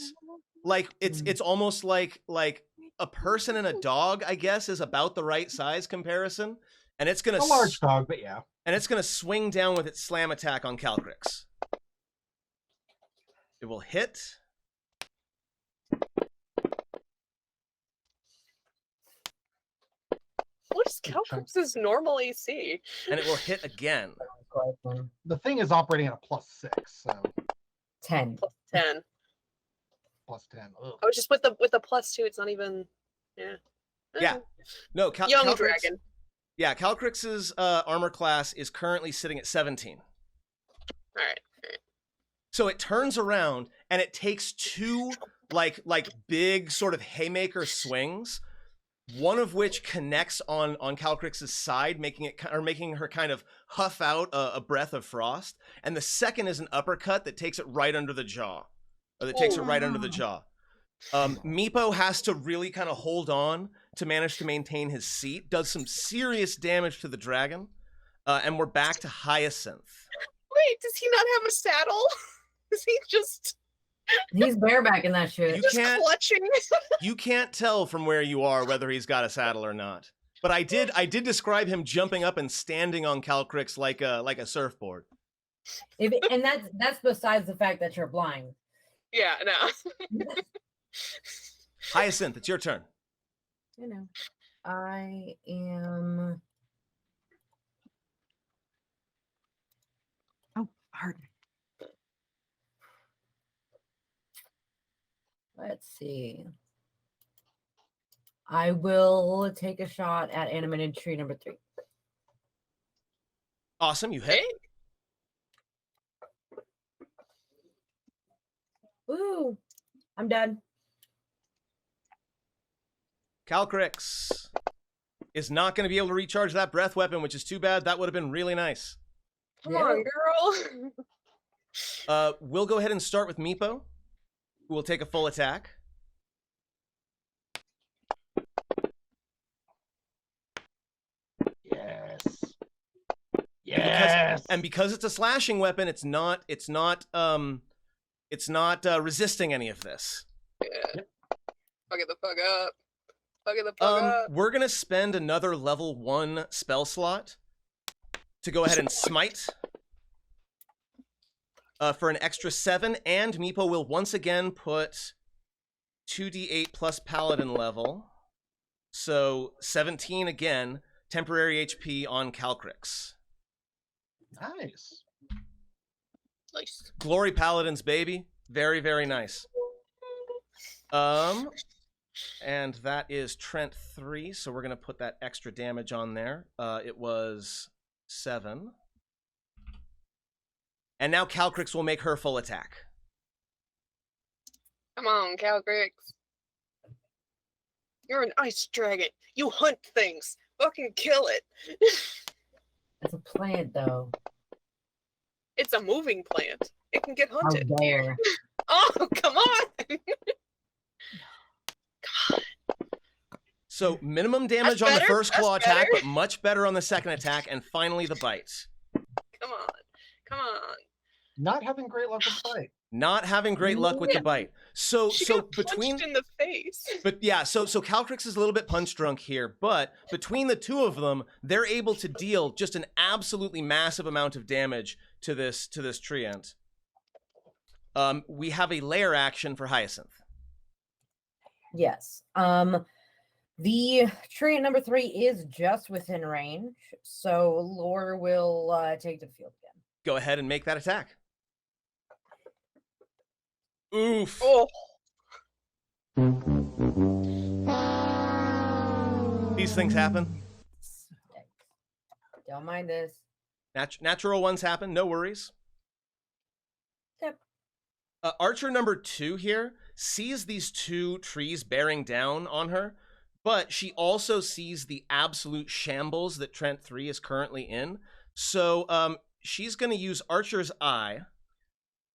Speaker 1: Like it's almost like a person and a dog, I guess, is about the right size comparison. And it's gonna
Speaker 6: A large dog, but yeah.
Speaker 1: and it's gonna swing down with its slam attack on Calcrix. It will hit.
Speaker 2: What is Calcrix's normal AC?
Speaker 1: And it will hit again.
Speaker 6: The thing is operating at a +6, so
Speaker 4: 10.
Speaker 2: 10.
Speaker 6: +10. Ugh.
Speaker 2: Oh, just with the +2, it's not even. Yeah.
Speaker 1: Yeah. No,
Speaker 2: Young
Speaker 1: Calcrix,
Speaker 2: dragon.
Speaker 1: Yeah, Calcrix's armor class is currently sitting at 17.
Speaker 2: All right.
Speaker 1: So it turns around and it takes 2 like big sort of haymaker swings, one of which connects on Calcrix's side, making her kind of huff out a breath of frost, and the second is an uppercut that takes it right under the jaw. Meepo has to really kind of hold on to manage to maintain his seat, does some serious damage to the dragon, and we're back to Hyacinth.
Speaker 2: Wait, does he not have a saddle? Is he just
Speaker 4: He's barebacking that shit.
Speaker 2: clutching?
Speaker 1: You can't tell from where you are whether he's got a saddle or not. But I did describe him jumping up and standing on Calcrix like a surfboard.
Speaker 4: And that's besides the fact that you're blind.
Speaker 2: Yeah, no.
Speaker 1: Hyacinth, it's your turn.
Speaker 4: You know, I am.
Speaker 5: Oh, pardon.
Speaker 4: Let's see. I will take a shot at animated tree number 3.
Speaker 1: Awesome, you hit.
Speaker 2: Hey.
Speaker 4: Ooh, I'm done.
Speaker 1: Calcrix is not going to be able to recharge that breath weapon, which is too bad. That would have been really nice.
Speaker 2: Come on, girl.
Speaker 1: We'll go ahead and start with Meepo, who will take a full attack.
Speaker 6: Yes. Yes.
Speaker 1: And because it's a slashing weapon, it's not resisting any of this.
Speaker 2: Yeah. Fuck it the fuck up. Fuck it the fuck up.
Speaker 1: We're gonna spend another level 1 spell slot to go ahead and smite for an extra 7, and Meepo will once again put 2d8 plus paladin level, so 17 again, temporary HP on Calcrix.
Speaker 6: Nice.
Speaker 2: Nice.
Speaker 1: Glory Paladins, baby. Very, very nice. And that is Trent 3, so we're going to put that extra damage on there. It was 7. And now Calcrix will make her full attack.
Speaker 2: Come on, Calcrix. You're an ice dragon. You hunt things. Fucking kill it.
Speaker 4: It's a plant, though.
Speaker 2: It's a moving plant. It can get
Speaker 4: How
Speaker 2: hunted.
Speaker 4: dare.
Speaker 2: Oh, come on.
Speaker 1: So minimum damage
Speaker 2: That's
Speaker 1: on the
Speaker 2: better,
Speaker 1: first
Speaker 2: that's
Speaker 1: claw attack,
Speaker 2: better.
Speaker 1: but much better on the second attack, and finally the bite.
Speaker 2: Come on. Come on.
Speaker 6: Not having great luck with fight.
Speaker 1: Not having great luck with the bite. So
Speaker 2: She
Speaker 1: so
Speaker 2: got
Speaker 1: between
Speaker 2: punched in the face.
Speaker 1: But yeah, so Calcrix is a little bit punch drunk here, but between the two of them, they're able to deal just an absolutely massive amount of damage to this treant. We have a lair action for Hyacinth.
Speaker 4: Yes. The treant number 3 is just within range, so Lore will take to the field again.
Speaker 1: Go ahead and make that attack. Oof.
Speaker 2: Oh.
Speaker 1: These things happen.
Speaker 4: Don't mind this.
Speaker 1: Natural ones happen, no worries.
Speaker 4: Yep.
Speaker 1: Archer number 2 here sees these 2 trees bearing down on her, but she also sees the absolute shambles that Trent 3 is currently in. So she's going to use Archer's Eye,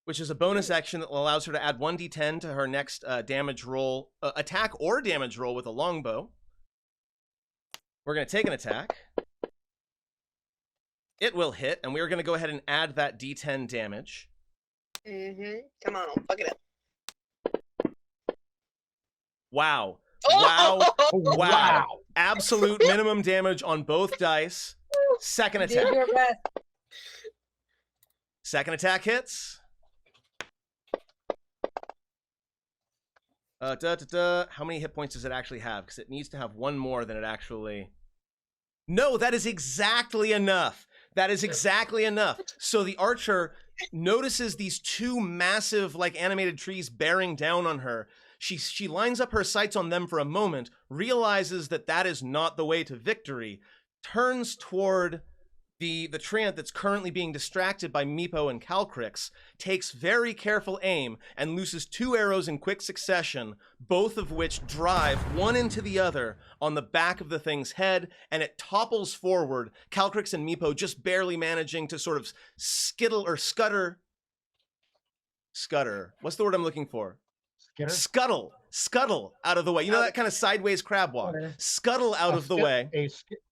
Speaker 1: which is a bonus action that allows her to add 1d10 to her next damage roll, attack or damage roll with a longbow. We're going to take an attack. It will hit, and we're going to go ahead and add that d10 damage.
Speaker 2: Come on, fuck it up.
Speaker 1: Wow.
Speaker 2: Oh!
Speaker 1: Wow. Absolute minimum damage on both dice. Second
Speaker 4: You did
Speaker 1: attack.
Speaker 4: your best.
Speaker 1: Second attack hits. How many hit points does it actually have? Because it needs to have one more than it actually... No, that is exactly enough. That is exactly enough. So the archer notices these 2 massive, like, animated trees bearing down on her. She lines up her sights on them for a moment, realizes that that is not the way to victory, turns toward the treant that's currently being distracted by Meepo and Calcrix, takes very careful aim, and looses 2 arrows in quick succession, both of which drive one into the other on the back of the thing's head, and it topples forward, Calcrix and Meepo just barely managing to sort of scuttle. What's the word I'm looking for? Scuttle out of the way. You know that kind of sideways crab walk. Scuttle out of the way.
Speaker 6: A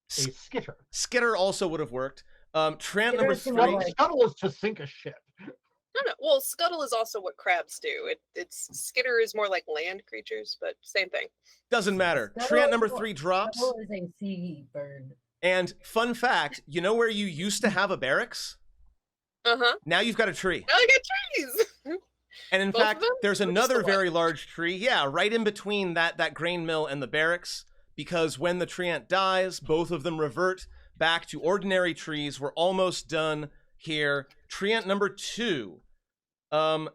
Speaker 6: skitter.
Speaker 1: Skitter also would have worked. Trant number 3.
Speaker 6: Scuttle is to sink a ship.
Speaker 2: No. Well, scuttle is also what crabs do. It's skitter is more like land creatures, but same thing.
Speaker 1: Doesn't matter. Trant number 3 drops.
Speaker 4: Scuttle is a sea bird.
Speaker 1: And fun fact, you know where you used to have a barracks? Now you've got a tree.
Speaker 2: Now I got trees.
Speaker 1: And in
Speaker 2: Both of
Speaker 1: fact,
Speaker 2: them?
Speaker 1: there's
Speaker 2: Or just
Speaker 1: another
Speaker 2: the one?
Speaker 1: very large tree. Yeah, right in between that grain mill and the barracks. Because when the treant dies, both of them revert back to ordinary trees. We're almost done here. Treant number 2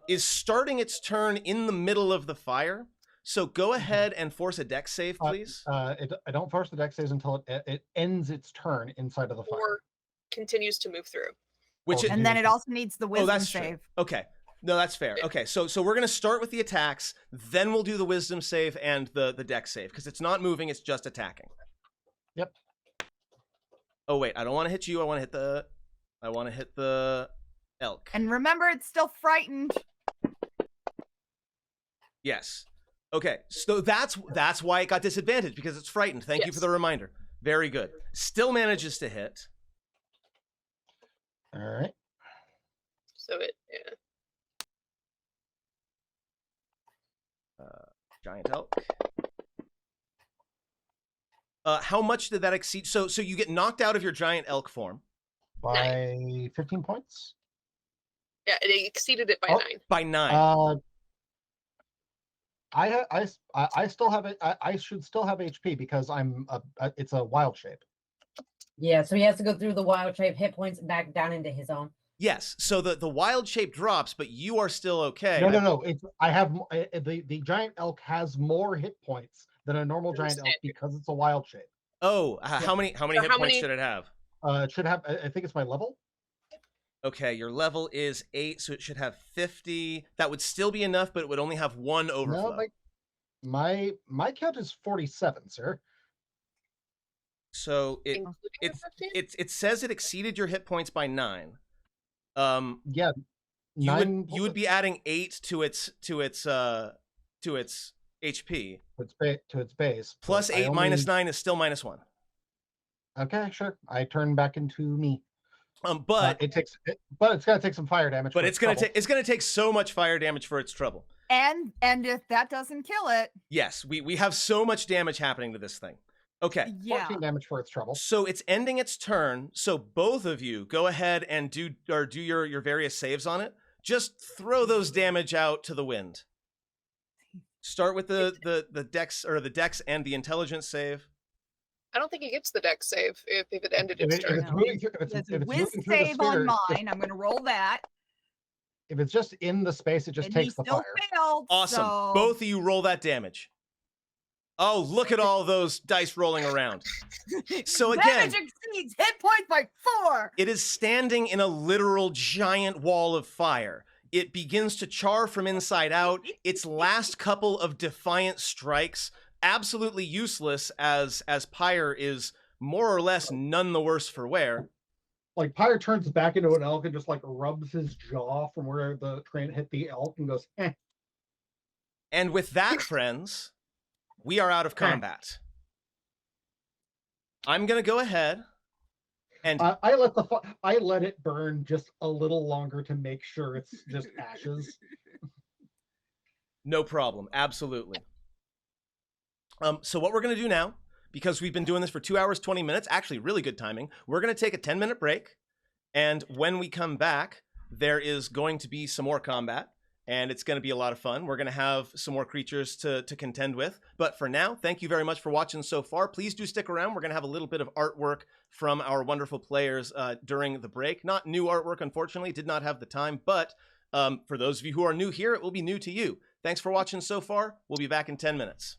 Speaker 1: is starting its turn in the middle of the fire. So go ahead and force a dex save, please.
Speaker 6: I don't force the dex saves until it ends its turn inside of the fire.
Speaker 2: Or continues to move through.
Speaker 1: Which
Speaker 6: Oh,
Speaker 1: it,
Speaker 5: And then it also needs the wisdom
Speaker 1: that's
Speaker 5: save.
Speaker 1: true. Okay. No, that's fair. Okay, so we're gonna start with the attacks, then we'll do the wisdom save and the dex save, because it's not moving, it's just attacking.
Speaker 6: Yep.
Speaker 1: Oh wait, I don't want to hit you. I want to hit the elk.
Speaker 5: And remember, it's still frightened.
Speaker 1: Yes. Okay, so that's why it got disadvantaged, because it's frightened. Thank you for
Speaker 2: Yes.
Speaker 1: the reminder. Very good. Still manages to hit.
Speaker 6: All right.
Speaker 2: So it, yeah.
Speaker 1: Giant elk. How much did that exceed? So you get knocked out of your giant elk form
Speaker 6: By 15 points.
Speaker 2: Yeah, it exceeded it by
Speaker 6: Oh.
Speaker 2: 9.
Speaker 1: by 9.
Speaker 6: I still have it. I should still have HP because it's a wild shape.
Speaker 4: Yeah, so he has to go through the wild shape, hit points back down into his own.
Speaker 1: Yes. So the wild shape drops, but you are still okay.
Speaker 6: No. The giant elk has more hit points than a normal giant elk
Speaker 2: Understand.
Speaker 6: because it's a wild shape.
Speaker 1: Oh, how many
Speaker 2: So
Speaker 1: hit
Speaker 2: how
Speaker 1: points
Speaker 2: many-
Speaker 1: should it have?
Speaker 6: It should have. I think it's my level.
Speaker 1: Okay, your level is 8, so it should have 50. That would still be enough, but it would only have 1 overflow.
Speaker 6: No, my count is 47, sir.
Speaker 1: So
Speaker 2: Including the 15?
Speaker 1: it says it exceeded your hit points by 9.
Speaker 6: Yeah,
Speaker 1: You would be adding 8 to its HP.
Speaker 6: to its base.
Speaker 1: Plus
Speaker 6: but I
Speaker 1: 8 minus
Speaker 6: only-
Speaker 1: 9 is still minus 1.
Speaker 6: Okay, sure. I turn back into me.
Speaker 1: But
Speaker 6: it's gonna take some fire damage.
Speaker 1: but
Speaker 6: for
Speaker 1: it's gonna
Speaker 6: trouble.
Speaker 1: take so much fire damage for its trouble.
Speaker 5: And if that doesn't kill it,
Speaker 1: Yes, we have so much damage happening to this thing. Okay.
Speaker 5: yeah.
Speaker 6: 14 damage for its trouble.
Speaker 1: So it's ending its turn. So both of you go ahead and do your various saves on it. Just throw those damage out to the wind. Start with the dex or the dex and the intelligence save.
Speaker 2: I don't think he gets the dex save if it ended
Speaker 6: If
Speaker 2: its
Speaker 6: it's
Speaker 2: turn.
Speaker 6: moving through, if
Speaker 5: There's
Speaker 6: it's
Speaker 5: a
Speaker 6: moving
Speaker 5: whiz
Speaker 6: through the
Speaker 5: save on
Speaker 6: sphere,
Speaker 5: mine. I'm going to roll that.
Speaker 6: if it's just in the space, it just
Speaker 5: And he
Speaker 6: takes the
Speaker 5: still
Speaker 6: fire.
Speaker 5: failed.
Speaker 1: Awesome.
Speaker 5: So...
Speaker 1: Both of you roll that damage. Oh, look at all those dice rolling around. So again,
Speaker 5: damage exceeds hit points by 4.
Speaker 1: it is standing in a literal giant wall of fire. It begins to char from inside out. Its last couple of defiant strikes, absolutely useless as Pyre is more or less none the worse for wear.
Speaker 3: Like Pyre turns back into an elk and just like rubs his jaw from where the train hit the elk and goes, eh.
Speaker 1: And with that, friends, we are out of combat. I'm going to go ahead and
Speaker 3: I let it burn just a little longer to make sure it's just ashes.
Speaker 1: no problem. Absolutely. So what we're going to do now, because we've been doing this for 2 hours, 20 minutes, actually really good timing, we're going to take a 10-minute break. And when we come back, there is going to be some more combat. And it's going to be a lot of fun. We're going to have some more creatures to contend with. But for now, thank you very much for watching so far. Please do stick around. We're going to have a little bit of artwork from our wonderful players during the break. Not new artwork, unfortunately. Did not have the time. But for those of you who are new here, it will be new to you. Thanks for watching so far. We'll be back in 10 minutes.